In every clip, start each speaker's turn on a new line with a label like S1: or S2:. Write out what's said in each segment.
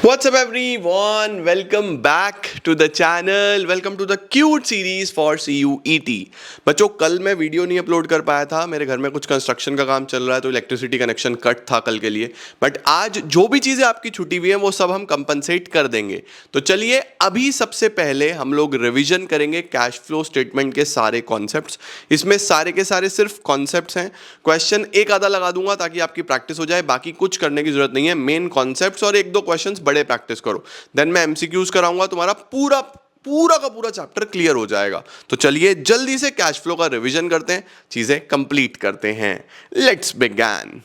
S1: What's up everyone? Welcome back to the channel. Welcome to the cute series for CUET. बच्चों कल मैं video नहीं upload कर पाया था, मेरे घर में कुछ कंस्ट्रक्शन का काम चल रहा है तो इलेक्ट्रिसिटी कनेक्शन कट था कल के लिए। बट आज जो भी चीज़ें आपकी छुट्टी हुई हैं वो सब हम कंपनसेट कर देंगे। तो चलिए अभी सबसे पहले हम लोग रिविजन करेंगे कैश फ्लो स्टेटमेंट के सारे कॉन्सेप्ट्स। इसमें सारे के सारे सिर्फ कॉन्सेप्ट्स हैं। क्वेश्चन एक आधा लगा दूंगा ताकि आपकी प्रैक्टिस हो जाए, बाकी कुछ करने की जरूरत नहीं है। मेन कॉन्सेप्ट्स और एक दो क्वेश्चंस बड़े प्रैक्टिस करो, देन मैं एमसीक्यूज कराऊंगा, तुम्हारा पूरा पूरा का पूरा चैप्टर क्लियर हो जाएगा। तो चलिए जल्दी से कैश फ्लो का रिवीजन करते हैं, चीजें कंप्लीट करते हैं। Let's begin.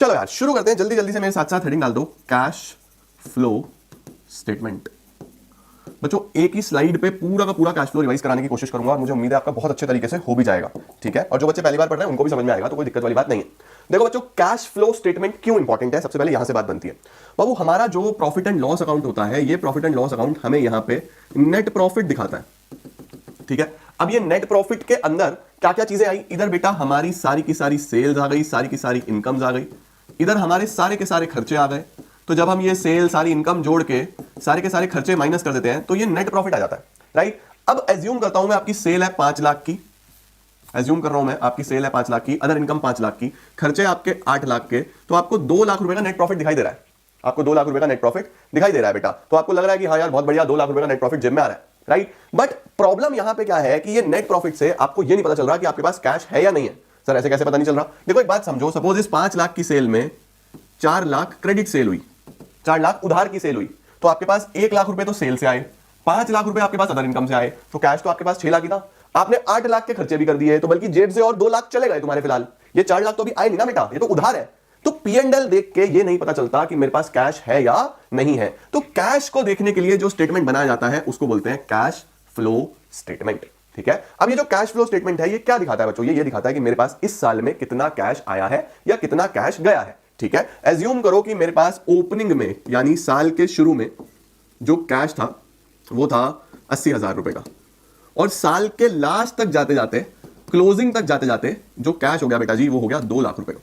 S1: चलो यार शुरू करते हैं, जल्दी जल्दी से मेरे साथ साथ हेडिंग डाल दो, कैश फ्लो स्टेटमेंट। बच्चों एक ही स्लाइड पे पूरा का पूरा कैश फ्लो रिवाइज कराने की कोशिश करूंगा और मुझे उम्मीद है आपका बहुत अच्छे तरीके से हो भी जाएगा, ठीक है। और जो बच्चे पहली बार पढ़ रहे हैं उनको भी समझ में आएगा, तो कोई दिक्कत वाली बात नहीं है। देखो बच्चों, कैश फ्लो स्टेटमेंट क्यों इंपॉर्टेंट है, सबसे पहले यहां से बात बनती है। बाबू हमारा जो प्रॉफिट एंड लॉस अकाउंट होता है, ये प्रॉफिट एंड लॉस अकाउंट हमें यहां पे नेट प्रॉफिट दिखाता है, ठीक है। अब ये नेट प्रॉफिट के अंदर क्या क्या चीजें आई, इधर बेटा हमारी सारी की सारी सेल्स आ गई, सारी की सारी इनकम्स आ गई, इधर हमारे सारे के सारे खर्चे आ गए। तो जब हम ये सेल सारी इनकम जोड़ के सारे के सारे खर्चे माइनस कर देते हैं तो ये नेट प्रॉफिट आ जाता है, राइट। अब एज्यूम करता हूं मैं आपकी सेल है 5 लाख की, एज्यूम कर रहा हूं मैं आपकी सेल है 5 लाख की, अदर इनकम 5 लाख की, खर्चे आपके 8 लाख के, तो आपको 2 लाख रुपए का नेट प्रॉफिट दिखाई दे रहा है। आपको 2 लाख रुपए का नेट प्रॉफिट दिखाई दे रहा है बेटा, तो आपको लग रहा है कि हाँ यार बहुत बढ़िया, 2 लाख रुपए का नेट प्रॉफिट जेब में आ रहा है, राइट। बट प्रॉब्लम यहां पे क्या है कि ये नेट प्रॉफिट से आपको ये नहीं पता चल रहा कि आपके पास कैश है या नहीं है। सर ऐसे कैसे पता नहीं चल रहा? देखो एक बात समझो, सपोज इस 5 लाख की सेल में 4 लाख क्रेडिट सेल हुई, 4 लाख उधार की सेल हुई, तो आपके पास 1 लाख रुपए तो सेल से आए, 5 लाख रुपए आपके पास अदर इनकम से आए, तो कैश तो आपके पास 6 लाख ही था। आपने 8 लाख के खर्चे भी कर दिए, तो बल्कि जेब से और 2 लाख चले गए तुम्हारे फिलहाल। ये 4 लाख तो अभी आए नहीं ना बेटा, ये तो उधार है। तो पीएनएल देख के ये नहीं पता चलता कि मेरे पास कैश है या नहीं है। तो कैश को देखने के लिए जो स्टेटमेंट बनाया जाता है उसको बोलते हैं कैश फ्लो स्टेटमेंट, ठीक है। अब ये जो कैश फ्लो स्टेटमेंट है ये क्या दिखाता है बच्चों? ये दिखाता है कि मेरे पास इस साल में कितना कैश आया है या कितना कैश गया है, ठीक है। एज्यूम करो कि मेरे पास ओपनिंग में यानी साल के शुरू में जो कैश था वो था 80,000 रुपए का, और साल के लास्ट तक जाते जाते, क्लोजिंग तक जाते जाते जो कैश हो गया बेटा जी वो हो गया 2 लाख रुपए का।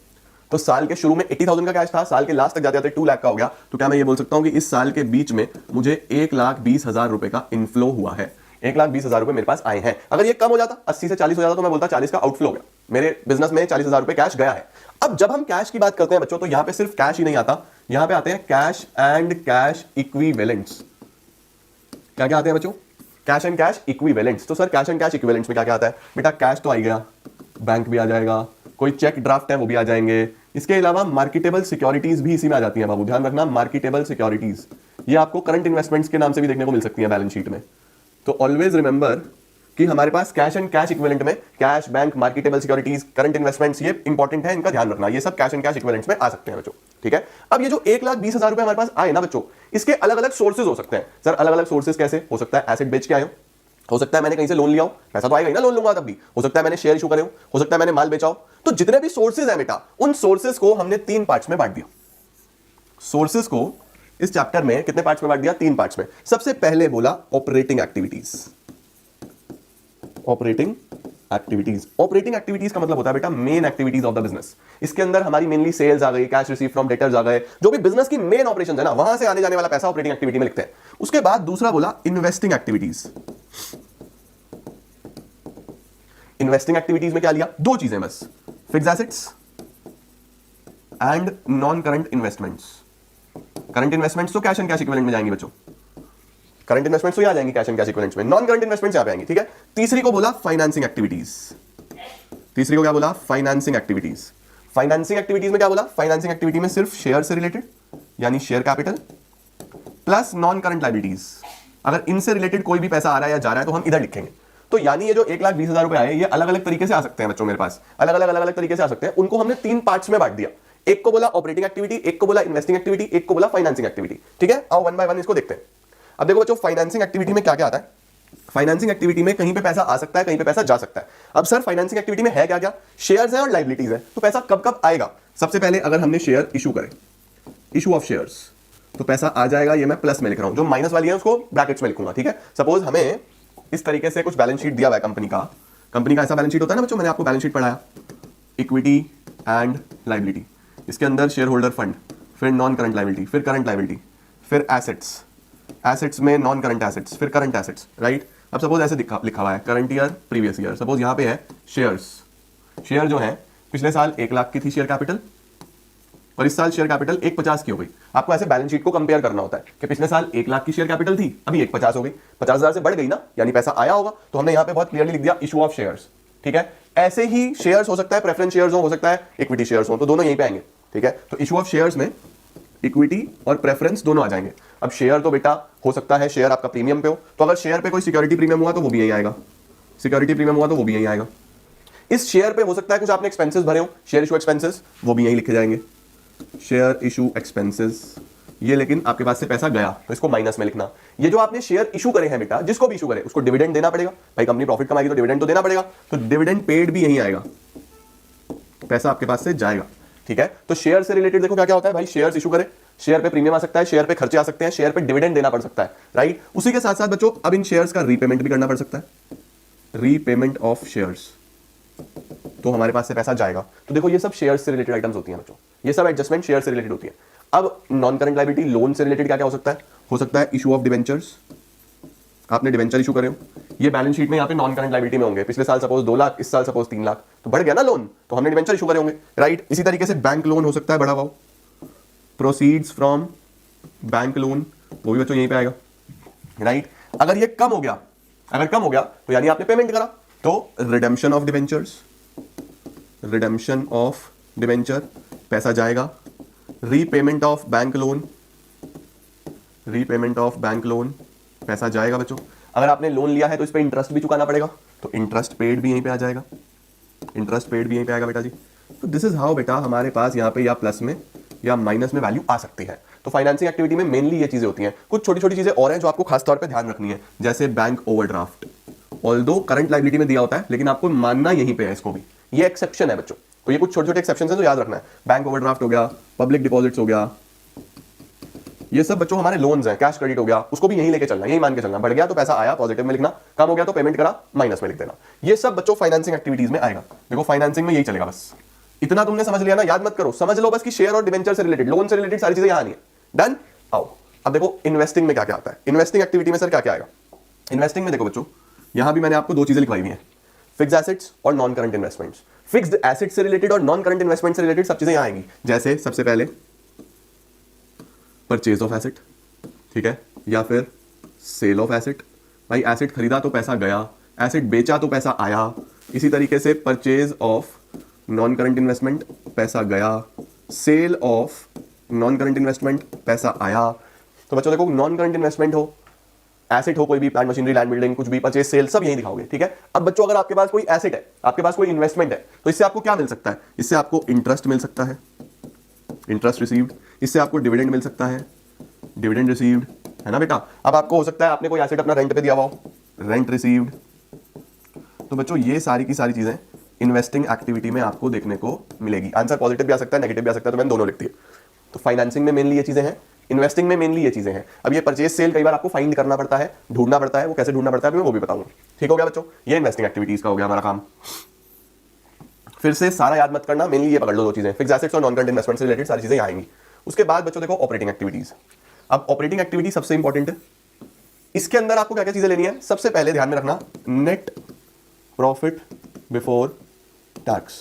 S1: तो साल के शुरू में 80,000 का कैश था, साल के लास्ट तक जाते जाते 2 लाख का हो गया। तो क्या मैं ये बोल सकता हूं कि इस साल के बीच में मुझे 1,20,000 रुपए का इनफ्लो हुआ है, 1,20,000 रुपए मेरे पास आए हैं। अगर ये कम हो जाता, 80 से 40 हो जाता, तो मैं बोलता 40 का आउटफ्लो हो गया, मेरे बिजनेस में 40,000 रुपए कैश गया है। अब जब हम कैश की बात करते हैं बच्चों, तो यहां पे सिर्फ कैश ही नहीं आता, यहां पे आते हैं कैश एंड कैश इक्विवेलेंट्स। क्या क्या आते हैं बच्चों? Cash and cash equivalents. तो sir cash and cash equivalents में क्या क्या आता है बेटा? कैश तो आ गया, बैंक भी आ जाएगा, कोई चेक ड्राफ्ट है वो भी आ जाएंगे, इसके अलावा मार्केटेबल सिक्योरिटीज भी इसी में आ जाती हैं बाबू, ध्यान रखना। मार्केटेबल सिक्योरिटीज ये आपको करंट इन्वेस्टमेंट्स के नाम से भी देखने को मिल सकती है बैलेंस शीट में। तो ऑलवेज रिमेंबर कि हमारे पास कैश एंड कैश इक्विवेलेंट में cash, bank, marketable securities, current investments ये इंपॉर्टेंट है, इनका ध्यान रखना। ये सब कैश एंड कैश इक्विवेलेंट्स में आ सकते हैं बच्चों, ठीक है। अब ये जो 1,20,000 रुपए हमारे पास आए ना बच्चों, इसके अलग अलग सोर्सेज हो सकते हैं। सर अलग अलग सोर्सेज कैसे हो सकता है? एसेट बेच के आए हो सकता है मैंने कहीं से लोन लिया हो, पैसा तो आएगा ही ना लोन लूंगा तब भी, हो सकता है मैंने शेयर इशू करे हो सकता है मैंने माल बेचा हो। तो जितने भी सोर्सेज है बेटा, उन सोर्सेज को हमने 3 पार्ट्स में बांट दिया। सोर्सेज को इस चैप्टर में कितने पार्ट्स में बांट दिया? 3 पार्ट्स में। सबसे पहले बोला operating activities. Operating activities, operating activities का मतलब होता है बेटा main activities of the business. इसके अंदर हमारी मेनली सेल्स आ गई, कैश रिसीव फ्रॉम डेटर्स आ गए, जो भी बिजनेस की मेन ऑपरेशन है ना, वहां से आने जाने वाला पैसा ऑपरेटिंग एक्टिविटी में लिखते हैं। उसके बाद दूसरा बोला इन्वेस्टिंग एक्टिविटीज। इन्वेस्टिंग एक्टिविटीज में क्या लिया? 2 चीजें बस, fixed assets and non current investments. Current investments तो कैश एंड कैश इक्विवेलेंट में जाएंगे बच्चों, करंट इन्वेस्टमेंट्स तो यहां जाएंगे कैश एंड कैश इक्विवेलेंट्स में, नॉन करंट इन्वेस्टमेंट्स यहां पे आएंगे, ठीक है। तीसरी को बोला फाइनेंसिंग एक्टिविटीज। तीसरी को क्या बोला? Financing activities. फाइनेंसिंग एक्टिविटीज में क्या बोला? फाइनेंसिंग एक्टिविटी में सिर्फ शेयर से रिलेटेड यानी share capital plus non current liabilities. अगर इनसे रिलेटेड कोई भी पैसा आ रहा है या जा रहा है तो हम इधर लिखेंगे। तो यानी ये जो 1,20,000 रुपए आए ये अलग अलग तरीके से आ सकते हैं बच्चों, मेरे पास अलग अलग तरीके से आ सकते हैं। उनको हमने 3 पार्ट्स में बांट दिया, एक को बोला ऑपरेटिंग एक्टिविटी, एक को बोला इन्वेस्टिंग एक्टिविटी, एक को बोला फाइनेंसिंग एक्टिविटी, ठीक है। आओ 1 बाय 1 इसको देखते हैं। अब देखो बच्चों, फाइनेंसिंग एक्टिविटी में क्या क्या आता है? फाइनेंसिंग एक्टिविटी में कहीं पे पैसा आ सकता है, कहीं पे पैसा जा सकता है। अब सर फाइनेंसिंग एक्टिविटी में है क्या क्या? शेयर्स है और लायबिलिटीज है। तो पैसा कब कब आएगा? सबसे पहले अगर हमने शेयर इशू करे, इशू ऑफ शेयर्स, तो पैसा आ जाएगा, ये मैं प्लस में लिख रहा हूं, जो माइनस वाली है उसको ब्रैकेट्स में लिखूंगा, ठीक है। सपोज हमें इस तरीके से कुछ बैलेंस शीट दिया हुआ है कंपनी का ऐसा बैलेंस शीट होता है ना बच्चों, मैंने आपको बैलेंस शीट पढ़ाया, इक्विटी एंड लायबिलिटी, इसके अंदर शेयर होल्डर फंड, फिर नॉन करंट लायबिलिटी, फिर करंट लायबिलिटी, फिर एसेट्स में नॉन करंट एसेट्स, फिर करंट एसेट्स, राइट। अब सपोज ऐसे लिखा हुआ है current year previous year, suppose यहां पे है शेयर जो है पिछले साल 1 लाख की थी शेयर कैपिटल और इस साल शेयर कैपिटल 150 की हो गई। आपको ऐसे बैलेंस शीट को कंपेयर करना होता है कि पिछले साल 1 लाख की शेयर कैपिटल थी, अभी 150 हो गई, 50,000 से बढ़ गई ना, यानी पैसा आया होगा। तो हमने यहां पे बहुत क्लियरली लिख दिया इशू ऑफ शेयर्स, ठीक है। ऐसे ही शेयर्स हो सकता है, प्रेफरेंस शेयर्स हो सकता है इक्विटी शेयर्स हो, तो दोनों यहीं पे आएंगे, ठीक है। तो इशू ऑफ शेयर्स में इक्विटी और प्रेफरेंस दोनों आ जाएंगे। अब शेयर तो बेटा हो सकता है शेयर आपका प्रीमियम पे हो, तो अगर शेयर पे कोई सिक्योरिटी प्रीमियम हुआ तो वो भी यहीं आएगा, सिक्योरिटी प्रीमियम हुआ तो वो भी यहीं आएगा। इस शेयर पे हो सकता है कुछ आपने एक्सपेंसेस भरे हो, शेयर इशू एक्सपेंसेस, वो भी यहीं लिखे जाएंगे, शेयर इशू एक्सपेंसेस। ये लेकिन आपके पास से पैसा गया तो इसको माइनस में लिखना। ये जो आपने शेयर इशू करे हैं बेटा, जिसको भी इशू करे उसको डिविडेंड देना पड़ेगा, भाई कंपनी प्रॉफिट कमाएगी तो डिविडेंड तो देना पड़ेगा, तो डिविडेंड पेड भी यहीं आएगा, पैसा आपके पास से जाएगा, ठीक है। तो शेयर से रिलेटेड देखो क्या क्या होता है भाई, शेयर इशू करे, शेयर पे प्रीमियम आ सकता है, शेयर पे खर्चे आ सकते हैं, शेयर पे डिविडेंड देना पड़ सकता है, राइट। उसी के साथ साथ बच्चों अब इन शेयर्स का रीपेमेंट भी करना पड़ सकता है, रीपेमेंट ऑफ शेयर्स, तो हमारे पास से पैसा जाएगा। तो देखो ये सब शेयर से रिलेटेड आइटम्स होती हैं बच्चों, ये सब एडजस्टमेंट शेयर से रिलेटेड होती है। अब नॉन करंट लायबिलिटी, लोन से रिलेटेड क्या क्या हो सकता है इशू ऑफ डिवेंचर्स, आपने डिवेंचर इशू करे हो, ये बैलेंस शीट में यहाँ पे नॉन करंट लायबिलिटी में होंगे, पिछले साल सपोज 2 लाख, इस साल सपोज 3 लाख, तो बढ़ गया ना लोन, तो हमने डिवेंचर इशू करे होंगे, राइट। इसी तरीके से बैंक लोन हो सकता है, बड़ा हुआ प्रोसीड्स फ्रॉम बैंक लोन, वो भी बच्चों यहीं पे आएगा, राइट। अगर ये कम हो गया तो यानी आपने पेमेंट करा, तो redemption of debentures, redemption of debenture, पैसा जाएगा। Repayment of bank loan, repayment of bank loan, पैसा जाएगा बच्चों। अगर आपने लोन लिया है तो इस पे इंटरेस्ट भी चुकाना पड़ेगा, तो इंटरेस्ट पेड भी यहीं पे आ जाएगा, इंटरेस्ट पेड भी यहीं पे आएगा बेटा जी। तो दिस इज हाउ बेटा हमारे पास यहाँ पे या प्लस में या माइनस में वैल्यू आ सकती है। तो फाइनेंसिंग एक्टिविटी में मेनली ये चीजें होती हैं। कुछ छोटी छोटी चीजें और हैं जो आपको खास तौर पे ध्यान रखनी है, जैसे bank overdraft, although current liability में दिया होता है लेकिन आपको मानना यहीं पे है इसको भी, ये एक्सेप्शन है बच्चों। तो ये कुछ छोटे छोटे एक्सेप्शन है तो याद रखना है। बैंक ओवरड्राफ्ट हो गया, पब्लिक डिपॉजिट्स हो गया, ये सब बच्चों हमारे लोन्स हैं, कैश क्रेडिट हो गया, उसको भी यहीं लेके चलना, यही मान के चलना। बढ़ गया तो पैसा आया पॉजिटिव में लिखना, कम हो गया तो पेमेंट करा माइनस में लिख देना। ये सब बच्चों फाइनेंसिंग एक्टिविटीज में आएगा। देखो फाइनेंसिंग में यही चलेगा, बस इतना तुमने समझ लिया ना, याद मत करो, समझ लो बस कि शेयर और डिवेंचर से रिलेटेड, लोन से रिलेटेड सारी चीजें यहां नहीं है। डन। आओ अब देखो इन्वेस्टिंग में क्या क्या आता है। इन्वेस्टिंग एक्टिविटी में सर क्या क्या आएगा। इन्वेस्टिंग में देखो बच्चों, यहां भी मैंने आपको 2 चीजें लिखवाई हुई हैं, फिक्स्ड एसेट्स और non current investments. Fixed asset से रिलेटेड और नॉन करंट इन्वेस्टमेंट से रिलेटेड सब चीजें यहां आएंगी। जैसे सबसे पहले परचेज ऑफ एसेट, ठीक है, या फिर सेल ऑफ एसेट। भाई एसेट खरीदा तो पैसा गया, एसेट बेचा तो पैसा आया। इसी तरीके से purchase of non current investment, पैसा गया, sale of non current investment, पैसा आया। तो बच्चों देखो नॉन करंट इन्वेस्टमेंट हो, एसेट हो, कोई भी प्लांट मशीनरी लैंड बिल्डिंग कुछ भी, परचेज सेल सब यही दिखाओगे, ठीक है। अब बच्चों अगर आपके पास कोई एसेट है, आपके पास कोई इन्वेस्टमेंट है, तो इससे आपको क्या मिल सकता है। इससे आपको इंटरेस्ट मिल सकता है, इंटरेस्ट रिसीव्ड। इससे आपको डिविडेंड मिल सकता है, डिविडेंड रिसीव्ड, है ना बेटा। अब आपको हो सकता है आपने कोई एसेट अपना रेंट पे दिया हुआ हो, रेंट रिसीव्ड। तो बच्चों ये सारी की सारी चीजें इन्वेस्टिंग एक्टिविटी में आपको देखने को मिलेगी। आंसर पॉजिटिव भी आ सकता है, नेगेटिव भी आ सकता है, तो मैंने दोनों लिख दिए। तो फाइनेंसिंग में मेनली ये चीजें हैं, इन्वेस्टिंग में मेनली ये चीजें हैं। अब ये परचेज सेल कई बार आपको फाइंड करना पड़ता है, ढूंढना पड़ता है, वो कैसे ढूंढना पड़ता है मैं वो भी बताऊंगा। ठीक हो गया बच्चों, ये इन्वेस्टिंग एक्टिविटीज का हो गया हमारा काम। फिर से सारा याद मत करना, मेनली ये पकड़ लो 2 चीजें, फिक्स्ड एसेट्स और नॉन करंट इन्वेस्टमेंट से रिलेटेड सारी चीजें आएंगी। उसके बाद बच्चों देखो ऑपरेटिंग एक्टिविटीज। अब ऑपरेटिंग एक्टिविटी सबसे इंपॉर्टेंट है। इसके अंदर आपको क्या क्या चीजें लेनी है। सबसे पहले ध्यान में रखना नेट प्रॉफिट बिफोर टैक्स।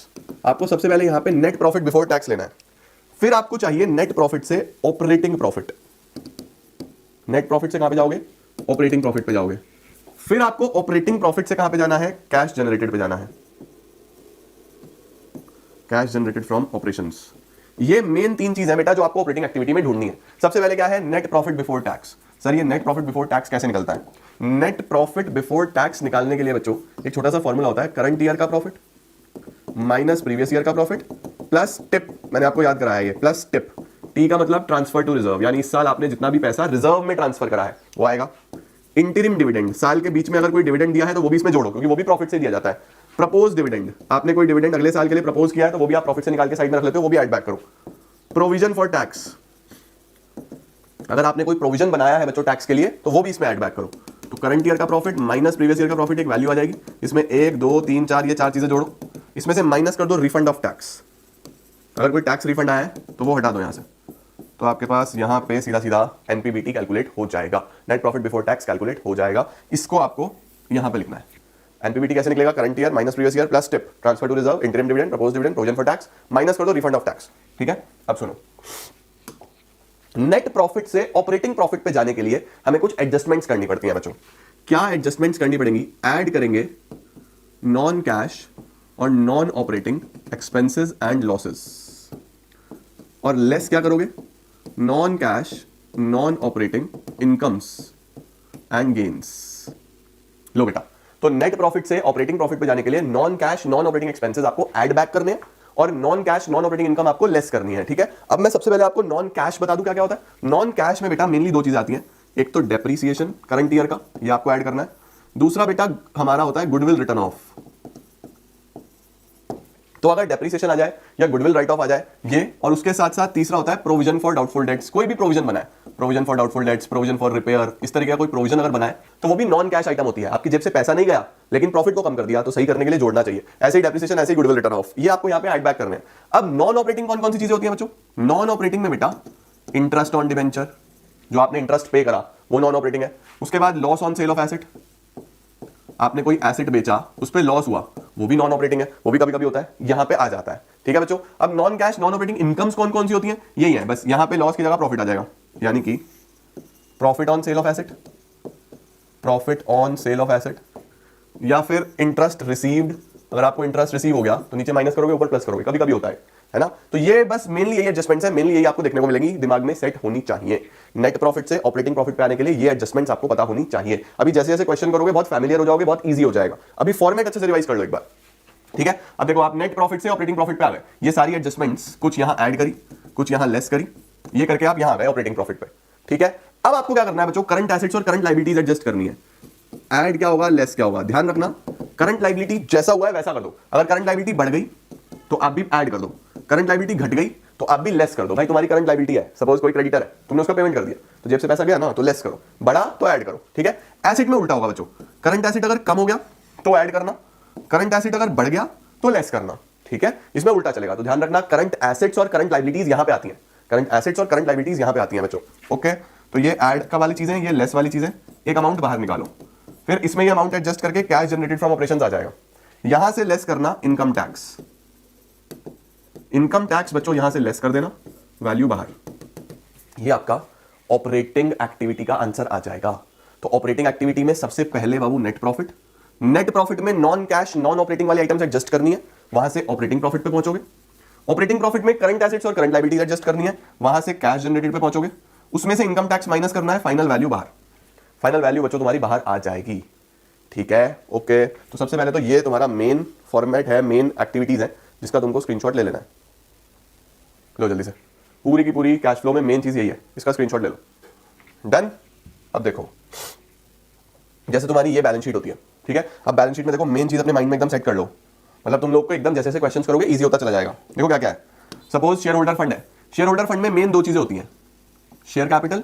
S1: आपको सबसे पहले यहां पे नेट प्रॉफिट बिफोर टैक्स लेना है। फिर आपको चाहिए नेट प्रॉफिट से ऑपरेटिंग प्रॉफिट। नेट प्रॉफिट से कहां पे जाओगे, ऑपरेटिंग प्रॉफिट पे जाओगे। फिर आपको ऑपरेटिंग प्रॉफिट से कहां पे जाना है, कैश जनरेटेड पे जाना है, कैश जनरेटेड फ्रॉम ऑपरेशंस। ये मेन 3 चीज है बेटा जो आपको ऑपरेटिंग एक्टिविटी में ढूंढनी है। सबसे पहले क्या है, net profit before tax. Sir ये नेट प्रॉफिट बिफोर टैक्स कैसे निकलता है। नेट प्रॉफिट बिफोर टैक्स निकालने के लिए बच्चों एक छोटा सा फॉर्मूला होता है, करंट ईयर का प्रॉफिट माइनस प्रीवियस ईयर का प्रॉफिट प्लस टिप। मैंने आपको याद कराया ये प्लस टिप। टी का मतलब ट्रांसफर टू रिजर्व, यानी इस साल आपने जितना भी पैसा रिजर्व में ट्रांसफर करा है वो आएगा। इंटरिम डिविडेंड, साल के बीच में अगर कोई डिविडेंड दिया है तो वो भी इसमें जोड़ो क्योंकि वो भी प्रॉफिट से दिया जाता है। प्रपोज डिविडेंड, आपने कोई डिविडेंड अगले साल के लिए प्रपोज किया है तो वो भी आप प्रॉफिट से निकाल के साइड में रख लेते हो, वो भी ऐड बैक करो। प्रोविजन फॉर टैक्स, अगर आपने कोई प्रोविजन बनाया है बच्चों टैक्स के लिए तो वो भी इसमें ऐड बैक करो। तो करंट ईयर का प्रॉफिट माइनस प्रीवियस ईयर का प्रॉफिट, एक वैल्यू आ जाएगी। इसमें 1 2 3 4 ये 4 चीजें जोड़ो, इसमें से माइनस कर दो रिफंड ऑफ टैक्स। अगर कोई टैक्स रिफंड आया है तो वो हटा दो यहां से, तो आपके पास यहां पे सीधा सीधा एनपीबीटी कैलकुलेट हो जाएगा, net profit before tax calculate हो जाएगा। इसको आपको यहां पे लिखना है। एनपीबीटी कैसे निकलेगा? Current year minus previous year plus TIPP, transfer to reserve, interim dividend, proposed dividend, provision for tax, minus कर दो रिफंड ऑफ टैक्स। ठीक है, अब सुनो, नेट प्रॉफिट से ऑपरेटिंग प्रॉफिट पे जाने के लिए हमें कुछ एडजस्टमेंट्स करनी पड़ती हैं बच्चों। क्या एडजस्टमेंट्स करनी पड़ेंगी? ऐड करेंगे नॉन कैश और non operating expenses and losses, और लेस क्या करोगे? Non cash non operating incomes and gains. लो बेटा, तो नेट प्रॉफिट से ऑपरेटिंग प्रॉफिट पे जाने के लिए non cash non operating expenses आपको ऐड बैक करने हैं और non cash non operating income आपको लेस करनी है। ठीक है, अब मैं सबसे पहले आपको नॉन कैश बता दूं क्या क्या होता है। नॉन कैश में बेटा मेनली दो चीजें आती हैं, एक तो डेप्रीसिएशन करंट ईयर का, ये आपको ऐड करना है। दूसरा बेटा हमारा होता है गुडविल रिटर्न ऑफ। तो अगर डेप्रीसिएशन आ जाए या गुडविल राइट ऑफ आ जाए ये, और उसके साथ साथ तीसरा होता है प्रोविजन फॉर डाउटफुल डेट्स। कोई भी प्रोविजन बनाए, provision for doubtful debts, provision for repair, इस तरीके का कोई प्रोविजन अगर बनाए तो वो भी नॉन कैश आइटम होती है। आपकी जेब से पैसा नहीं गया लेकिन प्रॉफिट को कम कर दिया, तो सही करने के लिए जोड़ना चाहिए। ऐसे ही डेप्रीसिएशन, ऐसे ही गुडविल रिटर्न ऑफ, ये आपको यहाँ पे ऐड बैक करने हैं। अब नॉन ऑपरेटिंग कौन कौन सी चीजें होती है बच्चों? नॉन ऑपरेटिंग में बेटा इंटरेस्ट ऑन डिवेंचर, जो आपने इंटरेस्ट पे करा वो नॉन ऑपरेटिंग है। उसके बाद loss on sale of asset, आपने कोई एसेट बेचा उस पर लॉस हुआ, वो भी नॉन ऑपरेटिंग है, वो भी कभी कभी होता है, यहां पे आ जाता है। ठीक है बच्चों, अब non cash non operating incomes कौन कौन सी होती हैं? यही है, बस यहां पे लॉस की जगह प्रॉफिट आ जाएगा, यानी कि profit on sale of asset, profit on sale of asset, या फिर इंटरेस्ट रिसीव्ड। अगर आपको इंटरेस्ट रिसीव हो गया तो नीचे माइनस करोगे, ऊपर प्लस करोगे, कभी कभी होता है ना। तो ये बस मेनली यही एडजस्टमेंट्स है, मेनली यही आपको देखने को मिलेंगी, दिमाग में सेट होनी चाहिए। नेट प्रॉफिट से ऑपरेटिंग प्रॉफिट पे आने के लिए ये एडजस्टमेंट्स आपको पता होनी चाहिए। अभी जैसे जैसे क्वेश्चन करोगे बहुत फैमिलियर हो जाओगे, बहुत ईजी हो जाएगा। अभी फॉर्मेट अच्छे से रिवाइज कर लो एक बार। ठीक है, अब देखो आप नेट प्रॉफिट से ऑपरेटिंग प्रॉफिट पे आ गए, ये सारी एडजस्टमेंट्स कुछ यहां ऐड करी, कुछ यहां लेस करी, ये करके आप यहां आ गए ऑपरेटिंग प्रॉफिट पे। ठीक है, अब आपको क्या करना है बच्चों? करंट एसेट्स और करंट लायबिलिटीज एडजस्ट करनी है। ऐड क्या होगा, लेस क्या होगा, ध्यान रखना। करंट लायबिलिटी जैसा हुआ है वैसा कर दो। अगर करंट लायबिलिटी बढ़ गई तो आप भी ऐड कर दो, करंट लायबिलिटी घट गई तो आप भी लेस कर दो। भाई तुम्हारी करंट लायबिलिटी है, सपोज कोई क्रेडिटर है, तुमने उसका पेमेंट कर दिया तो जेब से पैसा गया ना, तो लेस करो, बढ़ा तो ऐड करो। ठीक है, एसेट में उल्टा होगा बच्चों, करंट एसेट अगर कम हो गया तो ऐड करना, करंट एसेट अगर बढ़ गया तो लेस करना। ठीक है, इसमें उल्टा चलेगा, तो ध्यान रखना। करंट एसेट्स और करंट लायबिलिटीज यहां पे आती हैं, करंट एसेट्स और करंट लायबिलिटीज यहां पे आती हैं बच्चों। ओके, तो ये ऐड का वाली चीजें, ये लेस वाली चीजें, एक अमाउंट बाहर निकालो, फिर इसमें ये अमाउंट एडजस्ट करके कैश जनरेटेड फ्रॉम ऑपरेशंस आ जाएगा। यहां से लेस करना इनकम टैक्स, इनकम टैक्स बच्चों यहां से लेस कर देना, वैल्यू बाहर। ये आपका ऑपरेटिंग एक्टिविटी का आंसर आ जाएगा। तो ऑपरेटिंग एक्टिविटी में सबसे पहले बाबू नेट प्रॉफिट, नेट प्रॉफिट में नॉन कैश नॉन ऑपरेटिंग वाली आइटम्स एडजस्ट करनी है, वहां से ऑपरेटिंग प्रॉफिट पे पहुंचोगे। ऑपरेटिंग प्रॉफिट में करंट एसेट्स और करंट लायबिलिटीज एडजस्ट करनी है, वहां से कैश जनरेटेड पे पहुंचोगे। उसमें से इनकम टैक्स माइनस करना है, फाइनल वैल्यू बाहर। फाइनल वैल्यू बच्चों तुम्हारी बाहर आ जाएगी। ठीक है, ओके। तो सबसे पहले तो ये तुम्हारा मेन फॉर्मेट है, मेन एक्टिविटीज है, जिसका तुमको स्क्रीनशॉट ले लेना है। लो जल्दी से, पूरी की पूरी कैश फ्लो में मेन चीज यही है, इसका स्क्रीनशॉट ले लो। डन। अब देखो, जैसे तुम्हारी ये बैलेंस शीट होती है, ठीक है। अब बैलेंस शीट में देखो मेन चीज अपने माइंड में एकदम सेट कर लो, मतलब तुम लोग को एकदम जैसे जैसे क्वेश्चंस करोगे इजी होता चला जाएगा। देखो क्या क्या है, सपोज शेयर होल्डर फंड है, शेयर होल्डर फंड में मेन दो चीजें होती हैं, शेयर कैपिटल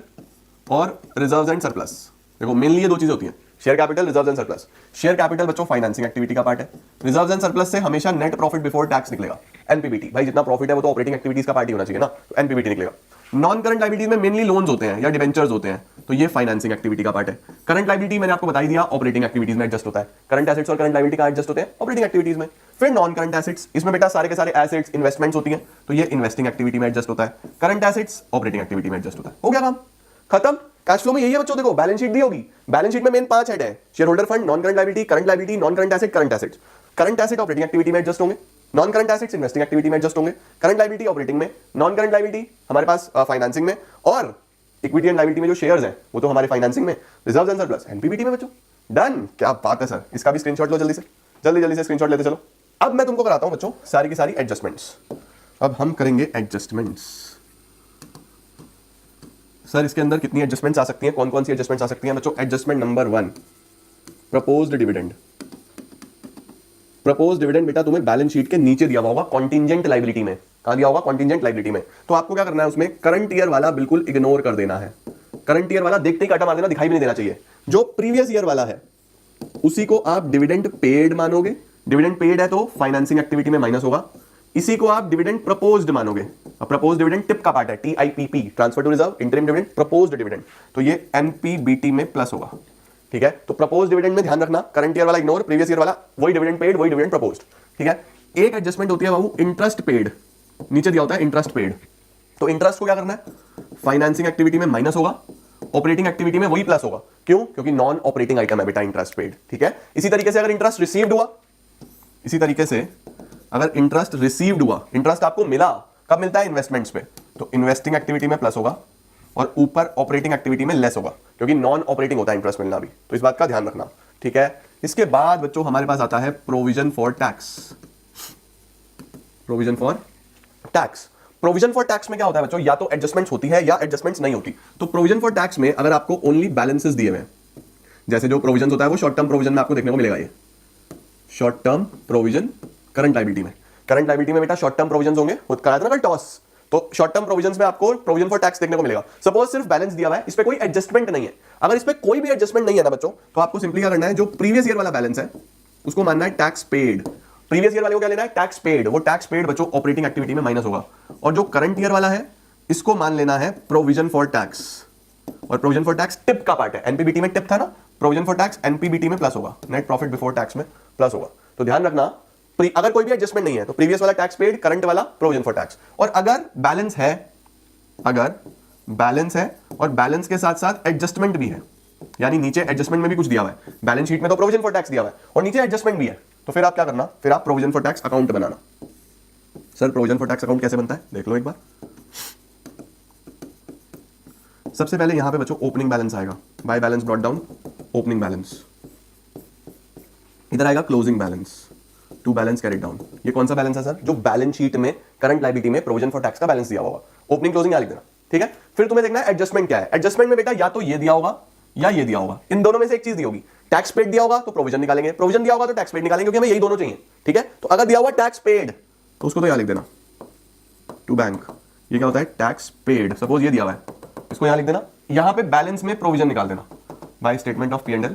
S1: और रिजर्व्स एंड सरप्लस। देखो मेनली ये दो चीजें होती हैं, share capital, reserves and surplus. Share capital बच्चों फाइनेंसिंग एक्टिविटी का पार्ट है, रिजर्व्स एंड सरप्लस से हमेशा नेट प्रॉफिट बिफोर टैक्स निकलेगा, एनपीबीटी। भाई जितना प्रॉफिट है वो तो ऑपरेटिंग एक्टिविटीज का पार्ट ही होना चाहिए ना, तो एनपीबीटी निकलेगा। नॉन करंट लायबिलिटीज में मेनली लोन्स होते हैं या डिवेंचर्स होते हैं, तो ये फाइनेंसिंग एक्टिविटी का पार्ट है। करंट लायबिलिटी मैंने आपको बता ही दिया, ऑपरेटिंग एक्टिविटीज में एडजस्ट होता है। करंट एसेट्स और करंट लायबिलिटी का एडजस्ट होते हैं ऑपरेटिंग एक्टिविटीज में। फिर नॉन करंट एसेट्स, इसमें बेटा सारे के सारे एसेट्स इन्वेस्टमेंट्स होती हैं, तो ये इन्वेस्टिंग एक्टिविटी में एडजस्ट होता है। करंट एसेट्स ऑपरेटिंग एक्टिविटी में एडजस्ट होता है। हो गया काम खत्म। कैश फ्लो में यही है बच्चों, देखो बैलेंस शीट दी होगी, बैलेंस शीट में मेन 5 हेड है, share holder fund, non current liability, current liability, non current asset, current assets. Current asset operating activity में एडजस्ट होंगे, non current assets investing activity में एडजस्ट होंगे, करंट लायबिलिटी ऑपरेटिंग में, non current liability हमारे पास financing में, और equity and liability में जो शेयर्स हैं वो तो हमारे फाइनेंसिंग में, रिजर्व्स एंड सरप्लस एनपीबीटी में बच्चों। डन। क्या बात है सर, इसका भी स्क्रीनशॉट लो जल्दी से, जल्दी से स्क्रीनशॉट लेते चलो। अब मैं तुमको कराता हूं बच्चों सारी की सारी एडजस्टमेंट्स। अब हम करेंगे एडजस्टमेंट्स। सर इसके अंदर कितनी एडजस्टमेंट्स आ सकती हैं, कौन कौन सी एडजस्टमेंट्स आ सकती हैं बच्चों? Adjustment number 1, proposed dividend. Proposed dividend बेटा तुम्हें बैलेंस शीट के नीचे दिया हुआ होगा कॉन्टिंजेंट लायबिलिटी में। कहां दिया होगा? कॉन्टिंजेंट लायबिलिटी में। तो आपको क्या करना है, उसमें करंट ईयर वाला बिल्कुल इग्नोर कर देना है। करंट ईयर वाला देखते ही काटा मार देना, दिखाई भी नहीं देना चाहिए। जो प्रीवियस ईयर वाला है उसी को आप डिविडेंड पेड मानोगे, डिविडेंड पेड है तो फाइनेंसिंग एक्टिविटी में माइनस होगा। इसी को आप डिविडेंड प्रपोज्ड मानोगे, प्रपोज्ड डिविडेंड टिप का पार्ट है, TIPP, transfer to reserve, interim dividend, proposed dividend, तो ये NPBT में प्लस होगा। ठीक है, तो प्रपोज्ड डिविडेंड में ध्यान रखना, करंट ईयर वाला इग्नोर, प्रीवियस ईयर वाला वही डिविडेंड पेड वही डिविडेंड प्रपोज्ड। ठीक है, एक एडजस्टमेंट होती है बाबू इंटरेस्ट पेड, नीचे दिया होता है इंटरेस्ट पेड, तो इंटरेस्ट को क्या करना है, फाइनेंसिंग एक्टिविटी में माइनस होगा, ऑपरेटिंग एक्टिविटी में वही प्लस होगा। क्यों? क्योंकि नॉन ऑपरेटिंग आइटम है बेटा इंटरेस्ट पेड। ठीक है, इसी तरीके से अगर इंटरेस्ट रिसीव्ड हुआ, इसी तरीके से अगर इंटरेस्ट रिसीव्ड हुआ, इंटरेस्ट आपको मिला, कब मिलता है? इन्वेस्टमेंट्स पे, तो इन्वेस्टिंग एक्टिविटी में प्लस होगा और ऊपर ऑपरेटिंग एक्टिविटी में लेस होगा, क्योंकि नॉन ऑपरेटिंग होता है इंटरेस्ट मिलना भी, तो इस बात का ध्यान रखना। ठीक है, इसके बाद बच्चों हमारे पास आता है provision for tax. Provision for tax, provision for tax में क्या होता है बच्चों? या तो एडजस्टमेंट्स होती है या एडजस्टमेंट्स नहीं होती। तो प्रोविजन फॉर टैक्स में अगर आपको ओनली बैलेंसेस दिए हुए, जैसे जो प्रोविजन होता है वो शॉर्ट टर्म प्रोविजन में आपको देखने को मिलेगा, ये short term provision current liability में, करंट लायबिलिटी में बेटा शॉर्ट टर्म प्रोविजन होंगे, कराया था ना कल टॉस, तो शॉर्ट टर्म प्रोविजन में आपको प्रोविजन फॉर टैक्स देखने को मिलेगा। सपोज सिर्फ बैलेंस दिया हुआ है, इस पे कोई एडजस्टमेंट नहीं है, अगर इस पे कोई भी एडजस्टमेंट नहीं है ना बच्चों, तो आपको सिंपली क्या करना है, जो प्रीवियस ईयर वाला बैलेंस है उसको मानना है टैक्स पेड। प्रीवियस ईयर वाले को क्या लेना है? टैक्स पेड, वो टैक्स पेड बच्चों ऑपरेटिंग एक्टिविटी में माइनस होगा, और जो करंट ईयर वाला है इसको मान लेना है प्रोविजन फॉर टैक्स, और प्रोविजन फॉर टैक्स टिप का पार्ट है, एनपीबीटी में टिप था ना, प्रोविजन फॉर टैक्स एनपीबीटी में प्लस होगा, नेट प्रॉफिट बिफोर टैक्स में प्लस होगा। तो ध्यान रखना, अगर कोई भी एडजस्टमेंट नहीं है तो प्रीवियस वाला टैक्स पेड, करंट वाला प्रोविजन फॉर टैक्स, और अगर बैलेंस है, अगर बैलेंस है और बैलेंस के साथ साथ एडजस्टमेंट भी है, यानी नीचे एडजस्टमेंट में भी कुछ दिया हुआ है, बैलेंस शीट में तो प्रोविजन फॉर टैक्स दिया हुआ है और नीचे एडजस्टमेंट भी है, तो फिर आप क्या करना, फिर आप provision for tax account banana. Sir provision for tax account कैसे बनता है, देख लो एक बार। सबसे पहले यहां पे बच्चों ओपनिंग बैलेंस आएगा, by balance brought down, opening balance, इधर आएगा closing balance, to balance carried down. ये कौन सा बैलेंस है सर? जो बैलेंस शीट में करंट लायबिलिटी में प्रोविजन फॉर टैक्स का बैलेंस दिया होगा, ओपनिंग क्लोजिंग लिख देना। ठीक है, फिर तुम्हें देखना है एडजस्टमेंट क्या है। एडजस्टमेंट में बेटा या तो ये दिया होगा या ये दिया होगा, इन दोनों में से एक चीज दी होगी। टैक्स पेड दिया होगा तो प्रोविजन निकालेंगे, प्रोविजन दिया होगा तो टैक्स पेड निकालेंगे, क्योंकि हमें यही दोनों चाहिए। ठीक है, तो अगर दिया हुआ टैक्स पेड तो उसको तो यहां लिख देना, टू बैंक, ये क्या होता है? Tax paid. सपोज ये दिया हुआ है, इसको यहां लिख देना, यहां पे बैलेंस में प्रोविजन निकाल देना, by statement of P&L,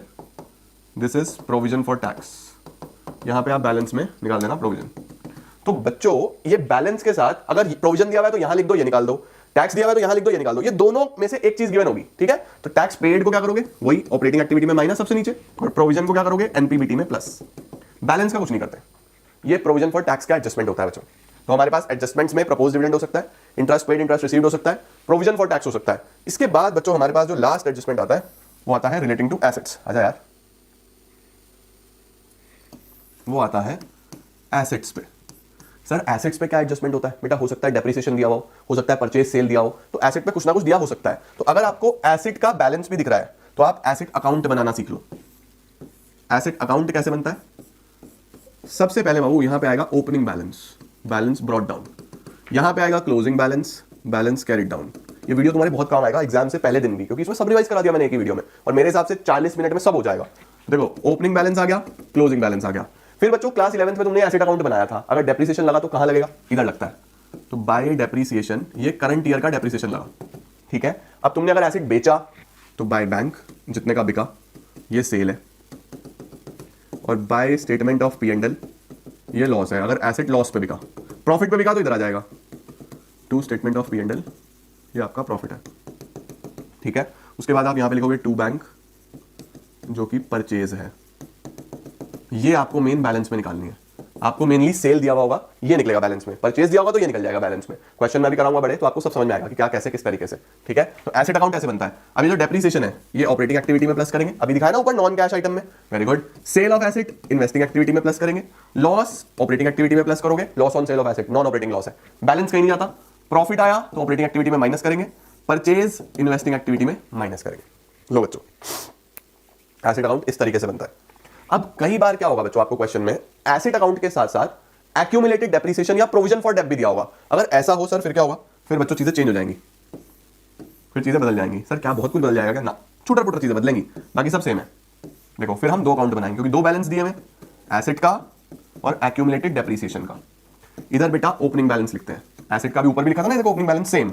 S1: this is provision for tax, यहां पे आप बैलेंस में निकाल देना प्रोविजन। तो बच्चों ये बैलेंस के साथ अगर प्रोविजन दिया हुआ है तो यहां लिख दो, ये निकाल दो, टैक्स दिया हुआ है तो यहां लिख दो, ये निकाल दो, ये दोनों में से एक चीज गिवन होगी। ठीक है, तो टैक्स पेड को क्या करोगे, वही ऑपरेटिंग एक्टिविटी में माइनस सबसे नीचे, और प्रोविजन को क्या करोगे, एनपीबीटी में प्लस। बैलेंस का कुछ नहीं करते, ये प्रोविजन फॉर टैक्स का एडजस्टमेंट होता है बच्चों। तो हमारे पास एडजस्टमेंट्स में प्रपोज डिविडेंड हो सकता है, इंटरेस्ट पेड इंटरेस्ट रिसीव्ड हो सकता है, प्रोविजन फॉर टैक्स हो सकता है। इसके बाद बच्चों हमारे पास जो लास्ट एडजस्टमेंट आता है वो आता है रिलेटिंग टू एसेट्स। आजा यार, वो आता है एसेट्स पे। सर एसेट्स पे क्या एडजस्टमेंट होता है बेटा? हो सकता है डेप्रिसिएशन दिया हो सकता है परचेज सेल दिया हो, तो एसेट पे कुछ ना कुछ दिया हो सकता है। तो अगर आपको एसेट का बैलेंस भी दिख रहा है तो आप एसेट अकाउंट बनाना सीख लो। एसेट अकाउंट कैसे बनता है? सबसे पहले बाबू यहां पे आएगा opening balance, balance brought down, यहां पे आएगा closing balance, balance carried down. ये वीडियो तुम्हारे बहुत काम आएगा एग्जाम से पहले दिन भी, क्योंकि इसमें सब रिवाइज करा दिया मैंने एक ही वीडियो में, और मेरे हिसाब से 40 मिनट में सब हो जाएगा। देखो ओपनिंग बैलेंस आ गया, क्लोजिंग बैलेंस आ गया, फिर बच्चों क्लास 11th में तुमने एसेट अकाउंट बनाया था, अगर डेप्रिसिएशन लगा तो कहां लगेगा? इधर लगता है, तो बाय डेप्रिसिएशन, ये करंट ईयर का डेप्रिसिएशन लगा। ठीक है, अब तुमने अगर एसेट बेचा तो बाय बैंक, जितने का बिका, ये सेल है, और बाय स्टेटमेंट ऑफ P&L, ये लॉस है। अगर एसेट लॉस पे बिका, प्रॉफिट पे बिका तो इधर आ जाएगा, टू स्टेटमेंट ऑफ P&L, ये आपका प्रॉफिट है। ठीक है, उसके बाद आप यहां पे लिखोगे टू बैंक, जो कि परचेज है, ये आपको मेन बैलेंस में निकालनी है। आपको मेनली सेल दिया हुआ होगा, ये निकलेगा बैलेंस में, परचेज दिया होगा तो ये निकल जाएगा बैलेंस में। क्वेश्चन मैं भी कराऊंगा बड़े, तो आपको सब समझ में आएगा कि क्या कैसे किस तरीके से। ठीक है, तो एसेट अकाउंट ऐसे बनता है। अभी जो डेप्रिसिएशन है ये ऑपरेटिंग एक्टिविटी में प्लस करेंगे, अभी दिखाया ना ऊपर नॉन कैश आइटम में, very good. Sale of asset investing activity में प्लस करेंगे, लॉस ऑपरेटिंग एक्टिविटी में प्लस करोगे, loss on sale of asset non operating loss है, बैलेंस कहीं नहीं जाता। प्रॉफिट आया तो ऑपरेटिंग एक्टिविटी में माइनस करेंगे, परचेज इन्वेस्टिंग एक्टिविटी में माइनस करेंगे। लो बच्चों, एसेट अकाउंट इस तरीके से बनता है। अब कई बार क्या होगा बच्चों, आपको क्वेश्चन में एसेट अकाउंट के साथ साथ एक्यूमुलेटेड डेप्रिसिएशन या प्रोविजन फॉर डेप भी दिया होगा। अगर ऐसा हो सर फिर क्या होगा? फिर बच्चों चीजें चेंज हो जाएंगी, फिर चीजें बदल जाएंगी। सर क्या बहुत कुछ बदल जाएगा क्या? ना, छोटा छोटा चीजें बदलेंगी, बाकी सब सेम है। देखो फिर हम दो अकाउंट बनाएंगे, क्योंकि दो बैलेंस दिए हमें, एसेट का और एक्यूमुलेटेड डेप्रिसिएशन का। इधर बेटा ओपनिंग बैलेंस लिखते हैं, एसेट का भी ऊपर भी लिखा था ना, देखो ओपनिंग बैलेंस सेम,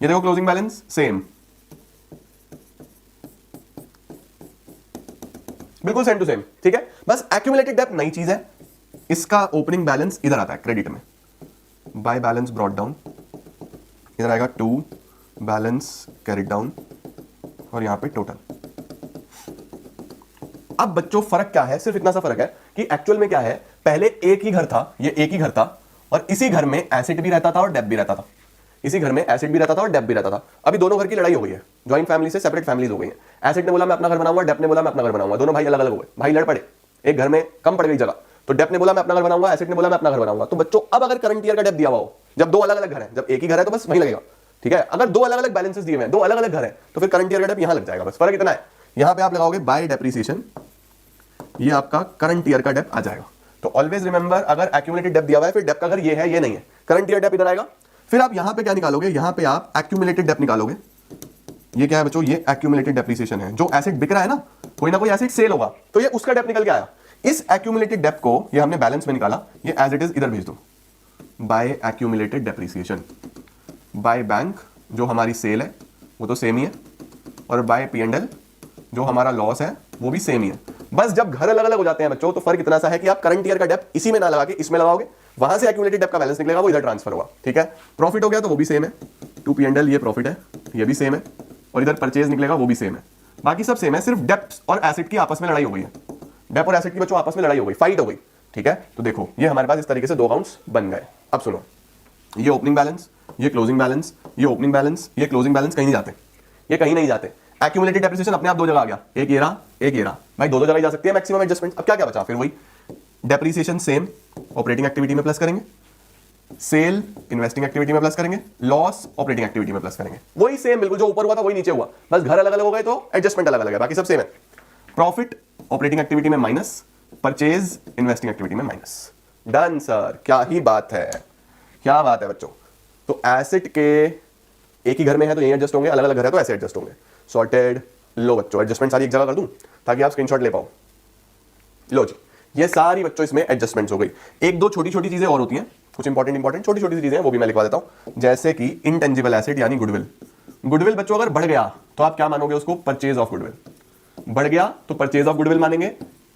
S1: ये देखो क्लोजिंग बैलेंस सेम, बिल्कुल सेम टू सेम, ठीक है। बस एक्यूमुलेटेड डेब्ट नई चीज है, इसका ओपनिंग बैलेंस इधर आता है क्रेडिट में, बाय बैलेंस ब्रॉट डाउन, इधर आएगा टू बैलेंस कैरिड डाउन, और यहां पे टोटल। अब बच्चों फर्क क्या है, सिर्फ इतना सा फर्क है कि एक्चुअल में क्या है, पहले एक ही घर था, ये एक ही घर था, और इसी घर में एसेट भी रहता था और डेब्ट भी रहता था, इसी घर में एसेट भी रहता था और डेब्ट भी रहता था। अभी दोनों घर की लड़ाई हो गई है, जॉइंट फैमिली से सेपरेट फैमिलीज हो गई है। एसेट ने बोला मैं अपना घर बनाऊंगा, डेब्ट ने बोला मैं अपना घर बनाऊंगा, दोनों भाई अलग अलग हो गए, भाई लड़ पड़े, एक घर में कम पड़ गई जगह, तो डेब्ट ने बोला मैं अपना घर बनाऊंगा, एसेट ने बोला मैं अपना घर बनाऊंगा। तो बच्चों अब अगर करंट ईयर का डेब्ट दिया हुआ हो, जब दो अलग अलग घर है, जब एक ही घर है तो बस वहीं लगेगा, ठीक है। अगर दो अलग अलग बैलेंसेस दिए हुए हैं, दो अलग अलग घर है, तो फिर करंट ईयर का डेब्ट यहां लग जाएगा, बस फर्क इतना है। यहां पे आप लगाओगे बाय डेप्रिसिएशन, ये आपका करंट ईयर का डेब्ट आ जाएगा। तो ऑलवेज रिमेंबर, अगर एक्यूमुलेटेड डेब्ट दिया हुआ है, फिर डेब्ट का अगर ये है ये नहीं है, करंट ईयर डेब्ट इधर आएगा। फिर आप यहां पे क्या निकालोगे, यहां पे आप एक्यूमुलेटेड डेब्ट निकालोगे। ये क्या है बच्चों, ये एक्यूमुलेटेड डेप्रिसिएशन है, जो एसेट बिक रहा है ना, कोई ना कोई एसेट सेल होगा, तो ये उसका डेब्ट निकल के आया। इस एक्यूमुलेटेड डेब्ट को ये हमने बैलेंस में निकाला, ये एज इट इज इधर भेज दो, by accumulated depreciation, by bank जो हमारी सेल है वो तो सेम ही है, और बाय P&L जो हमारा लॉस है वो भी सेम ही है। बस जब घर अलग अलग हो जाते हैं बच्चों, तो फर्क इतना सा है कि आप करंट ईयर का डेब्ट इसी में ना लगा के इसमें लगाओगे, वहां से एक्यूमुलेटेड डेब्ट का बैलेंस निकलेगा, वो इधर ट्रांसफर होगा, ठीक है। प्रॉफिट हो गया तो वो भी सेम है, टू P&L ये प्रॉफिट है, ये भी सेम है, और इधर परचेज निकलेगा वो भी सेम है, बाकी सब सेम है। सिर्फ डेब्ट और एसेट की आपस में लड़ाई हो गई है, डेब्ट और एसेट की बच्चों आपस में लड़ाई हो गई, फाइट हो गई, ठीक है। तो देखो ये हमारे पास इस तरीके से दो अकाउंट्स बन गए। अब सुनो, ये ओपनिंग बैलेंस, ये क्लोजिंग बैलेंस, ये ओपनिंग बैलेंस, ये क्लोजिंग बैलेंस कहीं नहीं जाते, ये कहीं नहीं जाते। एक्यूमुलेटेड डेप्रिसिएशन अपने आप दो जगह आ गया, एक ये रहा, एक ये रहा, भाई दो जगह जा सकती है मैक्सिमम एडजस्टमेंट। अब क्या क्या बचा, फिर वही डेप्रिसिएशन सेम ऑपरेटिंग एक्टिविटी में प्लस करेंगे, सेल इन्वेस्टिंग एक्टिविटी में प्लस करेंगे, लॉस ऑपरेटिंग एक्टिविटी में प्लस करेंगे, वही सेम बिल्कुल, जो ऊपर हुआ था वही नीचे हुआ, बस घर अलग अलग हो गए तो एडजस्टमेंट अलग अलग है, बाकी सब सेम है। प्रॉफिट ऑपरेटिंग एक्टिविटी में माइनस, परचेज इन्वेस्टिंग एक्टिविटी में माइनस। डन सर, क्या ही बात है, क्या बात है बच्चों। तो एसेट के एक ही घर में है तो यही एडजस्ट होंगे, अलग अलग घर है तो ऐसे एडजस्ट होंगे। सॉर्टेड, लो बच्चों एडजस्टमेंट सारी एक जगह कर दूं ताकि आप स्क्रीनशॉट ले पाओ। लो जी, ये सारी बच्चों इसमें एडजस्टमेंट्स हो गई। एक दो छोटी छोटी चीजें और होती हैं, कुछ इंपॉर्टेंट छोटी छोटी चीजें हैं, वो भी मैं लिखवा देता हूं, जैसे कि इंटेंजिबल एसेट यानी गुडविल। गुडविल बच्चों अगर बढ़ गया तो आप क्या मानोगे उसको, परचेज ऑफ गुडविल। बढ़ गया तो परचेज ऑफ गुडविल मानेंगे,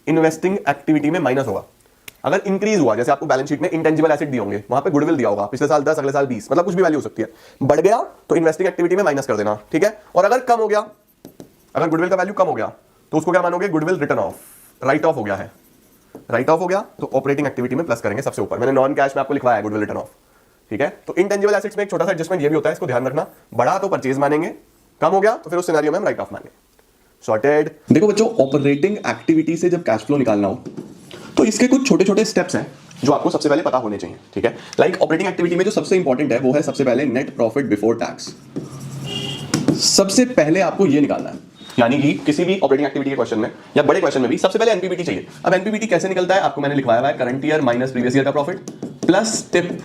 S1: इन्वेस्टिंग एक्टिविटी में माइनस होगा। अगर इंक्रीज हुआ, जैसे आपको बैलेंस शीट में इंटेंजिबल एसेट दिए होंगे, वहां पे गुडविल दिया होगा, पिछले साल 10, अगले साल 20, मतलब कुछ भी वैल्यू हो सकती है। बढ़ गया तो इन्वेस्टिंग एक्टिविटी में माइनस कर देना, ठीक है। और अगर कम हो गया, अगर गुडविल का वैल्यू कम हो गया तो उसको क्या मानोगे, goodwill return of, right of हो गया है, राइट ऑफ हो गया तो ऑपरेटिंग एक्टिविटी में प्लस करेंगे सबसे ऊपर। मैंने नॉन कैश में आपको लिखवाया है गुडविल रिटर्न ऑफ, ठीक है। तो इंटेंजिबल एसेट्स में एक छोटा सा एडजस्टमेंट ये भी होता है, इसको ध्यान रखना। बढ़ा तो परचेज मानेंगे, कम हो गया तो फिर उस सिनेरियो में हम राइट ऑफ मानेंगे। सॉर्टेड। देखो बच्चों, ऑपरेटिंग एक्टिविटी से जब कैश फ्लो निकालना हो तो इसके कुछ छोटे छोटे स्टेप्स हैं जो आपको सबसे पहले पता होने चाहिए, ठीक है। लाइक ऑपरेटिंग एक्टिविटी में जो सबसे इंपॉर्टेंट है वो है सबसे पहले नेट प्रॉफिट बिफोर टैक्स। सबसे पहले आपको ये निकालना है, यानी कि किसी भी ऑपरेटिंग एक्टिविटी के क्वेश्चन में या बड़े क्वेश्चन में भी सबसे पहले एनपीबीटी चाहिए। अब एनपीबीटी कैसे निकलता है आपको मैंने लिखवाया हुआ है, current year minus previous year का प्रॉफिट प्लस टिप।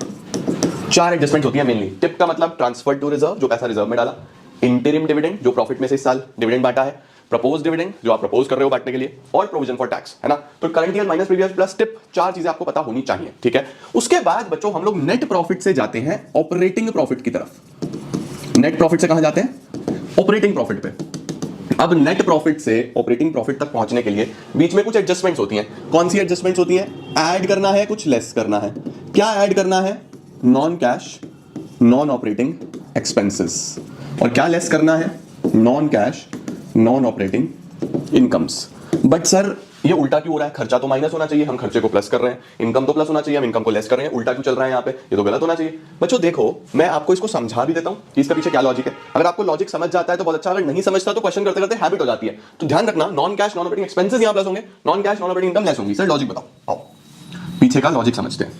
S1: चार एडजस्टमेंट होती है मेनली। टिप का मतलब ट्रांसफर टू रिजर्व, जो पैसा रिजर्व में डाला, इंटरिम डिविडेंड जो प्रॉफिट में से इस साल डिविडेंड बांटा है, प्रपोज डिविडेंड जो आप प्रपोज कर रहे हो बांटने के लिए, और प्रोविजन फॉर टैक्स, है ना। तो current year minus previous plus tip, चार चीजें आपको पता होनी चाहिए, ठीक है। उसके बाद बच्चों हम लोग नेट प्रॉफिट से जाते हैं ऑपरेटिंग प्रॉफिट की तरफ। नेट प्रॉफिट से कहां जाते हैं, ऑपरेटिंग प्रॉफिट पे। अब नेट प्रॉफिट से ऑपरेटिंग प्रॉफिट तक पहुंचने के लिए बीच में कुछ एडजस्टमेंट्स होती हैं। कौन सी एडजस्टमेंट्स होती हैं, ऐड करना है, कुछ लेस करना है। क्या ऐड करना है, non cash non operating expenses, और क्या लेस करना है, non cash non operating incomes. But sir ये उल्टा क्यों हो रहा है, खर्चा तो माइनस होना चाहिए, हम खर्चे को प्लस कर रहे हैं, इनकम तो प्लस होना चाहिए, हम इनकम को लेस कर रहे हैं, उल्टा क्यों चल रहा है यहाँ पे, ये तो गलत होना चाहिए। बच्चों देखो, मैं आपको इसको समझा भी देता हूँ कि इसके पीछे क्या लॉजिक है। अगर आपको लॉजिक समझ जाता है तो बहुत अच्छा, अगर नहीं समझता तो क्वेश्चन करते करते हैबिट हो जाती है। तो ध्यान रखना, non cash non operating expenses यहाँ प्लस होंगे, non cash non operating income less होंगी। सर लॉजिक बताओ, आओ पीछे का लॉजिक समझते हैं।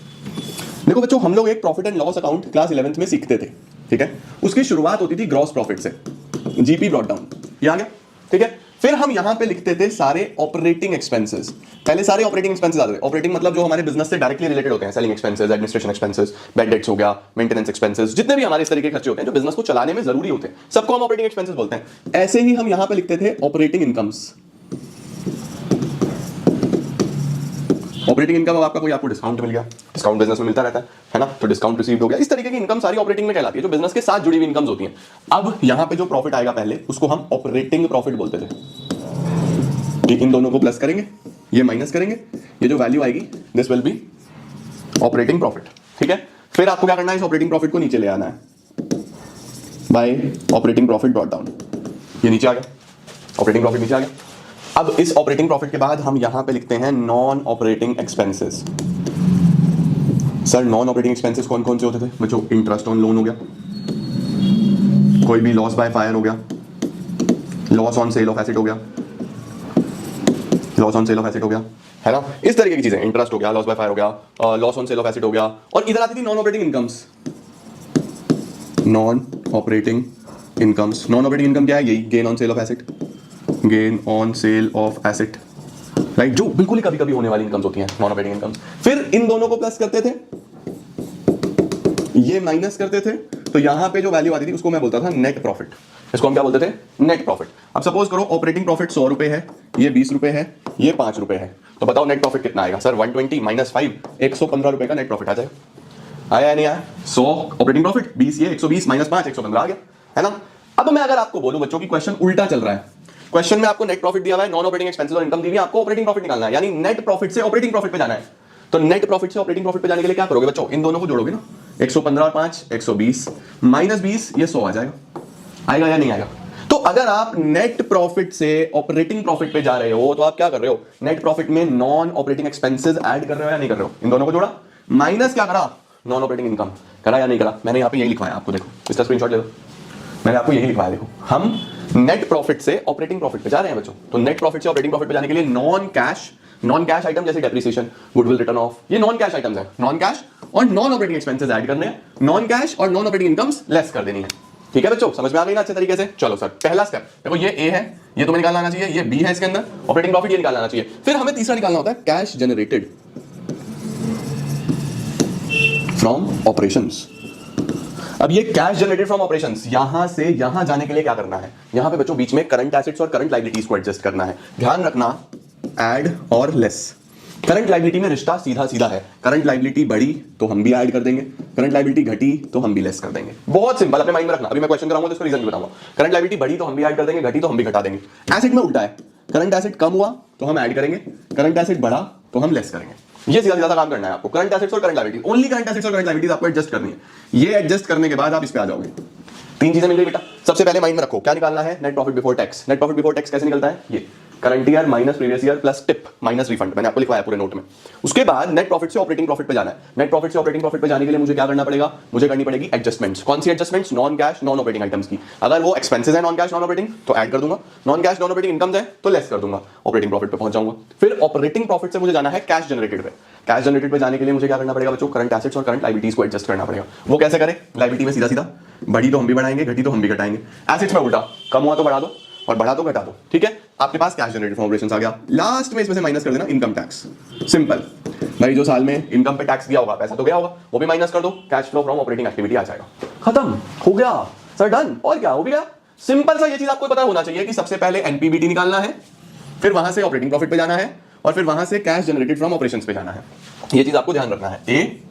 S1: देखो बच्चों, हम लोग एक profit and loss account class 11th में सीखते थे, ठीक है। उसकी शुरुआत होती थी ग्रॉस प्रॉफिट से, जीपी ब्रॉट डाउन, ये आ गया, ठीक है। फिर हम यहां पे लिखते थे सारे ऑपरेटिंग एक्सपेंसेस। पहले सारे ऑपरेटिंग एक्सपेंसेस आते थे। ऑपरेटिंग मतलब जो हमारे बिजनेस से डायरेक्टली रिलेटेड होते हैं, selling expenses, administration expenses, bad debts हो गया, मेंटेनेंस एक्सपेंसेस, जितने भी हमारे इस तरीके के खर्चे होते हैं जो बिजनेस को चलाने में जरूरी होते हैं, सबको हम ऑपरेटिंग एक्सपेंसेस बोलते हैं। ऐसे ही हम यहां पे लिखते थे ऑपरेटिंग इनकम्स। ऑपरेटिंग इनकम, अब आपका कोई आपको डिस्काउंट मिल गया, डिस्काउंट बिजनेस में मिलता रहता है ना, तो डिस्काउंट रिसीव्ड हो गया। इस तरीके की इनकम सारी ऑपरेटिंग में कहलाती है, जो बिजनेस के साथ जुड़ी हुई इनकम्स होती हैं। अब यहां पे जो प्रॉफिट आएगा पहले, उसको हम ऑपरेटिंग प्रॉफिट बोलते थे, कि इन दोनों को प्लस करेंगे, ये माइनस करेंगे, ये जो वैल्यू आएगी this will be operating profit. ठीक है, फिर आपको क्या करना है, इस ऑपरेटिंग प्रॉफिट को नीचे ले आना है bye operating profit dot down. ये नीचे आ गया, ऑपरेटिंग प्रॉफिट नीचे आ गया। अब इस ऑपरेटिंग प्रॉफिट के बाद हम यहां पे लिखते हैं non operating expenses. Sir non operating expenses कौन कौन से होते थे बच्चों? इंटरेस्ट ऑन लोन हो गया, कोई भी लॉस बाय फायर हो गया, loss on sale of asset हो गया, loss on sale of asset हो गया, है ना, इस तरीके की चीजें। इंटरेस्ट हो गया, लॉस बाय फायर हो गया, loss on sale of asset हो गया। और इधर आती थी non operating incomes. Non operating incomes, non operating income क्या है? यही gain on sale of asset, gain on sale of asset, right, जो बिल्कुल ही कभी कभी होने वाली इनकम्स होती हैं, नॉन ऑपरेटिंग इनकम्स। फिर इन दोनों को प्लस करते थे, ये माइनस करते थे, तो यहां पे जो वैल्यू आती थी उसको मैं बोलता था नेट प्रॉफिट। इसको हम क्या बोलते थे? Net profit. अब सपोज करो ऑपरेटिंग प्रॉफिट 100 रुपए है, ये 20 रुपए है, ये 5 रुपए है, तो बताओ नेट प्रॉफिट कितना आएगा? सर 120 माइनस 5, 115 रुपए का नेट प्रॉफिट आ जाएगा। आया नहीं आया? 100 ऑपरेटिंग प्रॉफिट, 20 ये, 120 माइनस 5, 115 आ गया, है ना। अब मैं अगर आपको बोलूं बच्चों की क्वेश्चन उल्टा चल रहा है, क्वेश्चन में आपको नेट प्रॉफिट दिया हुआ है, नॉन ऑपरेटिंग एक्सपेंसेस और इनकम दी हुई है, आपको ऑपरेटिंग प्रॉफिट निकालना है, यानी नेट प्रॉफिट से ऑपरेटिंग प्रॉफिट पे जाना है। तो नेट प्रॉफिट से ऑपरेटिंग प्रॉफिट पे जाने के लिए क्या करोगे बच्चों? इन दोनों को जोड़ोगे ना, 115 और 5 120 माइनस 20 ये 100 आ जाएगा। आएगा या नहीं आएगा? तो अगर आप नेट प्रॉफिट से ऑपरेटिंग प्रॉफिट पे जा रहे हो तो आप क्या कर रहे हो? नेट प्रॉफिट में नॉन ऑपरेटिंग एक्सपेंसेस ऐड कर रहे हो या नहीं कर रहे हो? इन दोनों को जोड़ा, माइनस क्या करा? नॉन ऑपरेटिंग इनकम करा या नहीं करा? मैंने यहाँ पे यही लिखवाया आपको, देखो इसका स्क्रीनशॉट ले लो, मैंने आपको यही लिखवाया, देखो हम नेट प्रॉफिट से ऑपरेटिंग प्रॉफिट पे जा रहे हैं बच्चों। तो नेट प्रॉफिट से ऑपरेटिंग प्रॉफिट पे जाने के लिए नॉन कैश आइटम जैसे डेप्रिसिएशन, गुडविल रिटर्न ऑफ, ये नॉन कैश आइटम्स है, नॉन कैश और नॉन ऑपरेटिंग एक्सपेंसेस ऐड करने हैं, नॉन कैश और नॉन ऑपरेटिंग इनकम्स लेस कर देनी है। ठीक है बच्चों, समझ में आ गई ना अच्छे तरीके से? चलो सर, पहला स्टेप देखो, ये ए है, ये तुम्हें निकालना आना चाहिए, ये बी है, इसके अंदर ऑपरेटिंग प्रॉफिट ये निकालना आना चाहिए। फिर हमें तीसरा निकालना होता है कैश जनरेटेड फ्रॉम ऑपरेशंस। अब ये कैश जनरेटेड फ्रॉम ऑपरेशंस, यहां से यहां जाने के लिए क्या करना है? यहां पे बच्चों बीच में करंट एसेट्स और करंट लायबिलिटीज को एडजस्ट करना है। ध्यान रखना, ऐड और लेस। करंट लायबिलिटी में रिश्ता सीधा सीधा है, करंट लायबिलिटी बढ़ी तो हम भी ऐड कर देंगे, करंट लायबिलिटी घटी तो हम भी लेस कर देंगे। बहुत सिंपल, अपने माइंड में रखना। अभी मैं क्वेश्चन कराऊंगा तो इसका रीजन भी बताऊंगा। करंट लायबिलिटी बढ़ी तो हम भी ऐड कर देंगे, घटी तो हम भी घटा देंगे। एसेट में उल्टा है, करंट एसेट कम हुआ तो हम ऐड करेंगे, करंट एसेट बढ़ा तो हम लेस करेंगे। ये सीधा सीधा काम करना है आपको, करंट एसेट्स और current liability, only current assets और करंट लायबिलिटीज आपको एडजस्ट करनी है। ये एडजस्ट करने के बाद आप इस पे आ जाओगे। तीन चीजें मिल गई बेटा। सबसे पहले माइंड में रखो क्या निकालना है? Net profit before tax. Net profit before tax कैसे निकलता है? ये current year minus previous year plus tip minus refund, मैंने आपको लिखवाया पूरे नोट में। उसके बाद नेट प्रॉफिट से ऑपरेटिंग प्रॉफिट पे जाना है। नेट प्रॉफिट से ऑपरेटिंग प्रॉफिट पे जाने के लिए मुझे क्या करना पड़ेगा? मुझे करनी पड़ेगी एडजस्टमेंट्स। कौन सी adjustments? Non cash non operating items की। अगर वो एक्सपेंसेस है नॉन कैश नॉन ऑपरेटिंग तो ऐड कर दूंगा, non cash non operating incomes है तो लेस कर दूंगा, ऑपरेटिंग प्रॉफिट पे पहुंच जाऊंगा। फिर ऑपरेटिंग प्रॉफिट से मुझे जाना है कैश जनरेटेड पे। कैश जनरेटेड पे जाने के लिए मुझे क्या करना पड़ेगा बच्चों? करंट एसेट्स और करंट लायबिलिटीज को एडजस्ट करना पड़ेगा। वो कैसे करें? लायबिलिटी में सीधा सीधा बढ़ी तो हम भी बढ़ाएंगे, घटी तो हम भी घटाएंगे। एसेट्स में उल्टा, कम हुआ तो बढ़ा दो और बढ़ा तो घटा दो। ठीक है, आपके पास कैश जनरेटेड फ्रॉम ऑपरेशंस आ गया। लास्ट में इसमें से माइनस कर देना इनकम टैक्स। सिंपल भाई, जो साल में इनकम पे टैक्स दिया होगा, पैसा तो गया होगा, वो भी माइनस कर दो, cash flow from operating activity आ जाएगा। खत्म हो गया सर, डन। और क्या हो भी गया, सिंपल सा। ये चीज आपको पता होना चाहिए कि सबसे पहले एनपीबीटी निकालना है, फिर वहां से ऑपरेटिंग प्रॉफिट पे जाना है और फिर वहां से कैश जनरेटेड फ्रॉम ऑपरेशंस पे जाना है। ये चीज आपको ध्यान रखना है, ए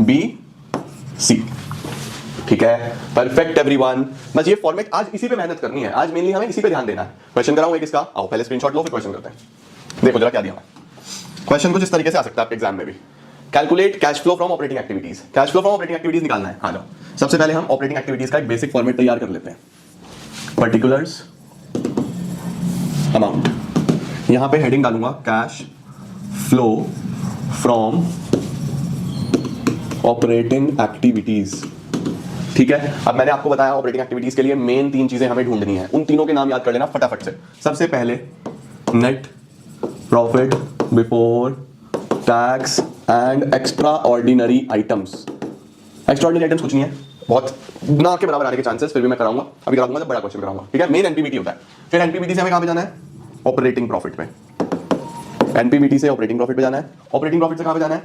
S1: बी सी। ठीक है, परफेक्ट एवरीवन। बस ये फॉर्मेट आज इसी पे मेहनत करनी है, आज मेनली हमें इसी पे ध्यान देना है। क्वेश्चन कराऊंगा किसका? आओ पहले स्क्रीनशॉट लो, फिर क्वेश्चन करते हैं। देखो जरा क्या दिया है क्वेश्चन, कुछ इस तरीके से आ सकता है आपके एग्जाम में भी। Calculate cash flow from operating activities. Cash flow from operating activities निकालना है। हाँ जाओ, सबसे पहले हम ऑपरेटिंग एक्टिविटीज का एक बेसिक फॉर्मेट तैयार कर लेते हैं। पर्टिकुलर्स अमाउंट, यहां पे हेडिंग डालूंगा cash flow from operating activities. ठीक है, अब मैंने आपको बताया ऑपरेटिंग एक्टिविटीज के लिए मेन तीन चीजें हमें ढूंढनी है। उन तीनों के नाम याद कर लेना फटाफट से। सबसे पहले net profit before tax and extra ordinary items. Extra ordinary items कुछ नहीं है, बहुत ना के बराबर आने के चांसेस, फिर भी मैं कराऊंगा, अभी कराऊंगा जब बड़ा क्वेश्चन कराऊंगा। ठीक है, मेन एनपीबीटी होता है। फिर एनपीबीटी से हमें कहां पे जाना है? ऑपरेटिंग प्रॉफिट पे। एनपीबीटी से ऑपरेटिंग प्रॉफिट पे जाना है, ऑपरेटिंग प्रॉफिट से कहां पे जाना है?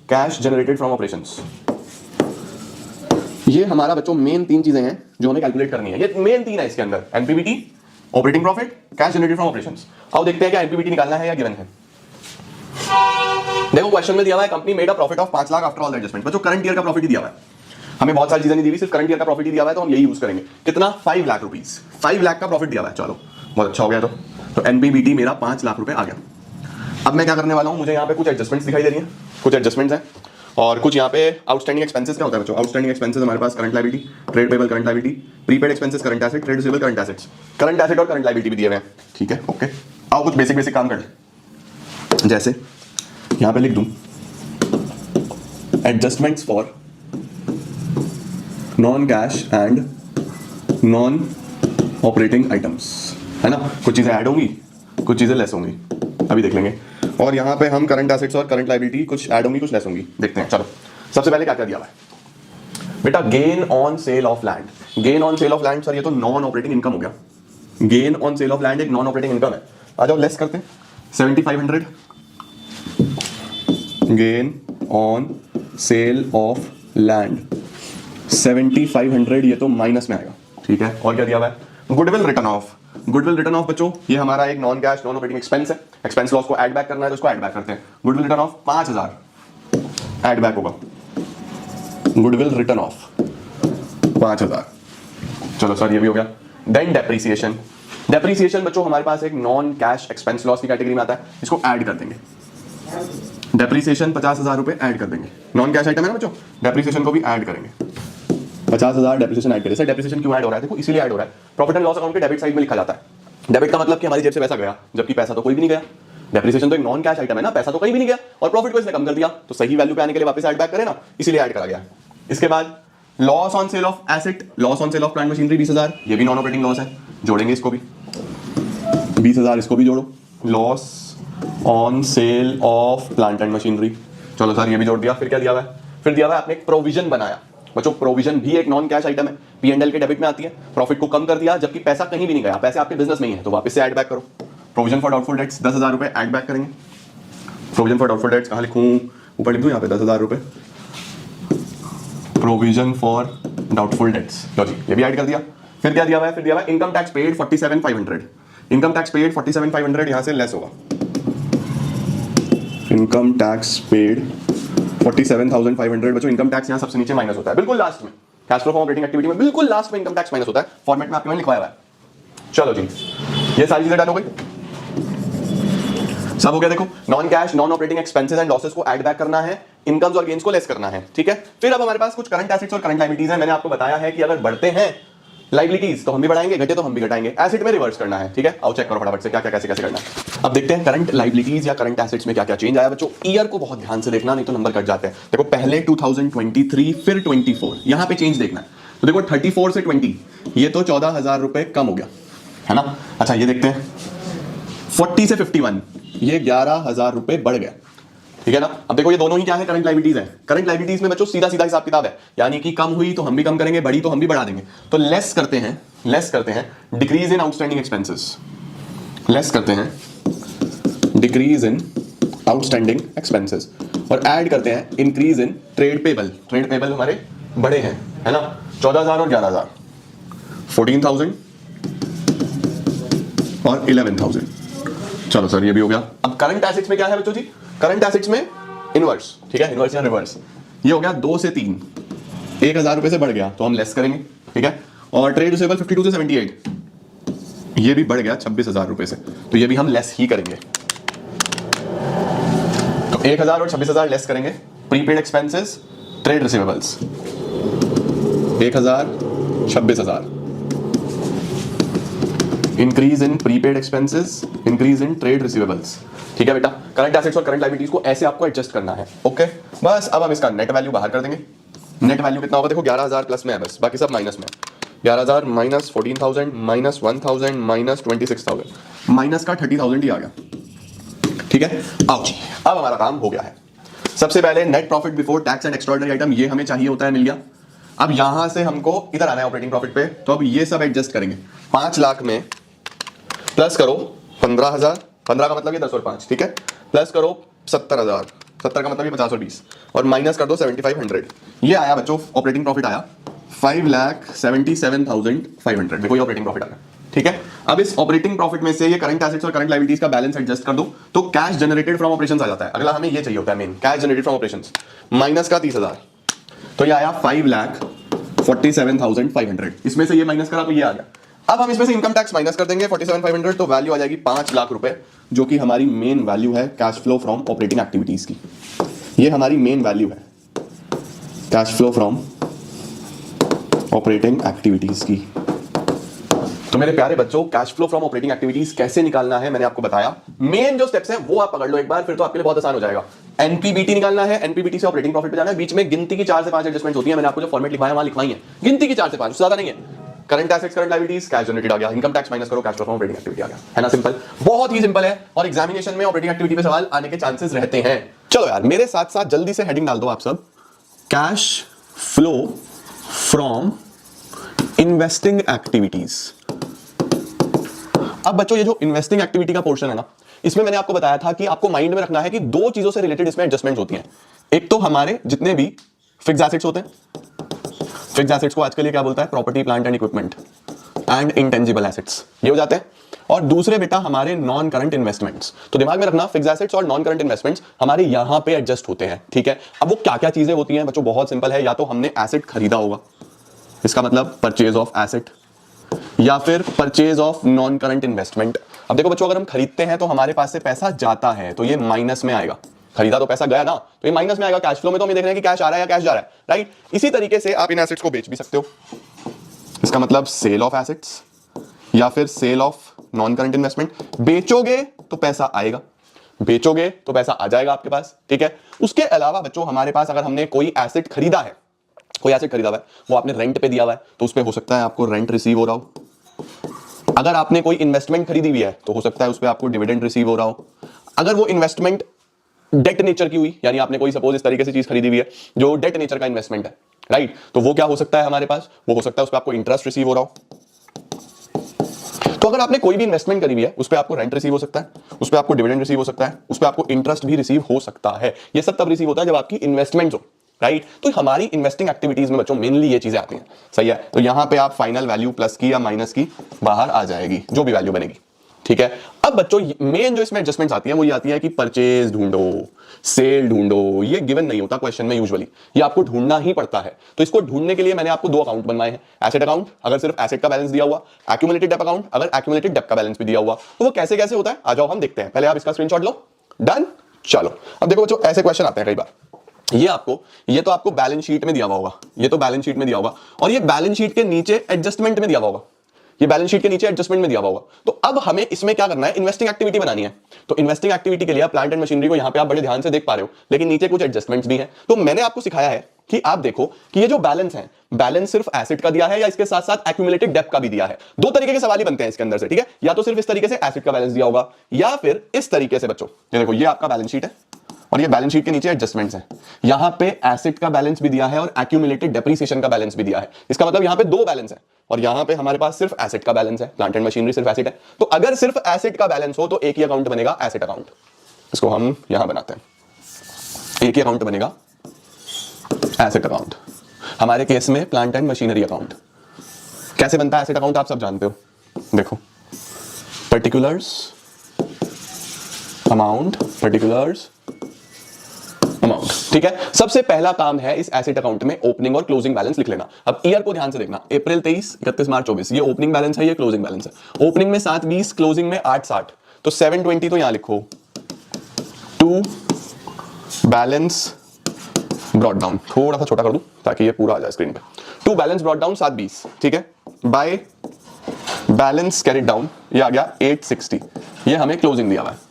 S1: Cash generated from operations. ये हमारा बच्चों मेन तीन चीजें हैं जो हमें कैलकुलेट करनी है। ये मेन तीन है इसके अंदर, NPBT, operating profit, cash generated from operations. अब देखते हैं क्या एनपीबीटी निकालना है या गिवन है। देखो क्वेश्चन में दिया हुआ है company made a profit of 5 lakh after all adjustment. बच्चों करंट ईयर का प्रॉफिट ही दिया हुआ है, हमें बहुत सारी चीजें नहीं दी हुई, सिर्फ करंट ईयर का प्रॉफिट ही दिया हुआ है, तो हम यही यूज करेंगे। कितना? 5 लाख रुपीस, 5 लाख का प्रॉफिट दिया हुआ है। चलो बहुत अच्छा हो गया। तो तो एनपीबीटी मेरा 5 लाख रुपए आ गया। अब मैं क्या करने वाला हूं, मुझे यहाँ पे कुछ एडजस्टमेंट्स दिखाई दे रही हैं, कुछ एडजस्टमेंट्स हैं और कुछ यहाँ पे आउटस्टैंडिंग एक्सपेंसेस। क्या होता है बच्चों, आउटस्टैंडिंग एक्सपेंसेस हमारे पास current liability, trade payable current liability, prepaid expenses current asset, trade receivable current assets, current asset और करंट लायबिलिटी भी दिए हुए हैं। ठीक है, ओके। आओ कुछ बेसिक काम कर ले। जैसे यहाँ पे लिख दूं adjustments for non cash and non operating items, है ना। कुछ चीजें ऐड होंगी, कुछ चीजें लेस होंगी, अभी देख लेंगे। और यहाँ पे हम करंट एसेट्स और करंट लायबिलिटी कुछ ऐड होंगी, कुछ लेस होंगी, देखते हैं। चलो सबसे पहले क्या क्या दिया हुआ है बेटा, gain on sale of land. Gain on sale of land sir ये तो नॉन ऑपरेटिंग इनकम हो गया। Gain on sale of land एक नॉन ऑपरेटिंग इनकम है। आ जाओ लेस करते हैं, 7500 gain on sale of land, 7500 ये तो माइनस में आएगा। ठीक है, और क्या दिया हुआ है, goodwill return of. Goodwill return of बच्चों ये हमारा एक non cash non operating expense है। एक्सपेंस लॉस को ऐड बैक करना है तो उसको ऐड बैक करते हैं। Goodwill return of 5000 add back होगा, गुडविल रिटर्न ऑफ 5000। चलो सर ये भी हो गया। Then depreciation. डेप्रीसिएशन बच्चों हमारे पास एक नॉन कैश एक्सपेंस लॉस की कैटेगरी में आता है, इसको ऐड कर देंगे। डेप्रीसिएशन 50,000 रुपए ऐड कर देंगे, नॉन कैश आइटम है ना बच्चों, डेप्रीसिएशन को भी ऐड करेंगे। 50,000 डेप्रीसिएशन ऐड करें। सर डेप्रीसिएशन क्यों ऐड हो रहा है, देखो इसीलिए ऐड हो रहा है, प्रॉफिट एंड लॉस अकाउंट के डेबिट साइड में लिखा जाता है। डेबिट का मतलब कि हमारी जेब से पैसा गया, जबकि पैसा तो कोई भी नहीं गया। डेप्रीसिएशन तो एक नॉन कैश आइटम है ना, पैसा तो कहीं भी नहीं गया और प्रॉफिट को इसने कम कर दिया, तो सही वैल्यू पे आने के लिए वापस ऐड बैक करें ना, इसीलिए ऐड करा गया। इसके बाद loss on sale of asset, loss on sale of plant machinery 20,000, ये भी नॉन ऑपरेटिंग लॉस है, जोड़ेंगे इसको भी 20,000, इसको भी जोड़ो। Loss on sale of plant and machinery, चलो सर ये भी जोड़ दिया। फिर क्या दिया हुआ है, फिर दिया हुआ है आपने एक प्रोविजन बनाया। बच्चों प्रोविजन भी एक नॉन कैश आइटम है, P&L के डेबिट में आती है। प्रॉफिट को कम कर दिया जबकि पैसा कहीं भी नहीं गया, पैसे आपके बिजनेस में ही है, तो वापस से ऐड बैक करो। प्रोविजन फॉर डाउटफुल डेट्स 10,000 रुपए ऐड बैक करेंगे। प्रोविजन फॉर डाउटफुल डेट्स कहाँ लिखूं, ऊपर लिख दूं यहाँ पे 10,000 रुपए प्रोविजन फॉर डाउटफुल डेट्स, लो जी ये भी ऐड कर दिया। फिर क्या दिया हुआ है, फिर दिया हुआ है income tax paid 47,500। Income tax paid 47,500 यहां से लेस होगा। इनकम टैक्स पेड 47,500 बच्चों, इनकम टैक्स यहां सबसे नीचे माइनस होता है, बिल्कुल लास्ट में। Cash flow from operating activity में बिल्कुल लास्ट में इनकम टैक्स माइनस होता है, फॉर्मेट में आपके मैंने लिखवाया हुआ है। चलो जी ये सारी चीजें डन हो गई, सब हो गया। देखो non cash non operating expenses and losses को ऐड बैक करना है, इनकम्स और गेन्स को लेस करना है। ठीक है, फिर अब हमारे पास कुछ करंट एसेट्स और करंट लायबिलिटीज हैं। मैंने आपको बताया है कि अगर बढ़ते हैं लायबिलिटीज तो हम भी बढ़ाएंगे, घटे तो हम भी घटाएंगे, एसेट में रिवर्स करना है। ठीक है, आओ चेक करो फटाफट से क्या क्या कैसे कैसे करना है। अब देखते हैं करंट लायबिलिटीज या करंट एसेट्स में क्या क्या चेंज आया। बच्चों ईयर को बहुत ध्यान से देखना, नहीं तो नंबर कट जाते हैं। देखो पहले 2023 फिर 24, यहां पे चेंज देखना है। तो देखो 34 से 20 ये तो 14,000 रुपए कम हो गया, है ना। अच्छा ये देखते हैं 40 से 51 ये 11,000 रुपए बढ़ गया। ठीक है ना। अब देखो ये दोनों ही क्या है, करंट लायबिलिटीज है। करंट लायबिलिटीज में बच्चों सीधा सीधा हिसाब किताब है, यानी कि कम हुई तो हम भी कम करेंगे, बढ़ी तो हम भी बढ़ा देंगे। तो लेस करते हैं decrease in outstanding expenses, less करते हैं डिक्रीज इन आउटस्टैंडिंग एक्सपेंसेस और ऐड करते हैं increase in trade payable. Trade payable हमारे बड़े हैं, है ना, 14,000 और 11,000, 14,000 और 11,000। चलो सर ये भी हो गया। अब करंट एसेट्स में क्या है बच्चों जी, करंट एसेट्स में इनवर्स, ठीक है, इनवर्स या रिवर्स, ये हो गया 2 से 3, 1,000 रुपए से बढ़ गया तो हम लेस करेंगे। ठीक है, और ट्रेड रिसीवेबल 52 से 78 ये भी बढ़ गया 26,000 रुपए से, तो ये भी हम लेस ही करेंगे। तो 1,000 और 26,000 लेस करेंगे। Prepaid expenses, trade receivables 1,000 26,000, increase in prepaid expenses, increase in trade receivables. ठीक है बेटा, करंट एसेट्स और करंट लायबिलिटीज को ऐसे आपको एडजस्ट करना है। ओके, बस अब हम इसका नेट वैल्यू बाहर कर देंगे। नेट वैल्यू कितना होगा, देखो 11,000 प्लस में है बस, बाकी सब माइनस में। 11,000 माइनस 14,000 माइनस 1,000 माइनस 26,000, माइनस का 30,000 ही आ गया। ठीक है, आओ जी अब हमारा काम हो गया है। सबसे पहले net profit before tax and extraordinary item, ये हमें चाहिए होता है, मिल गया। अब यहां से हमको इधर आना है ऑपरेटिंग प्रॉफिट पे, तो अब ये सब एडजस्ट करेंगे। 5 लाख में प्लस करो 15,000, 15 का मतलब ये 10 और 5, ठीक है, प्लस करो 70,000, 70 का मतलब ये 50 और 20, और माइनस कर दो 7,500। ये आया बच्चों ऑपरेटिंग प्रॉफिट आया 5,77,500। देखो ये ऑपरेटिंग प्रॉफिट आया। ठीक है, अब इस ऑपरेटिंग प्रॉफिट में से ये करंट एसेट्स और करंट लायबिलिटीज का बैलेंस एडजस्ट कर दो तो कैश जनरेटेड फ्रॉम ऑपरेशंस आ जाता है। अगला हमें ये चाहिए होता है main, cash generated from operations, minus का 30,000, तो ये आया 5,47,500। इसमें से ये माइनस करा तो ये आ गया अब हम इसमें से इनकम टैक्स माइनस कर देंगे 47,500, तो वैल्यू आ जाएगी 5 लाख रुपए, जो कि हमारी मेन वैल्यू है cash flow from operating activities की। ये हमारी मेन वैल्यू है cash flow from operating activities की। तो मेरे प्यारे बच्चों, cash flow from operating activities कैसे निकालना है मैंने आपको बताया। मेन जो स्टेप्स हैं वो आप पकड़ लो एक बार, फिर तो आपके लिए बहुत आसान हो जाएगा। एनपीबीटी निकालना है, एनपीबीटी से ऑपरेटिंग प्रॉफिट पे जाना है। बीच में गिनती की 4 से 5 एडजस्टमेंट होती है, मैंने आपको जो फॉर्मेट लिखवाया वहां लिखवाई है, गिनती की 4 से 5, उससे ज्यादा नहीं है। Current assets, current liabilities, cash generated आ गया, इनकम टैक्स माइनस करो, cash flow from operating activity आ गया, है ना। सिंपल, बहुत ही सिंपल है, और एग्जामिनेशन में ऑपरेटिंग एक्टिविटी पे सवाल आने के चांसेस रहते हैं। चलो यार, मेरे साथ साथ जल्दी से हेडिंग डाल दो आप सब, cash flow from investing activities. अब बच्चों, ये जो इन्वेस्टिंग एक्टिविटी का पोर्शन है ना, इसमें मैंने आपको बताया था कि आपको माइंड में रखना है कि दो चीजों से रिलेटेड इसमें एडजस्टमेंट्स होती हैं। एक तो हमारे जितने भी फिक्स एसेट्स होते हैं, फिक्स एसेट्स को आजकल ये क्या बोलता है, property, plant and equipment and intangible assets, ये हो जाते हैं। और दूसरे बेटा हमारे नॉन करंट इन्वेस्टमेंट्स। तो दिमाग में रखना, फिक्स एसेट्स और नॉन करंट इन्वेस्टमेंट्स हमारे यहां पे एडजस्ट होते हैं, ठीक है। अब वो क्या क्या चीजें होती हैं बच्चों, बहुत सिंपल है। या तो हमने एसेट खरीदा होगा, इसका मतलब परचेज ऑफ एसेट, या फिर purchase of non current investment. अब देखो बच्चों, अगर हम खरीदते हैं तो हमारे पास से पैसा जाता है, तो ये माइनस में आएगा। खरीदा तो पैसा गया ना, तो ये माइनस में आएगा। कैश फ्लो में तो हम देख रहे हैं कि कैश आ रहा है या कैश जा रहा है, राइट। इसी तरीके से आप इन एसेट्स को बेच भी सकते हो, इसका मतलब सेल ऑफ एसेट्स या फिर sale of non current investment. बेचोगे तो पैसा आएगा, बेचोगे तो पैसा आ जाएगा आपके पास, ठीक है। उसके अलावा बच्चों, हमारे पास अगर हमने कोई एसेट खरीदा है, कोई एसेट खरीदा हुआ है, वो आपने रेंट पे दिया हुआ है, तो उस पे हो सकता है आपको रेंट रिसीव हो रहा हो। अगर आपने कोई इन्वेस्टमेंट खरीदी हुई है, तो हो सकता है उस पे आपको डिविडेंड रिसीव हो रहा हो। अगर वो इन्वेस्टमेंट डेट नेचर की हुई, यानी आपने कोई सपोज इस तरीके से चीज खरीदी हुई है जो डेट नेचर का इन्वेस्टमेंट है, राइट, तो वो क्या हो सकता है हमारे पास, वो हो सकता है उस पे आपको इंटरेस्ट रिसीव हो रहा हो। तो अगर आपने कोई भी इन्वेस्टमेंट करी हुई है, उस पे आपको रेंट रिसीव हो सकता है, उस पे आपको डिविडेंड रिसीव हो सकता है, उस पे आपको इंटरेस्ट भी रिसीव हो सकता है। ये सब तब रिसीव होता है जब आपकी इन्वेस्टमेंट हो, राइट। तो हमारी इन्वेस्टिंग एक्टिविटीज में बच्चों मेनली ये चीजें आती हैं, सही है। तो यहां पे आप फाइनल वैल्यू प्लस की या माइनस की बाहर आ जाएगी, जो भी वैल्यू बनेगी, ठीक है। अब बच्चों, मेन जो इसमें एडजस्टमेंट्स आती है वो ये आती है कि परचेज ढूंढो, सेल ढूंढो। ये गिवन नहीं होता क्वेश्चन में यूजुअली, ये आपको ढूंढना ही पड़ता है। तो इसको ढूंढने के लिए मैंने आपको 2 अकाउंट बनवाए हैं। एसेट अकाउंट, अगर सिर्फ एसेट का बैलेंस दिया हुआ, एक्यूमुलेटेड डेट अकाउंट, अगर एक्यूमुलेटेड डेट का बैलेंस भी दिया हुआ, तो वो कैसे कैसे होता है, आ जाओ हम देखते हैं। पहले आप इसका स्क्रीनशॉट लो, डन। चलो, अब देखो बच्चों, ऐसे क्वेश्चन आते हैं कई बार। ये तो आपको बैलेंस शीट में दिया हुआ होगा, ये तो बैलेंस शीट में दिया होगा, और ये बैलेंस शीट के नीचे एडजस्टमेंट में दिया हुआ होगा, ये बैलेंस शीट के नीचे एडजस्टमेंट में दिया हुआ होगा। तो अब हमें इसमें क्या करना है, इन्वेस्टिंग एक्टिविटी बनानी है। तो इन्वेस्टिंग एक्टिविटी के लिए प्लांट एंड मशीनरी को यहां पे आप बड़े ध्यान से देख पा रहे हो, लेकिन नीचे कुछ एडजस्टमेंट्स भी हैं। तो मैंने आपको सिखाया है कि आप देखो कि ये जो बैलेंस है, बैलेंस सिर्फ एसेट का दिया है या इसके साथ साथ एक्यूमुलेटेड डेट का भी दिया है। 2 तरीके के सवाल ही बनते हैं इसके अंदर से, ठीक है। या तो सिर्फ इस तरीके से एसेट का बैलेंस दिया होगा, या फिर इस तरीके से। बच्चों ये देखो, ये आपका बैलेंस शीट है और ये बैलेंस शीट के नीचे एडजस्टमेंट्स हैं। यहां पे एसेट का बैलेंस भी दिया है और एक्यूमुलेटेड डेप्रिसिएशन का बैलेंस भी दिया है। इसका मतलब यहां पे 2 बैलेंस है, और यहां पे हमारे पास सिर्फ एसेट का बैलेंस है। प्लांट एंड मशीनरी सिर्फ एसेट है, तो अगर सिर्फ एसेट का बैलेंस हो तो एक ही अकाउंट बनेगा, एसेट अकाउंट। इसको हम यहां बनाते हैं, एक ही अकाउंट बनेगा, एसेट अकाउंट। हमारे केस में प्लांट एंड मशीनरी अकाउंट। कैसे बनता है एसेट अकाउंट, आप सब जानते हो। देखो, पर्टिकुलर्स अमाउंट, पर्टिकुलर्स अमाउंट, ठीक है। सबसे पहला काम है इस एसेट अकाउंट में ओपनिंग और क्लोजिंग बैलेंस लिख लेना। अब ईयर को ध्यान से देखना, अप्रैल 23, 31 मार्च 24, ये ओपनिंग बैलेंस है, ये क्लोजिंग बैलेंस है। ओपनिंग में 720, क्लोजिंग में 860, तो 720 तो यहां लिखो। टू बैलेंस ब्रॉट डाउन, थोड़ा सा छोटा कर दूं ताकि ये पूरा आ जाए स्क्रीन पे। टू बैलेंस ब्रॉट डाउन 720, ठीक है, बाय बैलेंस कैरिड डाउन, ये आ गया 860। ये हमें क्लोजिंग दिया हुआ है।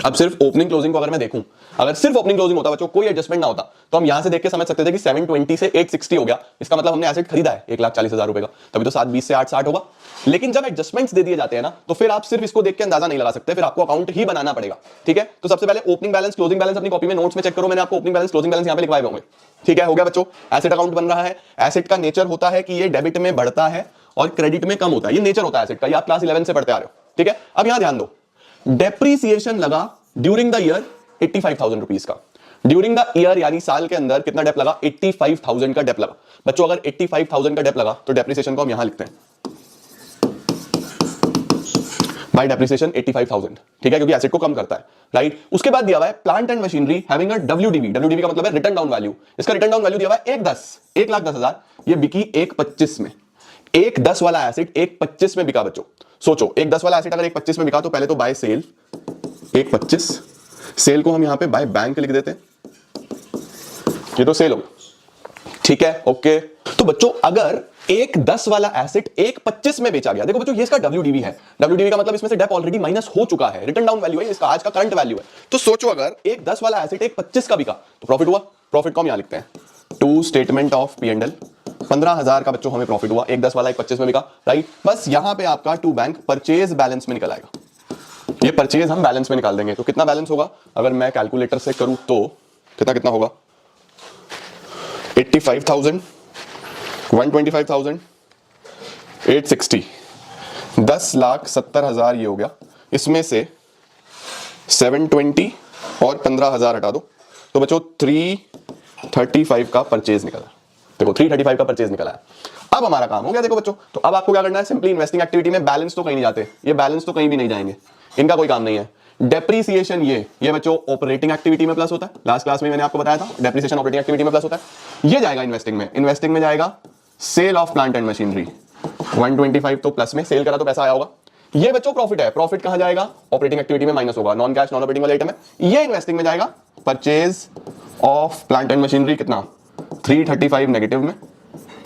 S1: अब सिर्फ ओपनिंग क्लोजिंग को अगर मैं देखूं, अगर सिर्फ ओपनिंग क्लोजिंग होता बच्चों, कोई एडजस्टमेंट ना होता, तो हम यहां से देख के समझ सकते थे कि 720 से 860 हो गया। इसका मतलब हमने एसेट खरीदा है 1,40,000 रुपए का, तभी तो 720 से 860 होगा। लेकिन जब एडजस्टमेंट्स दे दिए जाते हैं ना, तो फिर आप सिर्फ इसको देख के अंदाजा नहीं लगा सकते, फिर आपको अकाउंट ही बनाना पड़ेगा, ठीक है। तो सबसे पहले ओपनिंग बैलेंस, क्लोजिंग बैलेंस अपनी कॉपी में नोट्स में चेक करो, मैंने आपको ओपनिंग बैलेंस, क्लोजिंग बैलेंस यहां पे लिखवाए होंगे, ठीक है। हो गया बच्चों, एसेट अकाउंट बन रहा है। एसेट का नेचर होता है कि ये डेबिट में बढ़ता है और क्रेडिट में कम होता है, ये नेचर होता है एसेट का, ये आप क्लास 11 से पढ़ते आ रहे हो, ठीक है। अब यहां ध्यान दो, डेप्रीसिएशन लगा ड्यूरिंग द ईयर 85,000 रुपीज का। ड्यूरिंग द ईयर यानी साल के अंदर कितना डेप लगा, 85,000 का डेप लगा। बच्चों अगर 85,000 का डेप लगा तो डेप्रिसिएशन को हम यहां लिखते हैं, बाय डेप्रिसिएशन 85,000, ठीक है, क्योंकि एसेट को कम करता है, राइट। उसके बाद दिया हुआ है plant and machinery having a WDV, WDV का मतलब है रिटर्न डाउन वैल्यू। इसका रिटर्न डाउन वैल्यू दिया हुआ है 1,10,000, ये बिकी 1,25 में। एक 10 वाला एसेट एक 25 में बिका बच्चों, सोचो एक 10 वाला एसेट अगर एक 25 में बिका तो पहले तो बाय सेल एक 25, सेल को हम यहां पे बाय बैंक लिख देते हैं, ये तो सेल हो, ठीक है, ओके। तो बच्चों अगर एक 10 वाला एसेट एक 25 में बेचा गया, देखो बच्चों ये इसका WDV है, WDV का मतलब इसमें से डेप ऑलरेडी माइनस हो चुका है, रिटर्न डाउन वैल्यू है इसका, आज का करंट वैल्यू है। तो सोचो अगर एक 10 वाला एसेट एक 25 का बिका तो प्रॉफिट हुआ, प्रॉफिट को हम यहां लिखते हैं टू स्टेटमेंट ऑफ P&L, 15,000 का बच्चों हमें प्रॉफिट हुआ, एक 10 वाला एक 25 में बिका, राइट। बस यहां पे आपका टू बैंक परचेज बैलेंस में निकल आएगा, ये परचेज हम बैलेंस में निकाल देंगे। तो कितना बैलेंस होगा अगर मैं कैलकुलेटर से करूं तो कितना होगा, 85,000, 125,000, 860, 10,70,000 ये हो गया, इसमें से 720 और 15,000 हटा दो तो बच्चों 335 का परचेज निकला। देखो 335 का परचेज निकला है। अब हमारा काम हो गया देखो बच्चों, तो अब आपको क्या करना है, सिंपली इन्वेस्टिंग एक्टिविटी में बैलेंस तो कहीं नहीं जाते, ये बैलेंस तो कहीं भी नहीं जाएंगे, इनका कोई काम नहीं है। डेप्रीसिएशन ये बच्चों ऑपरेटिंग एक्टिविटी में प्लस होता है, लास्ट क्लास में मैंने आपको बताया था डेप्रीसिएशन ऑपरेटिंग एक्टिविटी में प्लस होता है, ये जाएगा इन्वेस्टिंग में, इन्वेस्टिंग में जाएगा sale of plant and machinery, 125 तो प्लस में सेल करा तो पैसा आया होगा, ये बच्चों प्रॉफिट है, प्रॉफिट कहां जाएगा, ऑपरेटिंग एक्टिविटी में माइनस होगा, नॉन कैश नॉन ऑपरेटिंग वाले आइटम है, ये इन्वेस्टिंग में जाएगा, purchase of plant and machinery कितना 335 नेगेटिव में,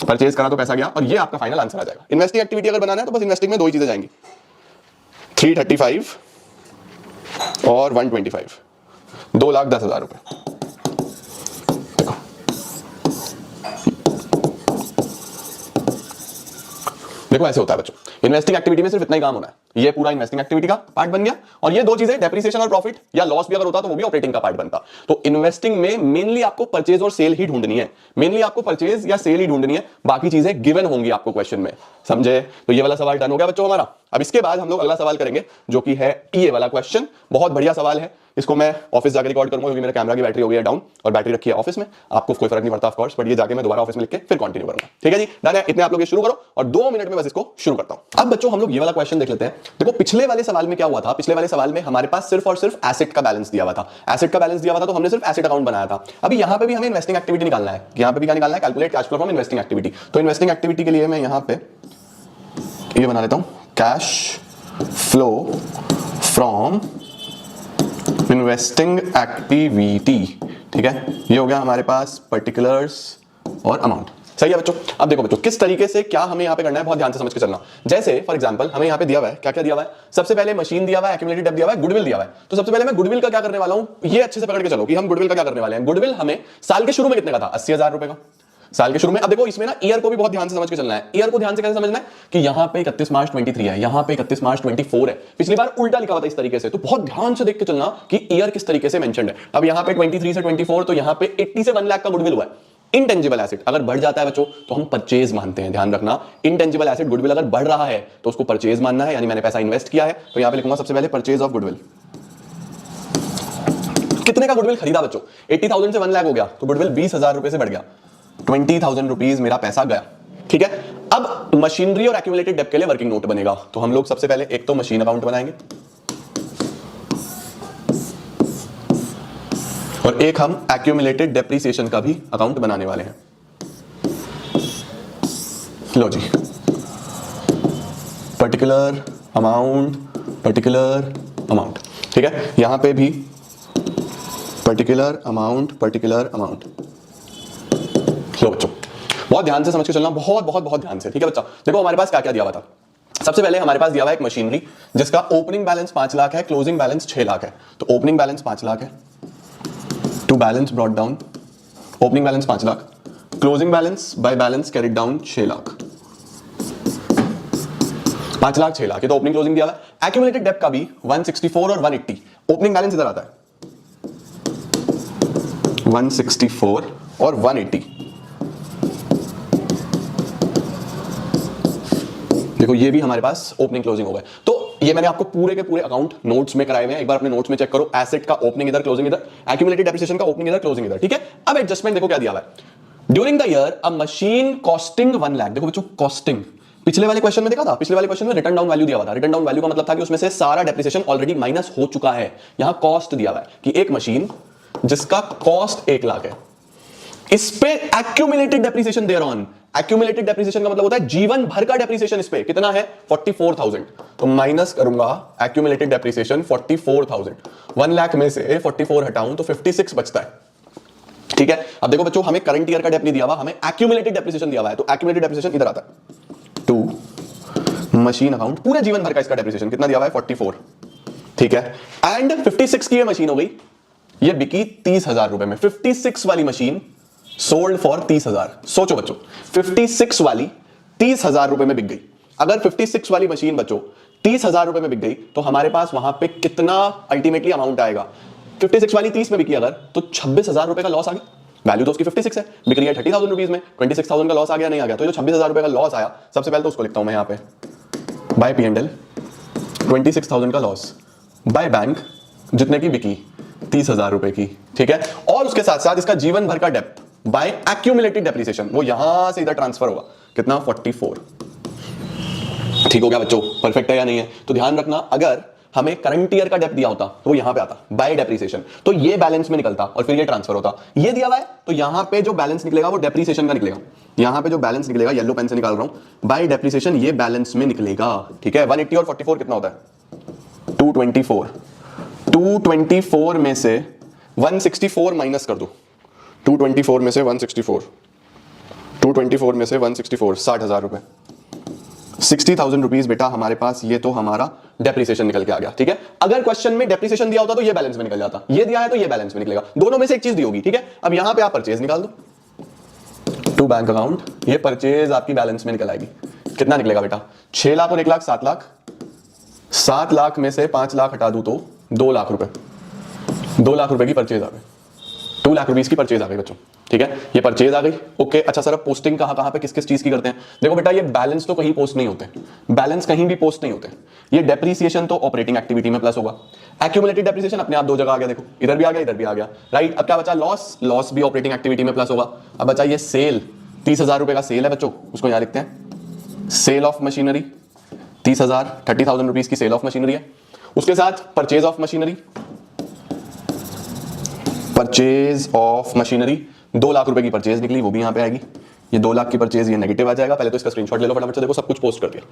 S1: परचेज करा तो पैसा गया, और ये आपका फाइनल आंसर आ जाएगा। इन्वेस्टिंग एक्टिविटी अगर बनाना है तो बस इन्वेस्टिंग में दो ही चीजें जाएंगी, 335 और 125, 2,10,000 रुपए। देखो ऐसे होता है बच्चों, इन्वेस्टिंग एक्टिविटी में सिर्फ इतना ही काम होना है, ये पूरा इन्वेस्टिंग एक्टिविटी का पार्ट बन गया, और ये दो चीजें डेप्रिसिएशन और प्रॉफिट या लॉस भी अगर होता तो वो भी ऑपरेटिंग का पार्ट बनता। तो इन्वेस्टिंग में मेनली आपको परचेज और सेल ही ढूंढनी है, मेनली आपको परचेज या सेल ही ढूंढनी है, बाकी चीजें गिवन होंगी आपको क्वेश्चन में, समझे। तो ये वाला सवाल डन हो गया बच्चों हमारा। अब इसके बाद हम लोग अगला सवाल करेंगे जो कि है ये वाला क्वेश्चन, बहुत बढ़िया सवाल है, इसको मैं ऑफिस जाकर रिकॉर्ड करूंगा क्योंकि मेरे कैमरा की बैटरी हो गई है डाउन और बैटरी रखी है ऑफिस में, आपको कोई फर्क नहीं पड़ता ऑफ कोर्स, बट ये जाके मैं दोबारा ऑफिस में लिख के फिर कंटिन्यू करूंगा, ठीक है जी, डन है। इतने आप लोग ये शुरू करो और 2 मिनट में बस इसको शुरू करता हूं। अब बच्चों हम लोग ये वाला क्वेश्चन देख लेते हैं। देखो पिछले वाले सवाल में क्या हुआ था, पिछले वाले सवाल में हमारे पास सिर्फ और सिर्फ एसेट का बैलेंस दिया हुआ था, एसेट का बैलेंस दिया हुआ था तो हमने सिर्फ एसेट अकाउंट बनाया था। अभी यहां पे भी हमें इन्वेस्टिंग एक्टिविटी निकालना है, यहां पे भी क्या निकालना है, calculate cash flow from investing activity. तो इन्वेस्टिंग एक्टिविटी के लिए मैं यहां पे ये बना लेता हूं, cash flow from investing activity, ठीक है, ये हो गया हमारे पास पर्टिकुलर्स और अमाउंट, सही है बच्चों। अब देखो बच्चों किस तरीके से क्या हमें यहां पे करना है, बहुत ध्यान से समझ के चलना। जैसे फॉर एग्जांपल हमें यहां पे दिया हुआ है, क्या क्या दिया हुआ है, सबसे पहले मशीन दिया हुआ है, एक्यूमुलेटेड डेब्ट दिया हुआ है, गुडविल दिया हुआ है। तो सबसे पहले मैं गुडविल का क्या करने वाला हूं, ये अच्छे से पकड़ के चलो कि हम गुडविल का क्या करने वाले हैं। गुडविल हमें साल के शुरू में कितने का था, 80,000 रुपए का साल के शुरू में। अब देखो इसमें ना ईयर को भी बहुत ध्यान से समझ के चलना है। ईयर को ध्यान से कैसे समझना है कि यहां पे 31 मार्च 23 है, यहां पे 31 मार्च 24 है, पिछली बार उल्टा लिखा हुआ था इस तरीके से, तो बहुत ध्यान से देख के चलना कि ईयर किस तरीके से मेंशन्ड है। अब यहां पे 23 से 24, तो यहां पे 80 से 1 लाख का गुडविल हुआ है। इंटेंजिबल एसेट अगर बढ़ जाता है बच्चों तो हम परचेज मानते हैं, ध्यान रखना। इंटेंजिबल एसेट गुडविल अगर बढ़ रहा है तो उसको परचेज मानना है, यानी मैंने पैसा इन्वेस्ट किया है, तो यहां पे लिखूंगा सबसे पहले परचेज ऑफ गुडविल। कितने का गुडविल खरीदा बच्चों, 80,000 से 1 लाख हो गया, तो गुडविल 20,000 रुपए से बढ़ गया, 20,000 रुपीज मेरा पैसा गया, ठीक है। अब मशीनरी और एक्यूमुलेटेड डेब्ट के लिए वर्किंग नोट बनेगा, तो हम लोग सबसे पहले एक तो मशीन अकाउंट बनाएंगे और एक हम एक्यूमुलेटेड डेप्रिसिएशन का भी अकाउंट बनाने वाले हैं। लो जी, पर्टिकुलर अमाउंट, ठीक है, यहां पे भी पर्टिकुलर अमाउंट। लो बच्चों बहुत ध्यान से समझ के चलना, बहुत ध्यान से, ठीक है बच्चा। देखो हमारे पास क्या क्या दिया हुआ था, सबसे पहले हमारे पास दिया हुआ है एक मशीनरी जिसका ओपनिंग बैलेंस 5 लाख है, क्लोजिंग बैलेंस 6 लाख है। तो ओपनिंग बैलेंस 5 लाख है, to balance brought down, opening balance 5 lakh, closing balance by balance carried down 6 lakh, 5 lakh 6 lakh, ये तो ओपनिंग क्लोजिंग दिया हुआ है। एक्यूमुलेटेड डेब्ट का भी 164 और 180, ओपनिंग बैलेंस इधर आता है 164 और 180। देखो ये भी हमारे पास ओपनिंग क्लोजिंग हो गए। तो ये मैंने आपको पूरे के पूरे अकाउंट नोट्स में कराए हुए हैं, एक बार अपने नोट्स में चेक करो। एसेट का ओपनिंग इधर, क्लोजिंग इधर, एक्यूमुलेटेड डेप्रिसिएशन का ओपनिंग इधर, क्लोजिंग इधर, ठीक है। अब एडजस्टमेंट देखो क्या दिया हुआ है, during the year a machine costing 1 lakh. देखो बच्चों कॉस्टिंग पिछले वाले क्वेश्चन में देखा था, पिछले वाले क्वेश्चन में रिटर्न डाउन वैल्यू दिया हुआ था। रिटर्न डाउन वैल्यू का मतलब था कि उसमें से सारा डेप्रिसिएशन ऑलरेडी माइनस हो चुका है। यहां कॉस्ट दिया हुआ है कि एक मशीन जिसका कॉस्ट 1 लाख है, इस पे accumulated depreciation there on. Accumulated depreciation का मतलब होता है जीवन भर का डेप्रिसिएशन। इस पे कितना है 44,000, तो माइनस करूंगा एक्यूमुलेटेड डेप्रिसिएशन 44,000, 1 लाख में से 44 हटाऊं तो 56 बचता है। ठीक है, अब देखो बच्चों, हमें करंट ईयर का डेप नहीं दिया हुआ, हमें एक्यूमुलेटेड डेप्रिसिएशन दिया हुआ है, तो एक्यूमुलेटेड डेप्रिसिएशन इधर आता है। टू मशीन अकाउंट, पूरे जीवन भर का इसका डेप्रिसिएशन कितना दिया हुआ है 44। ठीक है, एंड 56 की ये मशीन हो गई, ये बिकी 30,000 रुपए में। 56 वाली मशीन सोल्ड फॉर 30,000। सोचो बच्चों, 56 वाली 30,000 रुपए में बिक गई। अगर 56 वाली मशीन बच्चों 30,000 रुपए में बिक गई तो हमारे पास वहां पे कितना अल्टीमेटली अमाउंट आएगा? 56 वाली 30 में बिकी अगर, तो 26,000 रुपए का लॉस आ गया। वैल्यू तो उसकी 56 है, बिक रही है 30,000 रुपीज में, 26,000 का लॉस आ गया, नहीं आ गया? तो जो 26,000 रुपए का लॉस आया, सबसे पहले तो उसको लिखता हूं मैं यहां पे बाय P&L, 26,000 का लॉस बाय बैंक जितने की बिकी 30,000 रुपए की। ठीक है, और उसके साथ साथ इसका जीवन भर का डेप्थ बाय एक्यूमुलेटेड डेप्रिसिएशन, वो यहां से इधर ट्रांसफर होगा, कितना 44। ठीक हो गया बच्चों, परफेक्ट है या नहीं है? तो ध्यान रखना, अगर हमें करंट ईयर का डेप्थ दिया होता तो वो यहां पे आता बाय डेप्रिसिएशन, तो ये बैलेंस में निकलता और फिर ये ट्रांसफर होता। ये दिया हुआ है तो यहां पे जो बैलेंस निकलेगा वो डेप्रिसिएशन का निकलेगा। यहां पे जो बैलेंस निकलेगा, येलो पेन से निकाल रहा हूं, बाय डेप्रिसिएशन ये बैलेंस में निकलेगा। ठीक है, 180 और 44 कितना होता है 224। 224 में से 164 माइनस कर दो, 224 में से 164, 224 में से 164, 60,000 रुपए, 60,000 रुपीज बेटा हमारे पास, ये तो हमारा डेप्रिसिएशन निकल के आ गया। ठीक है, अगर क्वेश्चन में डेप्रिसिएशन दिया होता तो ये बैलेंस में निकल जाता, ये दिया है तो ये बैलेंस में निकलेगा, दोनों में से एक चीज दी होगी। ठीक है, अब यहां पे आप परचेज निकाल दो टू बैंक अकाउंट, ये परचेज आपकी बैलेंस में निकल आएगी। कितना निकलेगा बेटा? 6 लाख और 1 लाख 7 लाख, 7 लाख में से 5 लाख हटा दूं तो 2 लाख रुपए, 2 लाख रुपए की परचेज आ गई, 2 लाख रुपीस की परचेज आ गई बच्चों। ठीक है, ये परचेज आ गई। ओके, अच्छा सर, अब पोस्टिंग कहां पे किस किस चीज की करते हैं? देखो बेटा, ये बैलेंस तो कहीं पोस्ट नहीं होते, बैलेंस कहीं भी पोस्ट नहीं होते। ये डेप्रिसिएशन तो ऑपरेटिंग एक्टिविटी में प्लस होगा, एक्यूमुलेटेड डेप्रिसिएशन अपने आप दो जगह आ गया, देखो इधर भी आ गया इधर भी आ गया, राइट। अब क्या बचा? लॉस, लॉस भी ऑपरेटिंग एक्टिविटी में प्लस होगा। अब बचा ये सेल, 30,000 रुपए का सेल है बच्चों, उसको यहां लिखते हैं सेल ऑफ मशीनरी, 30,000, 30,000 रुपीज की सेल ऑफ मशीनरी है। उसके साथ purchase of machinery, purchase of machinery 2 lakh रुपए की परचेज निकली, वो भी यहां पे आएगी। ये 2 लाख की परचेज, ये नेगेटिव आ जाएगा। पहले तो इसका स्क्रीनशॉट ले लो फटाफट से, देखो सब कुछ पोस्ट कर दिया,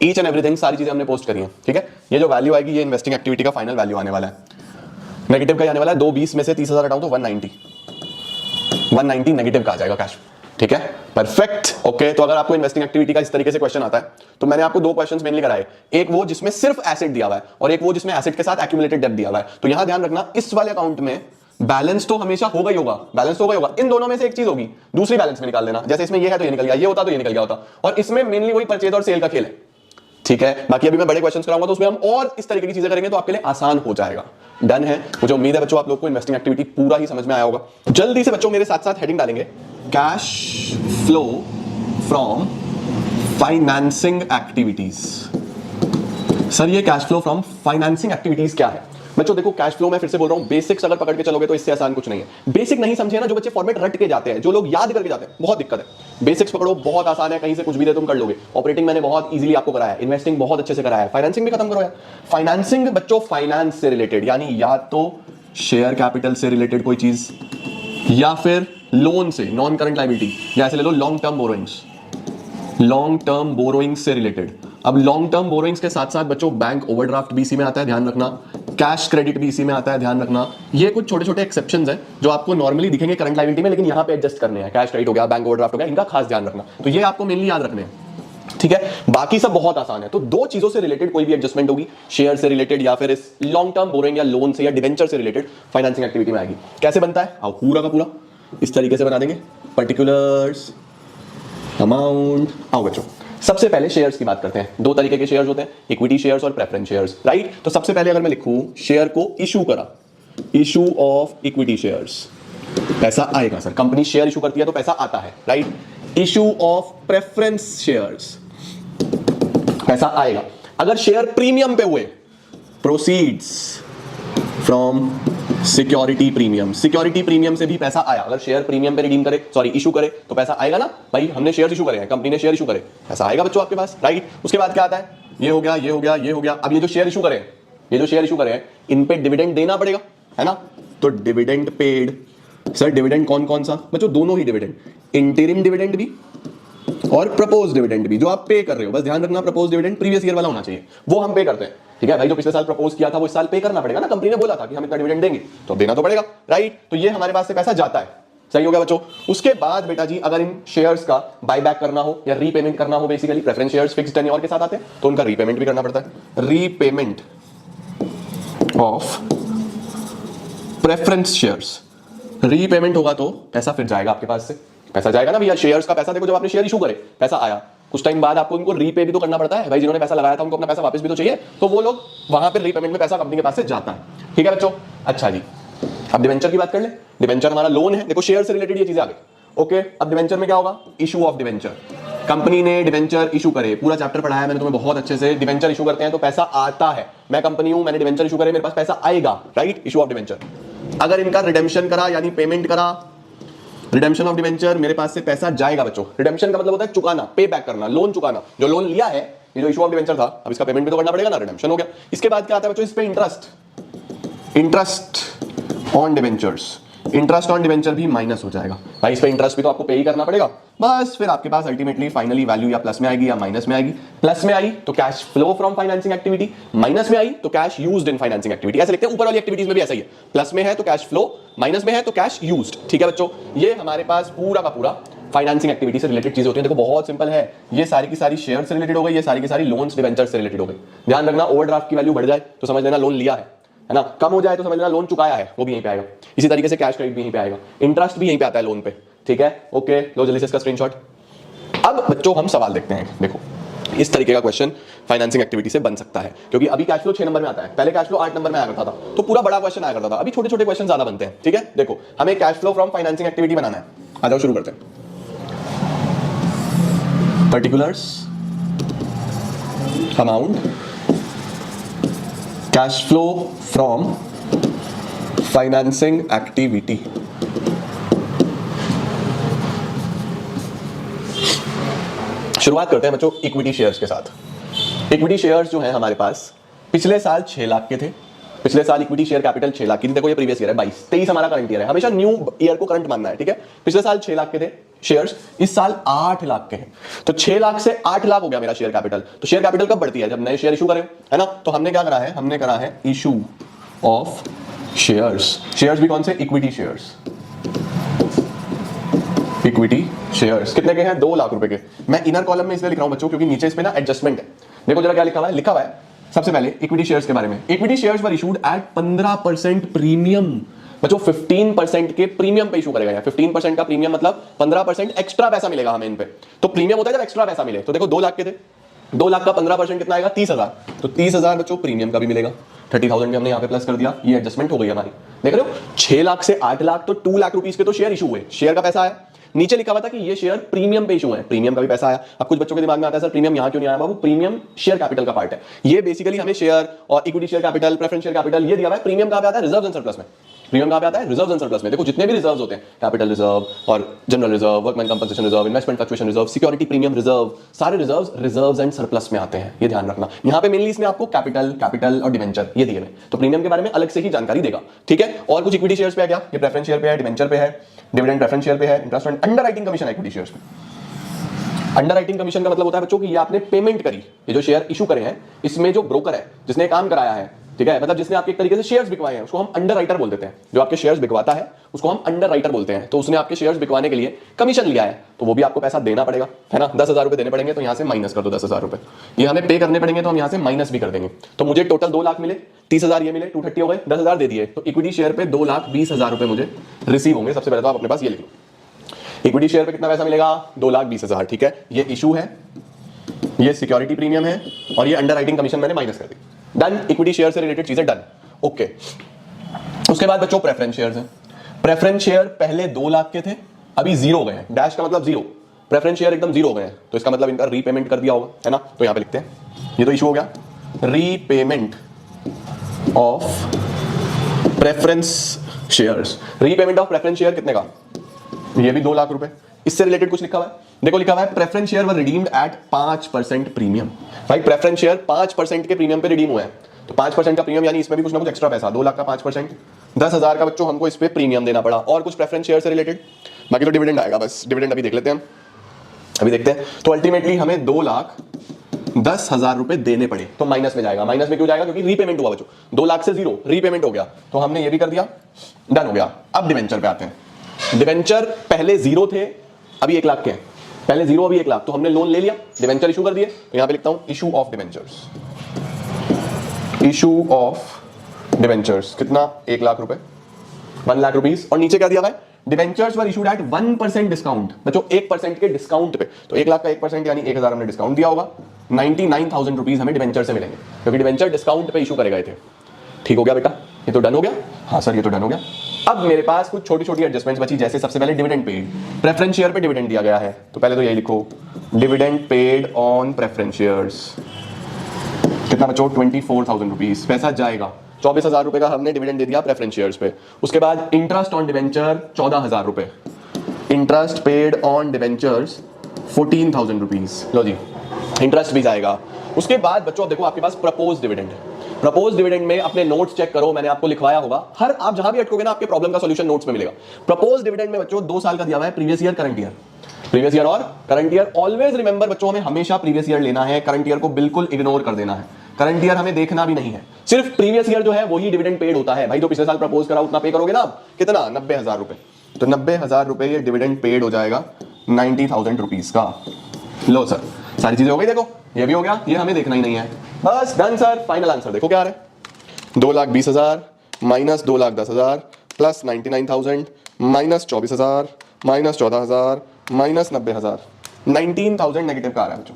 S1: ईच एंड एवरीथिंग, सारी चीजें हमने पोस्ट करी हैं। ठीक है, ये जो वैल्यू आएगी ये इन्वेस्टिंग एक्टिविटी का फाइनल वैल्यू आने वाला है। नेगेटिव का आने वाला है 220 में से 30,000 हटाऊं तो 190 नेगेटिव का आ जाएगा कैश। ठीक है, परफेक्ट। ओके, तो अगर आपको इन्वेस्टिंग एक्टिविटी का इस तरीके से क्वेश्चन आता है तो मैंने आपको 2 क्वेश्चंस मेनली कराए, एक वो जिसमें सिर्फ एसेट दिया हुआ है और एक वो जिसमें एसेट के साथ एक्यूमुलेटेड डेब्ट दिया हुआ है। तो यहां ध्यान रखना, इस वाले अकाउंट में बैलेंस तो हमेशा होगा ही होगा, बैलेंस तो होगा ही होगा, इन दोनों में से एक चीज होगी, दूसरी बैलेंस में निकाल देना। जैसे इसमें ये है तो ये निकल गया, ये होता तो ये निकल गया होता, और इसमें मेनली वही परचेज और सेल का खेल है। ठीक है, बाकी अभी मैं बड़े क्वेश्चंस कराऊंगा तो उसमें हम और इस तरीके की चीजें करेंगे तो आपके लिए आसान हो जाएगा। डन है, मुझे उम्मीद है बच्चों आप लोग को इन्वेस्टिंग एक्टिविटी पूरा ही समझ में आया होगा। जल्दी से बच्चों मेरे साथ साथ हेडिंग डालेंगे, cash flow from financing activities. Sir ये cash flow from financing activities क्या है? बच्चों देखो, कैश फ्लो में फिर से बोल रहा हूं, बेसिक्स अगर पकड़ के चलोगे तो इससे आसान कुछ नहीं है। बेसिक नहीं समझे ना, जो बच्चे फॉर्मेट रट के जाते हैं, जो लोग याद करके जाते हैं, बहुत दिक्कत है। बेसिक्स पकड़ो, बहुत आसान है, कहीं से कुछ भी दे तुम कर लोगे। ऑपरेटिंग मैंने बहुत इजीली आपको कराया, इन्वेस्टिंग बहुत अच्छे से कराया है, फाइनेंसिंग भी खत्म करो यार। फाइनेंसिंग बच्चों फाइनेंस से रिलेटेड, यानी या तो शेयर कैपिटल से रिलेटेड कोई चीज, या फिर लोन से, नॉन करंट लायबिलिटी, या ऐसे ले लो long term borrowings, long term borrowings से रिलेटेड। अब लॉन्ग टर्म बोरोइंग्स के साथ साथ बच्चों बैंक ओवरड्राफ्ट बीसी में आता है, ध्यान रखना, कैश क्रेडिट भी इसी में आता है, ध्यान रखना। ये कुछ छोटे छोटे एक्सेप्शंस हैं जो आपको नॉर्मली दिखेंगे करंट लायबिलिटी में, लेकिन यहां पे एडजस्ट करने हैं। कैश क्रेडिट हो गया, बैंक ओवरड्राफ्ट हो गया, इनका खास ध्यान रखना। तो ये आपको मेनली याद रखने हैं। ठीक है, बाकी सब बहुत आसान है। तो 2 चीजों से रिलेटेड कोई भी एडजस्टमेंट होगी, शेयर से रिलेटेड या फिर इस लॉन्ग टर्म बोरोइंग या लोन से या डिवेंचर से रिलेटेड, फाइनेंसिंग एक्टिविटी में आएगी। कैसे बनता है? आओ पूरा का पूरा इस तरीके से बना देंगे, पर्टिकुलर्स, अमाउंट। आओ बच्चों, सबसे पहले शेयर्स की बात करते हैं। 2 तरीके के शेयर्स होते हैं, इक्विटी शेयर्स और प्रेफरेंस शेयर्स, राइट। तो सबसे पहले अगर मैं लिखूं शेयर को इशू करा, इशू ऑफ इक्विटी शेयर्स, पैसा आएगा सर। कंपनी शेयर इशू करती है तो पैसा आता है, right. Issue of preference shares, पैसा आएगा। अगर शेयर प्रीमियम पे हुए, proceeds from security premium, security premium से भी पैसा आया। अगर शेयर प्रीमियम पे रिडीम करे, सॉरी इशू करे, तो पैसा आएगा ना भाई। हमने शेयर इशू करे हैं, कंपनी ने शेयर इशू करे, पैसा आएगा बच्चों आपके पास, राइट। उसके बाद क्या आता है? ये हो गया, ये हो गया, ये हो गया। अब ये जो शेयर इशू करे, ये जो शेयर इशू करे, इन पे डिविडेंड देना पड़ेगा, है ना। तो डिविडेंड पेड सर डिविडेंड कौन कौन सा? बच्चों दोनों ही डिविडेंड, इंटरिम डिविडेंड भी और प्रपोज डिविडेंड भी, जो आप पे कर रहे हो। बस ध्यान रखना प्रपोज डिविडेंड प्रीवियस ईयर वाला होना चाहिए, वो हम पे करते हैं, ठीक है भाई। जो पिछले साल प्रपोज किया था वो इस साल पे करना पड़ेगा ना, कंपनी ने बोला था कि हम इतना डिविडेंड देंगे तो देना तो पड़ेगा, राइट। तो ये हमारे पास से पैसा जाता है, सही हो गया बच्चों। उसके बाद बेटा जी अगर इन शेयर्स का बायबैक करना हो या रीपेमेंट करना हो, basically preference shares fixed tenure के साथ आते हैं तो उनका रीपेमेंट भी करना पड़ता है। Repayment of preference shares, repayment होगा तो पैसा फिर जाएगा आपके पास से, पैसा जाएगा ना भैया। शेयर्स का पैसा देखो, जब आपने शेयर इशू करे पैसा आया, कुछ टाइम बाद आपको इनको रीपे भी तो करना पड़ता है भाई। जिन्होंने पैसा लगाया था उनको अपना पैसा वापस भी तो चाहिए, तो वो लोग वहां पर रीपेमेंट में पैसा कंपनी के पास से जाता है, ठीक है बच्चों। अच्छा जी, अब डिवेंचर की बात कर ले। डिवेंचर हमारा लोन है, देखो शेयर से रिलेटेड ये चीजें आ गई, ओके। अब डिवेंचर में क्या होगा? Issue of debenture. कंपनी ने डिवेंचर इशू करे, पूरा चैप्टर पढ़ाया मैंने तुम्हें बहुत अच्छे से। डिवेंचर इशू करते हैं तो पैसा आता है, मैं कंपनी हूं, मैंने डिवेंचर इशू करे, मेरे पास पैसा आएगा, राइट। Issue of debenture. अगर इनका रिडेम्पशन करा यानी पेमेंट करा, रिडेम्पशन ऑफ डिवेंचर, मेरे पास से पैसा जाएगा बच्चों। रिडेम्पशन का मतलब होता है चुकाना, पे बैक करना, लोन चुकाना। जो लोन लिया है, ये जो इशू ऑफ डिवेंचर था, अब इसका पेमेंट भी तो करना पड़ेगा ना, रिडेम्पशन हो गया। इसके बाद क्या आता है बच्चों? इस पे interest, interest on debentures, interest on debenture भी माइनस हो जाएगा भाई। इस पे इंटरेस्ट भी तो आपको पे ही करना पड़ेगा। बस फिर आपके पास अल्टीमेटली फाइनली वैल्यू या प्लस में आएगी या माइनस में आएगी। प्लस में आई तो cash flow from financing activity, minus में आई तो cash used in financing activity. ऐसे लिखते हैं, ऊपर वाली एक्टिविटीज में भी ऐसा ही है, प्लस में है तो कैश फ्लो, माइनस में है तो कैश यूज्ड, ठीक है बच्चों। ये हमारे पास पूरा का पूरा फाइनेंसिंग एक्टिविटी से रिलेटेड चीजें होती हैं। देखो बहुत सिंपल है, ये सारी की सारी शेयर से रिलेटेड हो गई, ये सारी की सारी लोन्स डिवेंचर से रिलेटेड हो गई। ध्यान रखना, ओवरड्राफ्ट की वैल्यू बढ़ जाए तो समझ लेना लोन लिया है ना, कम हो जाए तो समझ लेना लोन चुकाया है, वो भी यहीं पे आएगा। इसी तरीके से कैश क्रेडिट भी यहीं पे आएगा, इंटरेस्ट भी यहीं पे आता है लोन पे, ठीक है, ओके। लो जल्दी से इसका स्क्रीनशॉट। अब बच्चों हम सवाल देखते हैं। देखो इस तरीके का क्वेश्चन फाइनेंसिंग एक्टिविटी से बन सकता है, क्योंकि अभी कैश फ्लो 6 नंबर में आता है, पहले कैश फ्लो 8 नंबर में आया करता था, तो पूरा बड़ा क्वेश्चन आया करता था। अभी छोटे छोटे क्वेश्चन ज्यादा बनते हैं, ठीक है। देखो हमें cash flow from financing activity बनाना है, आ जाओ शुरू करते हैं। Particulars, amount, cash flow from financing activity. शुरुआत करते हैं बच्चों इक्विटी शेयर्स के साथ। इक्विटी शेयर्स जो है हमारे पास पिछले साल 6 लाख के थे। पिछले साल इक्विटी शेयर कैपिटल 6 लाख की थी। देखो ये प्रीवियस ईयर है 22, 23 हमारा करंट ईयर है, हमेशा न्यू ईयर को करंट मानना है, ठीक है। पिछले साल 6 लाख के थे शेयर्स, इस साल 8 लाख के हैं, तो 6 लाख से 8 लाख हो गया मेरा शेयर कैपिटल। तो शेयर कैपिटल कब बढ़ती है? जब नए शेयर इशू करें, है ना। तो हमने क्या करा है? हमने करा है इशू ऑफ शेयर्स। शेयर्स भी कौन से? Equity shares. इक्विटी शेयर्स कितने के हैं? 2 लाख रुपए के। मैं इनर कॉलम में इसलिए लिख रहा हूं बच्चों क्योंकि नीचे इसमें ना एडजस्टमेंट है। देखो जरा क्या लिखा हुआ है। लिखा हुआ है सबसे पहले इक्विटी शेयर्स के बारे में, equity shares were issued at 15% premium. बच्चों 15% के प्रीमियम पे इशू करेगा यार। 15% का प्रीमियम मतलब 15% एक्स्ट्रा पैसा मिलेगा हमें इन पे। तो प्रीमियम होता है जब एक्स्ट्रा पैसा मिले। तो देखो 2 लाख के थे, 2 लाख का 15% कितना आएगा? 30,000। तो 30,000 बच्चों प्रीमियम का भी मिलेगा। 30,000 भी हमने यहाँ पे प्लस कर दिया, ये एडजस्टमेंट हो गई हमारी। देख रहे हो 6 लाख से 8 लाख, तो 2 लाख रुपीज के तो शेयर इशू हुए, शेयर का पैसा आया। नीचे लिखा हुआ था कि ये शेयर प्रीमियम पे इशू है, प्रीमियम का भी पैसा आया। अब कुछ बच्चों के दिमाग में आता है सर प्रीमियम यहाँ क्यों नहीं आया? बाबू प्रीमियम शेयर कैपिटल का पार्ट है। ये बेसिकली हमें शेयर और equity share capital, preference share capital ये दिया हुआ है। प्रीमियम कहाँ पे आता है? रिजर्व एंड सरप्लस में। प्रीमियम कहाँ पे आता है? रिजर्व एंड सरप्लस में। देखो जितने भी रिजर्व होते हैं, कैपिटल रिजर्व और general reserve, workman compensation reserve, investment fluctuation reserve, security premium reserve, सारे रिजर्व्स एंड सरप्लस में आते हैं। ये ध्यान रखना। यहाँ पे मेनली इसमें आपको कैपिटल और डिवेंचर ये दिए हैं, तो प्रीमियम के बारे में अलग से ही जानकारी देगा, ठीक है। और कुछ इक्विटी शेयर्स पे है क्या? ये प्रेफरेंस शेयर पे है, डिवेंचर पे है, डिविडेंड प्रेफरेंस शेयर पे है, इंटरेस्ट एंड अंडरराइटिंग कमीशन है इक्विटी शेयर्स पे। अंडरराइटिंग कमीशन का मतलब होता है बच्चों कि ये आपने पेमेंट करी, ये जो शेयर इशू करे हैं, इसमें जो ब्रोकर है जिसने काम कराया है, ठीक है, मतलब जिसने आपके एक तरीके से शेयर्स बिकवाए हैं, उसको हम अंडरराइटर बोल देते हैं। जो आपके शेयर्स बिकवाता है उसको हम अंडरराइटर बोलते हैं। तो उसने आपके शेयर्स बिकवाने के लिए कमीशन लिया है, तो वो भी आपको पैसा देना पड़ेगा, है ना। 10,000 रुपए देने पड़ेंगे, तो यहाँ से माइनस कर दो 10,000 रुपए। ये हमें पे करने पड़ेंगे, तो हम यहाँ से माइनस भी कर देंगे। तो मुझे टोटल 2 लाख मिले, 30,000 ये मिले, 230 हो गए, 10,000 दे दिए, तो इक्विटी शेयर पे 2,20,000 रुपए मुझे रिसीव होंगे। सबसे पहले तो आप अपने पास ये लिख लो, इक्विटी शेयर पे कितना पैसा मिलेगा? 2,20,000, ठीक है। ये इशू है, ये सिक्योरिटी प्रीमियम है, और ये अंडरराइटिंग कमीशन मैंने माइनस कर दी। डन, इक्विटी शेयर से रिलेटेड चीजें डन, ओके। उसके बाद बच्चों प्रेफरेंस शेयर्स हैं। प्रेफरेंस शेयर पहले 2 लाख के थे, अभी 0 हो गए हैं। डैश का मतलब 0, प्रेफरेंस शेयर एकदम 0 हो गए हैं, तो इसका मतलब इनका रीपेमेंट कर दिया होगा, है ना। तो यहां पे लिखते हैं, ये तो इशू हो गया, repayment of preference shares. Repayment of preference share कितने का? ये भी 2 लाख रुपए। इससे रिलेटेड कुछ लिखा हुआ है, देखो लिखा हुआ है प्रेफरेंस शेयर वर रिडीम्ड एट 5% प्रीमियम। भाई प्रेफरेंस शेयर 5% के प्रीमियम पे रिडीम हुए हैं। तो 5% का प्रीमियम, यानी इसमें भी कुछ ना कुछ एक्स्ट्रा पैसा, 2 लाख का 5%, 10,000 का बच्चों हमको इस पे प्रीमियम देना पड़ा, और कुछ प्रेफरेंस शेयर से रिलेटेड, बाकी तो डिविडेंड आएगा। बस डिविडेंड अभी देख लेते हैं, अभी देखते हैं। तो अल्टीमेटली हमें 2,10,000 रुपए देने पड़े, तो माइनस में जाएगा। माइनस में क्यों जाएगा? क्योंकि रीपेमेंट हुआ बच्चों, 2 लाख से 0 रीपेमेंट हो गया, तो हमने ये भी कर दिया, डन हो गया। अब डिवेंचर पे आते हैं। डिवेंचर पहले 0 थे, अभी 1 लाख के हैं, पहले 0 अभी 1 लाख, तो हमने लोन ले लिया, डिवेंचर इशू कर दिए। तो यहां पे लिखता हूं issue of debentures, issue of debentures, कितना? 1 लाख रुपए, 1 लाख रुपीस। और नीचे क्या दिया हुआ है? Debentures were issued at 1% discount, बच्चों 1% के डिस्काउंट पे। तो 1 लाख का 1% यानी 1,000 हमने डिस्काउंट दिया होगा, 99,000 रुपीज हमें डिवेंचर से मिलेंगे, क्योंकि डिवेंचर डिस्काउंट पे इशू करे गए थे। ठीक हो गया बेटा, ये तो डन हो गया। हाँ सर, ये तो डन हो गया। अब मेरे पास कुछ छोटी छोटी एडजस्टमेंट्स बची, जैसे सबसे पहले डिविडेंड पेड, प्रेफरेंस शेयर पे डिविडेंड दिया गया है, तो पहले तो यही लिखो, dividend paid on preference shares. कितना बच्चों? 24,000 रुपीज पैसा जाएगा। 24,000 रुपए का हमने डिविडेंड दे दिया प्रेफरेंस शेयर्स पे। उसके बाद इंटरेस्ट ऑन डिवेंचर 14,000 रुपए, interest paid on debentures 14,000 rupees, लो जी इंटरेस्ट भी जाएगा। उसके बाद बच्चों देखो आपके पास प्रपोज डिविडेंड, प्रपोज डिविडेंड में अपने नोट्स चेक करो, मैंने आपको लिखवाया होगा, हर आप जहां भी अटकोगे ना आपके प्रॉब्लम का सॉल्यूशन नोट्स में मिलेगा। प्रपोज डिविडेंड में बच्चों 2 साल का दिया हुआ है, previous year current year, previous year और करंट ईयर। ऑलवेज रिमेंबर बच्चों, हमें हमेशा प्रीवियस ईयर लेना है, करंट ईयर को बिल्कुल इग्नोर कर देना है, करंट ईयर हमें देखना भी नहीं है, सिर्फ प्रीवियस ईयर जो है वही डिविडेंड पेड होता है। भाई जो पिछले साल प्रपोज करा उतना पे करोगे ना आप, कितना? 90,000 रुपए, तो 90,000 रुपए ये डिविडेंड पेड हो जाएगा 90,000 रुपीज का। लो सर, सारी चीजें हो गई, देखो ये भी हो गया, ये हमें देखना ही नहीं है, बस डन सर। फाइनल आंसर देखो क्या आ रहा है, 2,20,000 minus 2,10,000 plus 99,000 minus 24,000 minus 14,000 minus 90,000, 19,000 negative का आ रहा है बच्चों।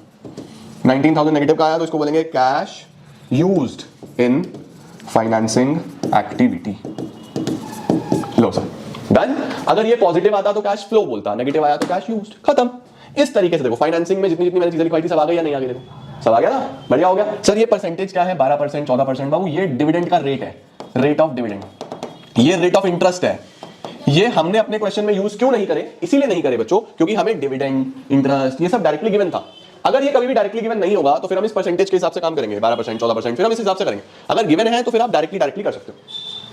S1: 19,000 नेगेटिव का आया तो इसको बोलेंगे cash used in financing activity. Low sir, done. अगर ये पॉजिटिव आता तो कैश फ्लो बोलता, नेगेटिव आया तो कैश यूज्ड, खत्म। इस तरीके से देखो फाइनेंसिंग में जितनी जितनी मैंने चीजें लिखवाई थी सब आ गई या नहीं आ गई? देखो सब आ गया ना, बढ़िया हो गया। सर ये परसेंटेज क्या है? 12%, 14%। बाबू ये डिविडेंड का रेट है, रेट ऑफ डिविडेंड, ये रेट ऑफ इंटरेस्ट है। ये हमने अपने क्वेश्चन में यूज क्यों नहीं करे? इसीलिए नहीं करे बच्चों क्योंकि हमें डिविडेंड, इंटरेस्ट ये सब डायरेक्टली गिवन था। अगर ये कभी भी डायरेक्टली गिवन नहीं होगा तो फिर हम इस परसेंटेज के हिसाब से काम करेंगे, 12%, 14%, फिर हम इस हिसाब से करेंगे। अगर गिवन है तो फिर आप डायरेक्टली कर सकते हो।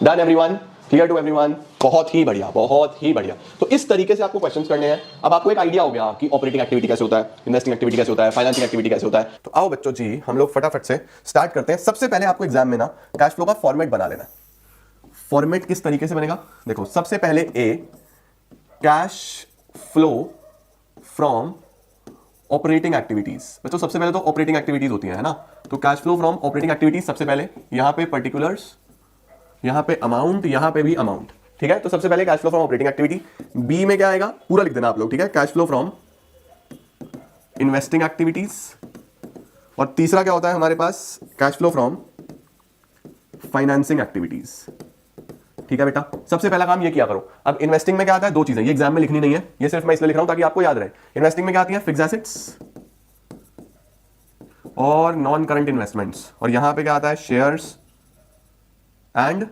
S1: Done everyone, clear to everyone? बहुत ही बढ़िया, बहुत ही बढ़िया। तो इस तरीके से आपको क्वेश्चंस करने हैं। अब आपको एक आइडिया हो गया कि ऑपरेटिंग एक्टिविटी कैसे होता है, इन्वेस्टिंग एक्टिविटी कैसे होता है, फाइनेंसिंग एक्टिविटी कैसे होता है। तो आओ बच्चों जी हम लोग फटाफट से स्टार्ट करते हैं। सबसे पहले आपको एग्जाम में ना कैश फ्लो का फॉर्मेट बना लेना है। फॉर्मेट किस तरीके से बनेगा? देखो सबसे पहले A, cash flow from operating activities. बच्चों सबसे पहले तो ऑपरेटिंग एक्टिविटीज होती है ना, तो cash flow from operating activities सबसे पहले, यहां पे पर्टिकुलर्स, यहां पे अमाउंट, यहां पे भी अमाउंट। ठीक है, तो सबसे पहले cash flow from operating activity. B में क्या आएगा पूरा लिख देना आप लोग, ठीक है, cash flow from investing activities. और तीसरा क्या होता है हमारे पास? Cash flow from financing activities. ठीक है बेटा, सबसे पहला काम ये किया करो। अब इन्वेस्टिंग में क्या आता है? 2 चीजें, ये एग्जाम में लिखनी नहीं है, ये सिर्फ मैं इसलिए लिख रहा हूं ताकि आपको याद रहे। इन्वेस्टिंग में क्या आती है? फिक्स्ड एसेट्स और नॉन करंट इन्वेस्टमेंट्स, और यहां पे क्या आता है? Shares and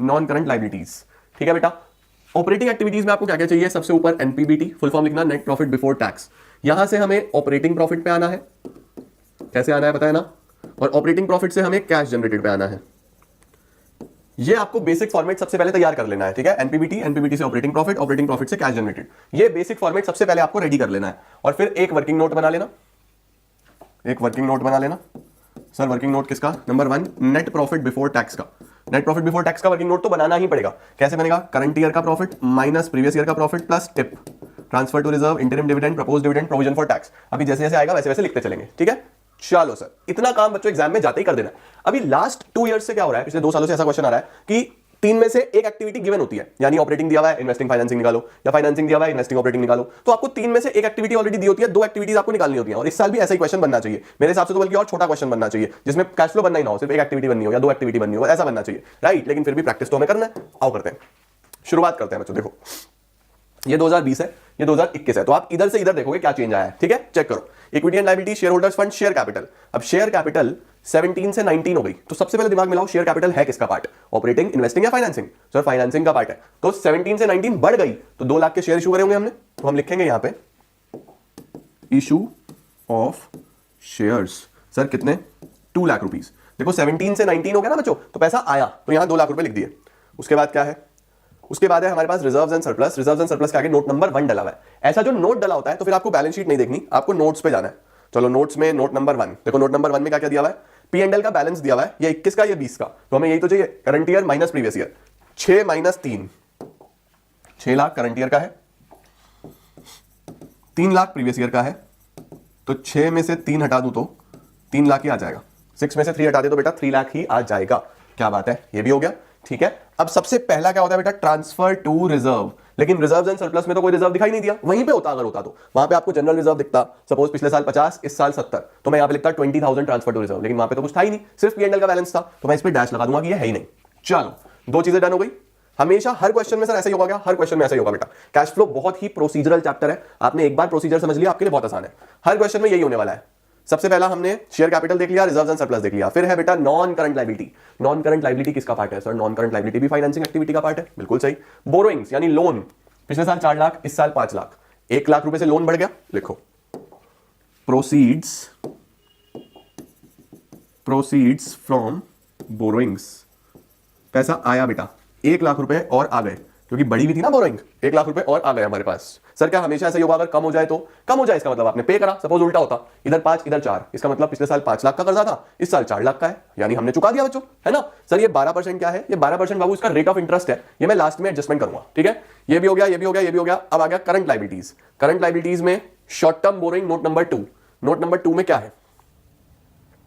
S1: non current liabilities. ठीक है बेटा, ऑपरेटिंग एक्टिविटीज में आपको क्या क्या चाहिए? सबसे ऊपर एनपीबीटी, फुल फॉर्म लिखना, नेट प्रॉफिट बिफोर टैक्स। यहां से हमें ऑपरेटिंग प्रॉफिट पे आना है, कैसे आना है पता है ना, और ऑपरेटिंग प्रॉफिट से हमें कैश जनरेटेड पे आना है। ये आपको बेसिक फॉर्मेट सबसे पहले तैयार कर लेना है। ठीक है, एनपीबीटी, एनपीबीटी से ऑपरेटिंग प्रॉफिट, ऑपरेटिंग प्रॉफिट से कैश जनरेटेड, ये बेसिक फॉर्मेट सबसे पहले आपको रेडी कर लेना है। और फिर एक वर्किंग नोट बना लेना, एक वर्किंग नोट बना लेना। सर वर्किंग नोट किसका? Number 1 net profit before tax का। नेट प्रॉफिट बिफोर टैक्स का वर्किंग नोट तो बनाना ही पड़ेगा। कैसे बनेगा? करंट ईयर का प्रॉफिट माइनस प्रीवियस ईयर का profit plus TIPP, transfer to reserve, interim dividend, propose dividend, provision for tax. अभी जैसे जैसे आएगा वैसे वैसे लिखते चलेंगे। ठीक है, चलो सर, इतना काम बच्चों एग्जाम में जाते ही कर देना। अभी लास्ट 2 ईयर्स से क्या हो रहा है, पिछले 2 सालों से ऐसा क्वेश्चन आ रहा है कि 3 में से एक एक्टिविटी गिवन होती है, यानी ऑपरेटिंग दिया हुआ है, इन्वेस्टिंग फाइनेंसिंग निकालो, या फाइनेंसिंग दिया हुआ है, इन्वेस्टिंग ऑपरेटिंग निकालो। तो आपको 3 में से एक एक्टिविटी ऑलरेडी दी होती है, 2 एक्टिविटीज आपको निकालनी होती है। और इस साल भी ऐसा ही क्वेश्चन बनना चाहिए मेरे हिसाब से, तो बल्कि और छोटा क्वेश्चन बनना चाहिए जिसमें कैश फ्लो बनना ही ना हो, सिर्फ एक एक्टिविटी बननी हो या 2 एक्टिविटी बननी हो, ऐसा बनना चाहिए, राइट। लेकिन फिर भी प्रैक्टिस तो हमें करना है। आओ करते हैं, शुरुआत करते हैं बच्चों। देखो ये 2020 है, ये 2021 है, तो आप इधर से इधर देखोगे क्या चेंज आया है। ठीक है, चेक करो। Equity and liability, share holders fund, share capital. अब शेयर कैपिटल 17 से 19 हो गई, तो सबसे पहले दिमाग में लाओ शेयर कैपिटल है किसका पार्ट? ऑपरेटिंग, इन्वेस्टिंग या फाइनेंसिंग? सर फाइनेंसिंग का पार्ट है, तो 17 से 19 बढ़ गई, तो 2 लाख के शेयर इशू करे होंगे हमने, तो हम लिखेंगे यहां पे इशू ऑफ शेयर्स। सर कितने? 2 लाख रुपीज। देखो 17 से 19 हो गया ना बच्चों, तो पैसा आया, तो यहां 2 लाख रुपए लिख दिए। उसके बाद क्या है, उसके बाद है हमारे पास reserves and surplus. Reserves and surplus के आगे नोट नंबर 1 डला हुआ है। ऐसा जो नोट डला होता है तो फिर आपको बैलेंस शीट नहीं देखनी, आपको नोट्स पे जाना है। चलो नोट्स में नोट नंबर 1 देखो, नोट नंबर 1 में क्या क्या दिया हुआ है, पी एंड एल का बैलेंस दिया हुआ है, ये 21 का, ये 20 का, तो हमें यही तो चाहिए, current year minus previous year. 6 minus 3, 6 lakh current year का है, 3 लाख प्रीवियस ईयर का है, तो 6 में से 3 हटा दूं तो 3 लाख ही आ जाएगा। 6 में से 3 हटा दे तो बेटा 3 लाख ही आ जाएगा। क्या बात है, ये भी हो गया, ठीक है। अब सबसे पहला क्या होता है बेटा, ट्रांसफर टू रिजर्व। लेकिन रिजर्व एंड सरप्लस में तो कोई रिजर्व दिखाई नहीं दिया, वहीं पे होता, अगर होता तो वहां पे आपको जनरल रिजर्व दिखता, सपोज पिछले साल 50, इस साल 70, तो मैं यहां पे लिखता 20,000 ट्रांसफर टू रिजर्व, लेकिन वहां पे तो कुछ था ही नहीं, सिर्फ पी&एल का बैलेंस था, तो मैं इस पे डैश लगा दूंगा कि ये है ही नहीं। चलो 2 चीजें डन हो गई। हमेशा हर क्वेश्चन में सर ऐसा ही होगा क्या, हर क्वेश्चन में ऐसा ही होगा बेटा। कैश फ्लो बहुत ही प्रोसीजरल चैप्टर है, आपने एक बार प्रोसीजर समझ लिया आपके लिए बहुत आसान है। हर क्वेश्चन में यही होने वाला है। सबसे पहला हमने शेयर कैपिटल देख लिया, रिजर्व्स एंड सरप्लस देख लिया, फिर है बेटा non current liability. Non current liability किसका पार्ट है सर, नॉन करंट लायबिलिटी भी फाइनेंसिंग एक्टिविटी का पार्ट है, बिल्कुल सही। बोरोइंग्स यानी लोन, पिछले साल 4 लाख, इस साल 5 लाख, 1 लाख रुपए से लोन बढ़ गया, लिखो प्रोसीड्स फ्रॉम बोरोइंग्स। पैसा आया बेटा, 1 लाख रुपए और आ गए, क्योंकि बड़ी भी थी ना बोरोइंग, 1 लाख रुपए और आ गए हमारे पास। सर क्या हमेशा ऐसा ही होगा, अगर कम हो जाए तो कम हो जाए, इसका मतलब आपने पे करा, सपोज उल्टा होता, इधर 5 इधर 4, इसका मतलब पिछले साल 5 लाख का कर्जा था, इस साल 4 लाख का है, यानी हमने चुका दिया बच्चों, है ना। सर ये 12% क्या है, ये 12% बाबू इसका रेट ऑफ इंटरेस्ट है, ये मैं लास्ट में एडजस्टमेंट करूंगा, ठीक है। ये भी हो गया, ये भी हो गया, ये भी हो गया। अब आ गया करंट लायबिलिटीज। करंट लायबिलिटीज में short term borrowing note number 2। Note number 2 में क्या है,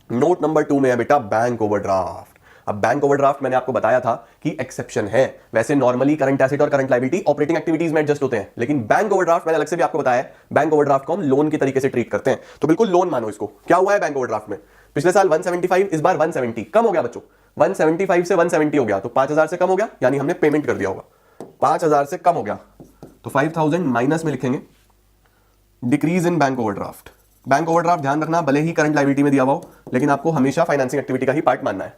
S1: नोट नंबर 2 में है बेटा बैंक ओवरड्राफ्ट। अब बैंक ओवरड्राफ्ट मैंने आपको बताया था कि एक्सेप्शन है, वैसे नॉर्मली करंट एसेट और करंट लायबिलिटी ऑपरेटिंग एक्टिविटीज में एडजस्ट होते हैं, लेकिन बैंक ओवरड्राफ्ट मैंने अलग से भी आपको बताया है, बैंक ओवरड्राफ्ट को हम लोन की तरीके से ट्रीट करते हैं, तो बिल्कुल लोन मानो इसको। क्या हुआ है बैंक ओवरड्राफ्ट में, पिछले साल 175, इस बार 170, कम हो गया बच्चों, 175 से 170 हो गया, तो 5000 से कम हो गया, यानी हमने पेमेंट कर दिया होगा। 5000 से कम हो गया तो 5000 माइनस में लिखेंगे decrease in bank overdraft. Bank overdraft ध्यान रखना, भले ही करंट लायबिलिटी में दिया हुआ हो, लेकिन आपको हमेशा फाइनेंसिंग एक्टिविटी का ही पार्ट मानना है,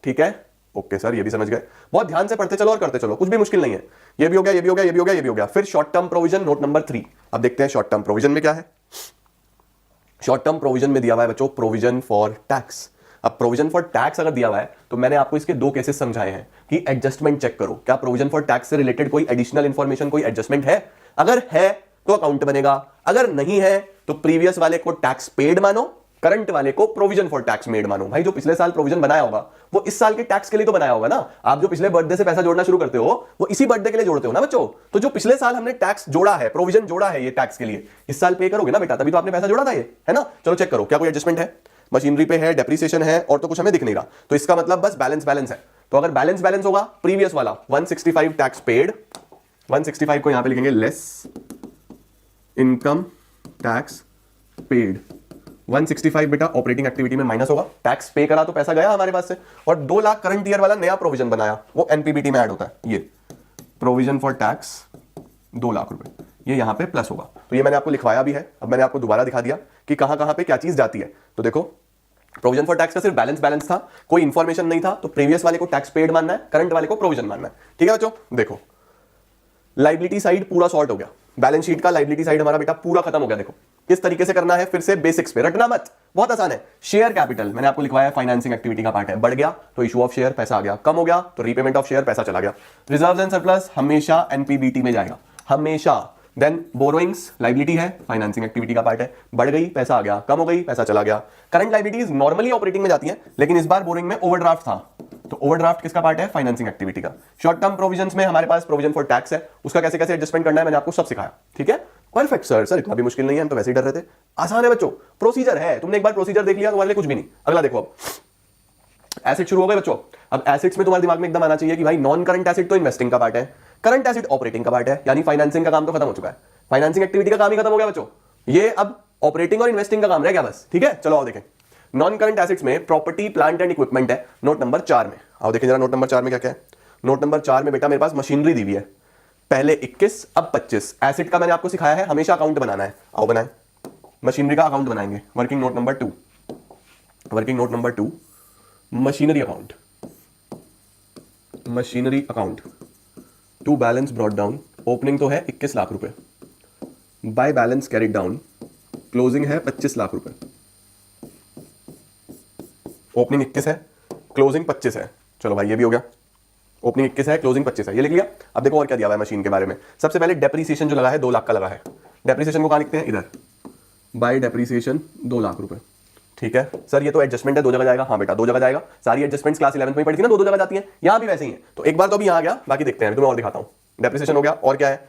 S1: ठीक है। ओके सर, ये भी समझ गए, बहुत ध्यान से पढ़ते चलो और करते चलो, कुछ भी मुश्किल नहीं है। ये भी हो गया, ये भी हो गया, ये भी हो गया, ये भी हो गया। फिर short term provision note number 3। अब देखते हैं शॉर्ट टर्म प्रोविजन में क्या है। शॉर्ट टर्म प्रोविजन में दिया हुआ है बच्चों प्रोविजन फॉर टैक्स। अब प्रोविजन फॉर टैक्स अगर दिया हुआ है तो मैंने आपको इसके 2 केसेस समझाए हैं कि एडजस्टमेंट चेक करो, क्या प्रोविजन फॉर टैक्स से रिलेटेड कोई एडिशनल इंफॉर्मेशन, कोई एडजस्टमेंट है। अगर है तो अकाउंट बनेगा, अगर नहीं है तो प्रीवियस वाले को टैक्स पेड मानो, करंट वाले को प्रोविजन फॉर टैक्स मेड मानो। भाई जो पिछले साल प्रोविजन बनाया होगा वो इस साल के टैक्स के लिए तो बनाया होगा ना। आप जो पिछले बर्थडे से पैसा जोड़ना शुरू करते हो वो इसी बर्थडे के लिए जोड़ते हो ना बच्चों। तो जो पिछले साल हमने टैक्स जोड़ा है, प्रोविजन जोड़ा है ये टैक्स के लिए, इस साल पे करोगे ना बेटा, तभी तो आपने पैसा जोड़ा था ये, है ना। चलो चेक करो क्या कोई एडजस्टमेंट है, मशीनरी पे है, डेप्रिसिएशन है, और तो कुछ हमें दिख नहीं रहा, तो इसका मतलब बस बैलेंस है। तो अगर बैलेंस होगा प्रीवियस वाला 165 टैक्स पेड, 165 को यहां पे लिखेंगे लेस इनकम टैक्स पेड, 165 बेटा ऑपरेटिंग एक्टिविटी में माइनस होगा, टैक्स पे करा तो पैसा गया हमारे पास से, और 2 लाख करंट ईयर वाला नया प्रोविजन बनाया वो एनपीबीटी में ऐड होता है, ये प्रोविजन फॉर टैक्स 2 लाख रुपए, ये यहां पे प्लस होगा। तो ये मैंने आपको लिखवाया भी है, अब मैंने आपको दोबारा दिखा दिया कि कहां पे क्या चीज जाती है। तो देखो प्रोविजन फॉर टैक्स का सिर्फ बैलेंस था, कोई इंफॉर्मेशन नहीं था, तो प्रीवियस वाले को टैक्स पेड मानना है, करंट वाले को प्रोविजन मानना है, ठीक है बच्चों। देखो लाइबिलिटी साइड पूरा सॉर्ट हो गया, बैलेंस शीट का लाइबिलिटी साइड हमारा बेटा पूरा खत्म हो गया। देखो किस तरीके से करना है, फिर से बेसिक्स पे, रटना मत, बहुत आसान है। शेयर कैपिटल मैंने आपको लिखवाया फाइनेंसिंग एक्टिविटी का पार्ट है, बढ़ गया तो इशू ऑफ शेयर पैसा आ गया, कम हो गया तो रीपेमेंट ऑफ शेयर पैसा चला गया। रिजर्व्स एंड सरप्लस हमेशा एनपीबीटी में जाएगा, हमेशा। देन बोरोइंग्स लाइबिलिटी है, फाइनेंसिंग एक्टिविटी का पार्ट है, बढ़ गई पैसा आ गया, कम हो गई पैसा चला गया। करंट लाइबिलिटीज नॉर्मली ऑपरेटिंग में जाती है, लेकिन इस बार बोरोइंग में ओवरड्राफ्ट था, तो ओवरड्राफ्ट किसका पार्ट है, फाइनेंसिंग एक्टिविटी का। शॉर्ट टर्म प्रोविजंस में हमारे पास प्रोविजन फॉर टैक्स है, उसका कैसे कैसे एडजस्टमेंट करना है मैंने आपको सब सिखाया, ठीक है। परफेक्ट सर इतना भी मुश्किल नहीं है, हम तो वैसे ही डर रहे थे। आसान है बच्चों, प्रोसीजर है, तुमने एक बार प्रोसीजर देख लिया तुम्हारे लिए कुछ भी नहीं। अगला देखो, अब एसेट शुरू हो गए बच्चों। अब एसेट्स में तुम्हारे दिमाग में एकदम आना चाहिए कि भाई नॉन करंट एसेट तो इन्वेस्टिंग का पार्ट है, करंट एसेट ऑपरेटिंग का पार्ट है, यानी फाइनेंसिंग का काम तो खत्म हो चुका है, फाइनेंसिंग एक्टिविटी का काम ही खत्म हो गया बच्चों, ये अब ऑपरेटिंग और इन्वेस्टिंग का काम रह गया बस, ठीक है। चलो आओ देखें, नॉन करंट एसेट्स में प्रॉपर्टी प्लांट एंड इक्विपमेंट है नोट नंबर 4 में। आओ देखें जरा नोट नंबर 4 में क्या क्या है। नोट नंबर 4 में बेटा मेरे पास मशीनरी दी हुई है, पहले 21 अब 25। एसेट का मैंने आपको सिखाया है हमेशा अकाउंट बनाना है, आओ बनाएं, मशीनरी का अकाउंट बनाएंगे। Working note number 2, working note number 2 machinery account, machinery account to balance brought down. Opening तो है 21 लाख रुपए, by balance carried down, closing है 25 लाख रुपए। ओपनिंग 21 है, क्लोजिंग 25 है, चलो भाई ये भी हो गया, ओपनिंग 21 है, क्लोजिंग 25 है, ये लिख लिया। अब देखो और क्या दिया हुआ है मशीन के बारे में। सबसे पहले डेप्रीसिएशन जो लगा है 2 लाख का लगा है। डेप्रीसिएशन को कहाँ लिखते हैं, इधर, बाय डेप्रीसिएशन 2 लाख रुपए। ठीक है सर, ये तो एडजस्टमेंट है, 2 जगह जाएगा। हाँ बेटा 2 जगह जाएगा, सारी एडजस्टमेंट्स क्लास 11th में पढ़ी थी ना, 2 जगह जाती हैं, यहाँ भी वैसे ही है। तो एक बार तो अभी यहाँ गया, बाकी देखते हैं, तुम्हें और दिखाता हूँ। डेप्रीसिएशन हो गया, और क्या है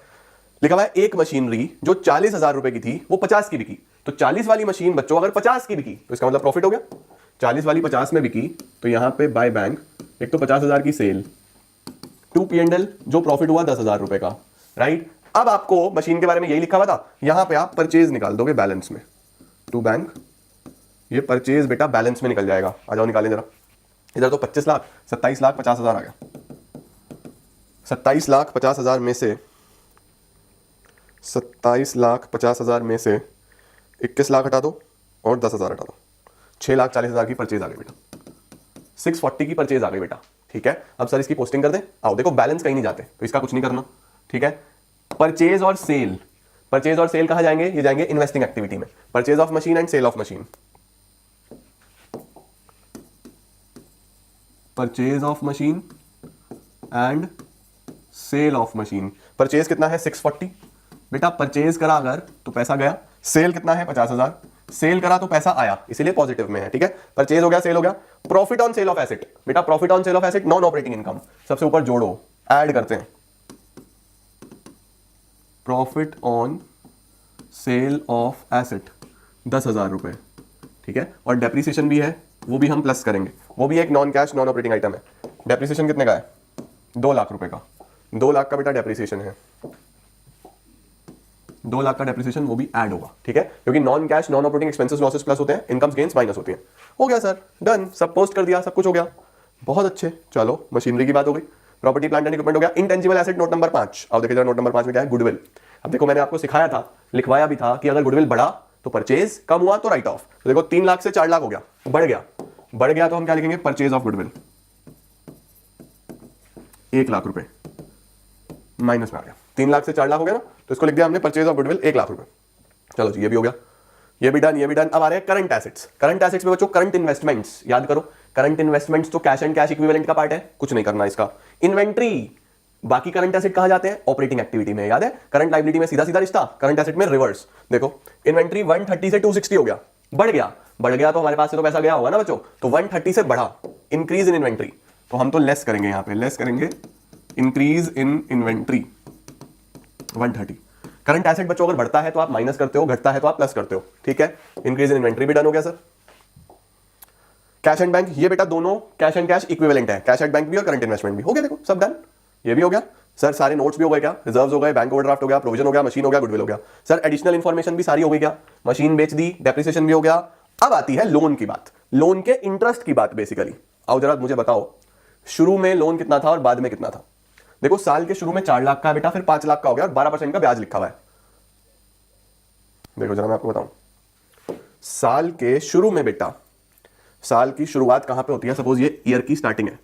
S1: लिखा हुआ है, एक मशीनरी जो 40,000 रुपए की थी वो 50 की बिकी। तो 40 वाली मशीन बच्चों अगर 50 की बिकी तो इसका मतलब प्रॉफिट हो गया। 40 वाली 50 में बिकी, तो यहाँ पे बाय बैंक, एक तो 50,000 की सेल, टू P&L जो प्रॉफिट हुआ 10,000 रुपए का, राइट। अब आपको मशीन के बारे में यही लिखा हुआ था, यहां पे आप परचेज निकाल दोगे बैलेंस में, टू बैंक, ये परचेज बेटा बैलेंस में निकल जाएगा। आ जाओ निकालें जरा, इधर तो 25 लाख, 27,50,000 आ गया। 27,50,000 में से 27,50,000 में से 21 लाख हटा दो और 10,000 हटा दो, 6,40,000 की परचेज आ गई बेटा, 640 की परचेज आ गई बेटा। ठीक है, अब सर इसकी पोस्टिंग कर दें। आओ देखो, बैलेंस कहीं नहीं जाते तो इसका कुछ नहीं करना। ठीक है, परचेज और सेल, परचेज और सेल कहां जाएंगे, ये जाएंगे इन्वेस्टिंग एक्टिविटी में, purchase of machine and sale of machine, purchase of machine and sale of machine. Purchase कितना है 640 बेटा, परचेज करा अगर तो पैसा गया। सेल कितना है 50,000, सेल करा तो पैसा आया, इसीलिए पॉजिटिव में है। ठीक है, परचेज हो गया, सेल हो गया। Profit on sale of asset बेटा, profit on sale of asset non operating income, सबसे ऊपर जोड़ो, ऐड करते हैं, profit on sale of asset 10,000 रुपए। ठीक है, और डेप्रीसिएशन भी है, वो भी हम प्लस करेंगे, वो भी एक non cash non operating item है। डेप्रीसिएशन कितने का है, 2 लाख रुपए का, 2 लाख का बेटा डेप्रीसिएशन है, 2 लाख का डेप्रीसिएशन, वो भी ऐड होगा। ठीक है, क्योंकि non cash non operating expenses losses plus होते हैं, इनकम्स गेन्स माइनस होती हैं। हो गया सर, डन, सब पोस्ट कर दिया, सब कुछ हो गया, बहुत अच्छे। चलो मशीनरी की बात हो गई, प्रॉपर्टी प्लांट एंड इक्विपमेंट हो गया। इंटेंजिबल एसेट नोट नंबर 5, अब देखिए जरा नोट नंबर 5 में क्या है, गुडविल। अब देखो मैंने आपको सिखाया था, लिखवाया भी था कि अगर गुडविल बढ़ा तो परचेज, कम हुआ तो राइट ऑफ। तो देखो 3 लाख से 4 लाख हो गया, बढ़ गया, बढ़ गया तो हम क्या लिखेंगे, परचेज ऑफ गुडविल 1 लाख रुपए, माइनस में आ गया, 3 लाख से 4 लाख हो गया ना, तो इसको लिख दिया हमने परचेज ऑफ गुडविल 1 लाख रुपए। चलो जी, ये भी हो गया, ये भी डन, ये भी डन। अब आ रहे हैं करंट एसेट्स। करंट एसेट्स में बच्चों करंट इन्वेस्टमेंट्स, याद करो, करंट इन्वेस्टमेंट्स तो कैश एंड कैश इक्विवेलेंट का पार्ट है, कुछ नहीं करना इसका। इन्वेंट्री, बाकी करंट एसेट कहां जाते हैं, ऑपरेटिंग एक्टिविटी में, याद है। करंट लायबिलिटी में सीधा सीधा रिश्ता, करंट एसेट में रिवर्स। देखो इन्वेंट्री 130 से 260 हो गया, बढ़ गया, बढ़ गया तो हमारे पास से तो पैसा गया होगा ना बच्चों, तो 130 से बढ़ा, इंक्रीज इन इन्वेंट्री, तो हम तो लेस करेंगे, यहां पे लेस करेंगे, increase in inventory 130। Current asset बच्चों अगर बढ़ता है तो आप माइनस करते हो, घटता है तो आप प्लस करते हो। ठीक है, इंक्रीज इन इन्वेंट्री भी डन हो गया सर। कैश एंड बैंक, ये बेटा दोनों कैश एंड कैश इक्विवेलेंट है, कैश एट बैंक भी और करंट इन्वेस्टमेंट भी हो गया, देखो सब डन। ये भी हो गया सर, सारे नोट्स भी हो गए क्या, रिजर्व्स हो गए, बैंक ओवरड्राफ्ट हो गया, प्रोविजन हो गया, मशीन हो गया, गुडविल हो गया। सर एडिशनल इंफॉर्मेशन भी सारी हो गई क्या, मशीन बेच दी, डेप्रिसिएशन भी हो गया। अब आती है लोन की बात, लोन के इंटरेस्ट की बात बेसिकली। आओ जरा मुझे बताओ, शुरू में लोन कितना था और बाद में कितना था। देखो साल के शुरू में 4 लाख का बेटा, फिर 5 लाख का हो गया और 12% का ब्याज लिखा हुआ है। देखो जरा मैं आपको बताऊं, साल के शुरू में बेटा, साल की शुरुआत कहां पे होती है, सपोज ये ईयर की स्टार्टिंग है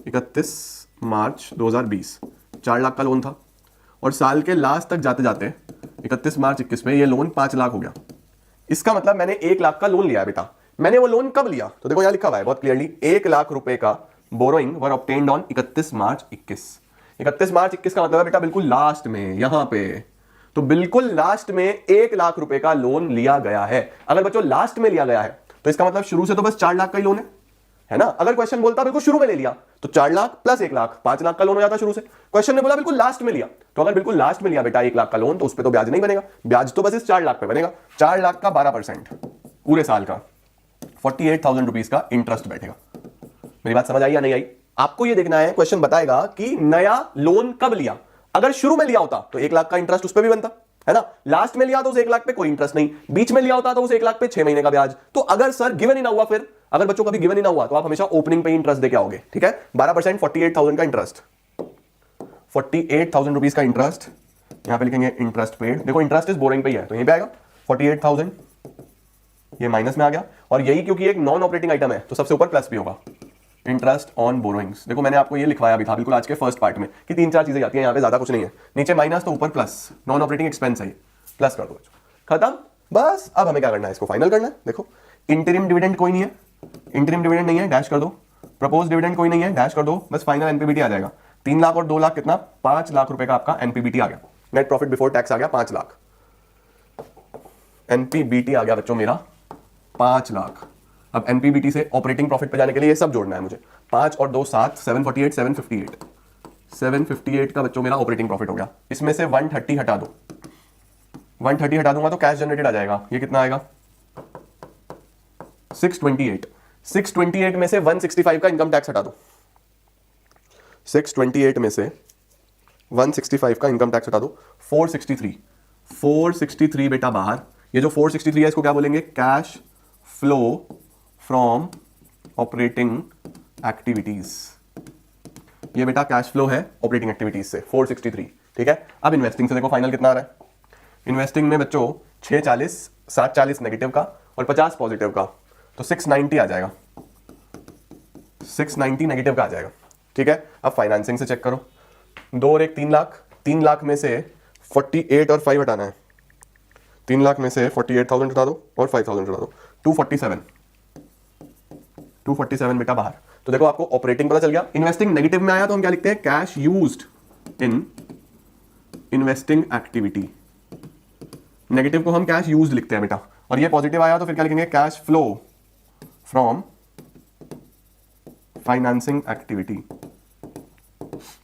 S1: 31 मार्च 2020, 4 लाख का लोन था, और साल के लास्ट तक जाते जाते 31 मार्च 21 में ये लोन 5 लाख हो गया। इसका मतलब मैंने 1 लाख का लोन लिया है बेटा। मैंने वो लोन कब लिया, तो देखो यहां लिखा हुआ है बहुत क्लियरली, 1 लाख रुपए का बोरोइंग वर ऑब्टेन्ड ऑन 31 मार्च 21। 31 मार्च 21 का मतलब है बेटा बिल्कुल लास्ट में, यहां पे तो बिल्कुल लास्ट में 1 लाख रुपए का लोन लिया गया है। अगर बच्चों लास्ट में लिया गया है तो इसका मतलब शुरू से तो बस 4 लाख का ही लोन है ना। अगर क्वेश्चन बोलता बिल्कुल शुरू में ले लिया तो 4 लाख प्लस 1 लाख 5 लाख का लोन हो जाता शुरू से। क्वेश्चन ने बोला बिल्कुल लास्ट में लिया, तो अगर बिल्कुल लास्ट में लिया बेटा 1 लाख का लोन, तो उस पर तो ब्याज नहीं बनेगा, ब्याज तो बस इस 4 लाख पे बनेगा। 4 लाख का 12% पूरे साल का 48,000 रुपीज का इंटरेस्ट बैठेगा। मेरी बात समझ आई या नहीं आई? आपको ये देखना है, क्वेश्चन बताएगा कि नया लोन कब लिया। अगर शुरू में लिया होता तो 1 लाख का इंटरेस्ट उस पर भी बनता है ना, लास्ट में लिया तो उस 1 लाख पे कोई इंटरेस्ट नहीं, बीच में लिया होता तो उस 1 लाख पे 6 महीने का ब्याज। तो अगर सर गिवन ही ना हुआ, फिर अगर बच्चों कभी गिवन ही ना हुआ तो आप हमेशा ओपनिंग पे इंटरेस्ट देके आओगे। ठीक है, 12% 48,000 का इंटरेस्ट, 48,000 रुपीज का इंटरेस्ट, यहां पे लिखेंगे इंटरेस्ट पेड। देखो इंटरेस्ट इज बोरिंग पे ही है तो यहीं पे आएगा 48,000, ये माइनस में आ गया, और यही क्योंकि एक नॉन ऑपरेटिंग आइटम है तो सबसे ऊपर प्लस भी होगा, इंटरेस्ट ऑन बोरोइंग्स। देखो मैंने आपको ये लिखवाया भी था बिल्कुल आज के फर्स्ट पार्ट में कि 3-4 चीजें जाती हैं, यहाँ पे ज्यादा कुछ नहीं है, नीचे माइनस तो ऊपर प्लस, नॉन ऑपरेटिंग एक्सपेंस है, प्लस कर दो, खत्म बस। अब हमें क्या करना है, इसको फाइनल करना है। देखो इंटरिम डिविडेंड कोई नहीं है, इंटरिम डिविडेंड नहीं है, डैश कर दो, प्रपोज डिविडेंड कोई नहीं है, डैश कर दो, बस फाइनल एनपीबीटी आ जाएगा 3 लाख और 2 लाख कितना, 5 लाख रुपए का आपका एनपीबीटी आ गया, नेट प्रॉफिट बिफोर टैक्स आ गया 5 लाख, एनपीबीटी आ गया बच्चों मेरा 5 लाख। अब एनपीबीटी से ऑपरेटिंग प्रॉफिट पे जाने के लिए ये सब जोड़ना है मुझे, 5 और 2 7, 748 758 का बच्चों मेरा ऑपरेटिंग प्रॉफिट हो गया। इसमें से 130 हटा दो, 130 हटा दूंगा तो कैश जनरेटेड आ जाएगा, ये कितना आएगा 628। 628 में से 165 का इनकम टैक्स हटा दो, 628 में से 165 का इनकम टैक्स हटा दो, 463 बेटा बाहर। ये जो 463 है इसको क्या बोलेंगे, cash flow from operating activities. ये बेटा कैश फ्लो है ऑपरेटिंग एक्टिविटीज से 463, ठीक है। अब इन्वेस्टिंग से देखो फाइनल कितना आ रहा है, इन्वेस्टिंग में बच्चों 640, 740 नेगेटिव का और 50 पॉजिटिव का, तो 690 आ जाएगा, 690 नेगेटिव का आ जाएगा, ठीक है। अब फाइनेंसिंग से चेक करो, 2 और 1 3 लाख, 3 लाख में से 48 और 5 हटाना है, 3 लाख में से 48,000 हटा दो और 5,000 हटा दो, 247 बेटा बाहर। तो देखो आपको ऑपरेटिंग पता चल गया। इन्वेस्टिंग नेगेटिव में आया तो हम क्या लिखते हैं, cash used in investing activity, negative को हम कैश यूज्ड लिखते हैं बेटा, और ये पॉजिटिव आया तो फिर क्या लिखेंगे, cash flow from financing activity,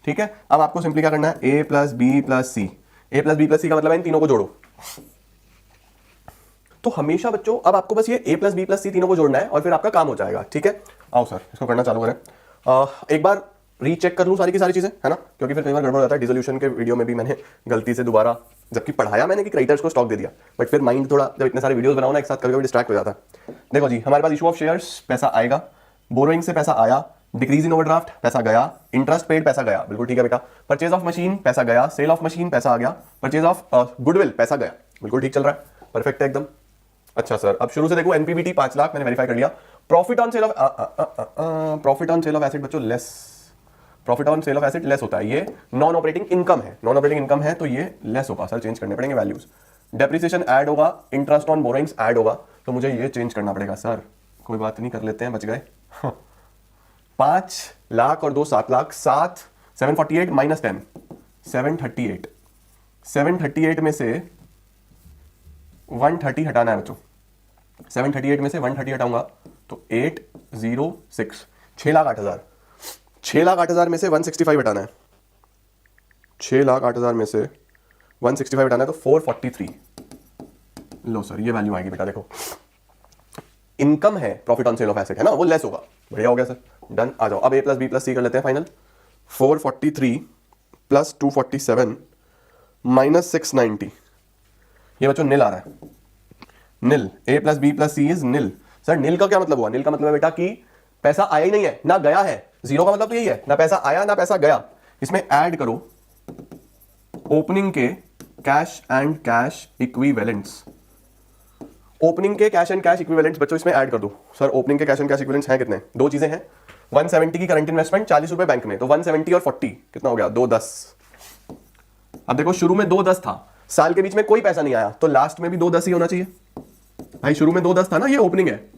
S1: ठीक है। अब आपको सिंपली क्या करना है, ए प्लस बी प्लस सी, ए प्लस बी प्लस सी का मतलब है इन तीनों को जोड़ो। तो हमेशा बच्चों अब आपको बस ये ए प्लस बी प्लस सी तीनों को जोड़ना है और फिर आपका काम हो जाएगा, ठीक है। आओ सर इसको करना चालू करें। एक बार रीचेक कर लूं सारी की सारी चीजें, है ना, क्योंकि फिर कई बार गड़बड़ हो जाता है। डिसोल्यूशन के वीडियो में भी मैंने गलती से दोबारा, जबकि पढ़ाया मैंने कि क्रेडिटर्स को स्टॉक दे दिया, बट फिर माइंड थोड़ा, जब इतने सारे वीडियोस बनाओ ना एक साथ, कभी-कभी डिस्ट्रैक्ट हो जाता है। देखो जी, हमारे पास इशू ऑफ शेयर्स पैसा आएगा, बोरोइंग से पैसा आया, डिक्रीज इन ओवरड्राफ्ट पैसा गया, इंटरेस्ट पेड पैसा गया, बिल्कुल ठीक है बेटा। परचेज ऑफ मशीन पैसा गया, सेल ऑफ मशीन पैसा आ गया, परचेज ऑफ गुडविल पैसा गया, बिल्कुल ठीक चल रहा है, परफेक्ट है एकदम। अच्छा सर, अब शुरू से देखो, एनपीबीटी 5 लाख मैंने वेरीफाई कर लिया। Profit on sale of asset बच्चों less, profit on sale of asset less होता है, ये नॉन ऑपरेटिंग इनकम है, नॉन ऑपरेटिंग इनकम है तो ये लेस होगा सर, चेंज करने पड़ेंगे वैल्यूज। डेप्रिसिएशन ऐड होगा, इंटरेस्ट ऑन बोरोइंग्स ऐड होगा, तो मुझे ये चेंज करना पड़ेगा सर। कोई बात नहीं, कर लेते हैं, बच गए। 5 लाख और 2 7 लाख, 748 माइनस 10 738, 738 में से 130 हटाना है बच्चों, 738 में से 130 हटाऊंगा तो 806, 6,08,000, 6,08,000 में से 165 हटाना है, 6,08,000 में से 165 हटाना है तो 443। लो सर ये वैल्यू आएगी बेटा, देखो इनकम है, profit on sale of asset है ना, वो लेस होगा, बढ़िया हो गया सर, डन। आ जाओ अब ए प्लस बी प्लस सी कर लेते हैं फाइनल। 443 प्लस 247 माइनस 690, ये बच्चों निल आ रहा है, nil. A plus B plus C is nil. Sir nil का क्या मतलब हुआ, निल का मतलब है बेटा कि पैसा आया ही नहीं है ना गया है, जीरो का मतलब तो यही है, ना पैसा आया ना पैसा गया। इसमें ऐड करो ओपनिंग के cash and cash equivalents, opening के कैश एंड कैश इक्विवेलेंट्स बच्चों इसमें ऐड कर दो। सर ओपनिंग के कैश एंड कैश इक्विवेलेंट्स हैं कितने, 2 चीजें हैं, 170 की करंट इन्वेस्टमेंट, 40 रुपए बैंक में, तो 170 और 40 कितना हो गया, 210। अब देखो शुरू में 210 था, साल के बीच में कोई पैसा नहीं आया, तो लास्ट में भी 210 ही होना चाहिए भाई। शुरू में 210 था ना, ये ओपनिंग है,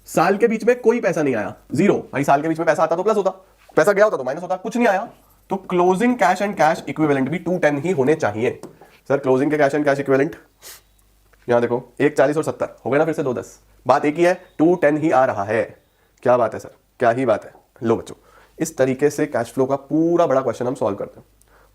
S1: साल के बीच में कोई पैसा नहीं आया, जीरो भाई। साल के बीच में पैसा आता तो प्लस होता, पैसा गया होता तो माइनस होता, कुछ नहीं आया, तो closing cash and cash equivalent भी 210 ही होने चाहिए। सर क्लोजिंग के कैश एंड कैश इक्विवेलेंट यहां देखो, 1 40 और 70 हो गए ना, फिर से 210, बात एक ही है, 210 ही आ रहा है। क्या बात है सर, क्या ही बात है। लो बच्चों, इस तरीके से कैश फ्लो का पूरा बड़ा क्वेश्चन हम सॉल्व करते हैं।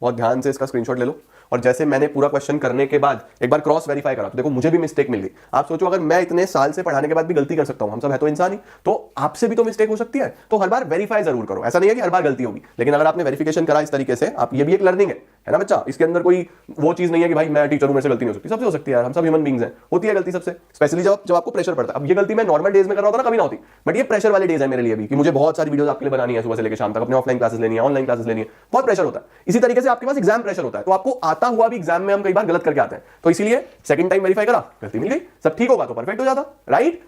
S1: बहुत ध्यान से इसका स्क्रीनशॉट ले लो, और जैसे मैंने पूरा क्वेश्चन करने के बाद एक बार क्रॉस वेरीफाई करा, तो देखो मुझे भी मिस्टेक मिल गई। आप सोचो अगर मैं इतने साल से पढ़ाने के बाद भी गलती कर सकता हूं, हम सब है तो इंसान ही, तो आपसे भी तो मिस्टेक हो सकती है। तो हर बार वेरीफाई जरूर करो, ऐसा नहीं है कि हर बार गलती होगी, लेकिन अगर आपने वेरिफिकेशन करा इस तरीके से, आप, ये भी एक लर्निंग है ना बच्चा। इसके अंदर कोई वो चीज नहीं है कि भाई मैं टीचर हूं मेरे से गलती नहीं हो सकती, सबसे हो सकती है यार, हम सब ह्यूमन बींग्स हैं, होती है गलती सबसे, स्पेशली जब आपको प्रेशर पड़ता है। अब ये गलती मैं नॉर्मल डेज में कर रहा होता ना, कभी ना होती, बट ये प्रेशर वाले डेज है मेरे लिए भी, कि मुझे बहुत सारी वीडियोस आपके लिए बनानी है सुबह से लेकर शाम तक, अपने ऑफलाइन क्लासेस लेनी है, ऑनलाइन क्लासेस लेनी है, बहुत प्रेशर होता है। इसी तरीके से आपके पास एग्जाम प्रेशर होता है, तो आपको आता हुआ भी एग्जाम में हम कई बार गलत करके आते हैं, तो इसीलिए सेकंड टाइम वेरीफाई करा, गलती मिल गई, सब ठीक होगा तो परफेक्ट हो जाता, राइट।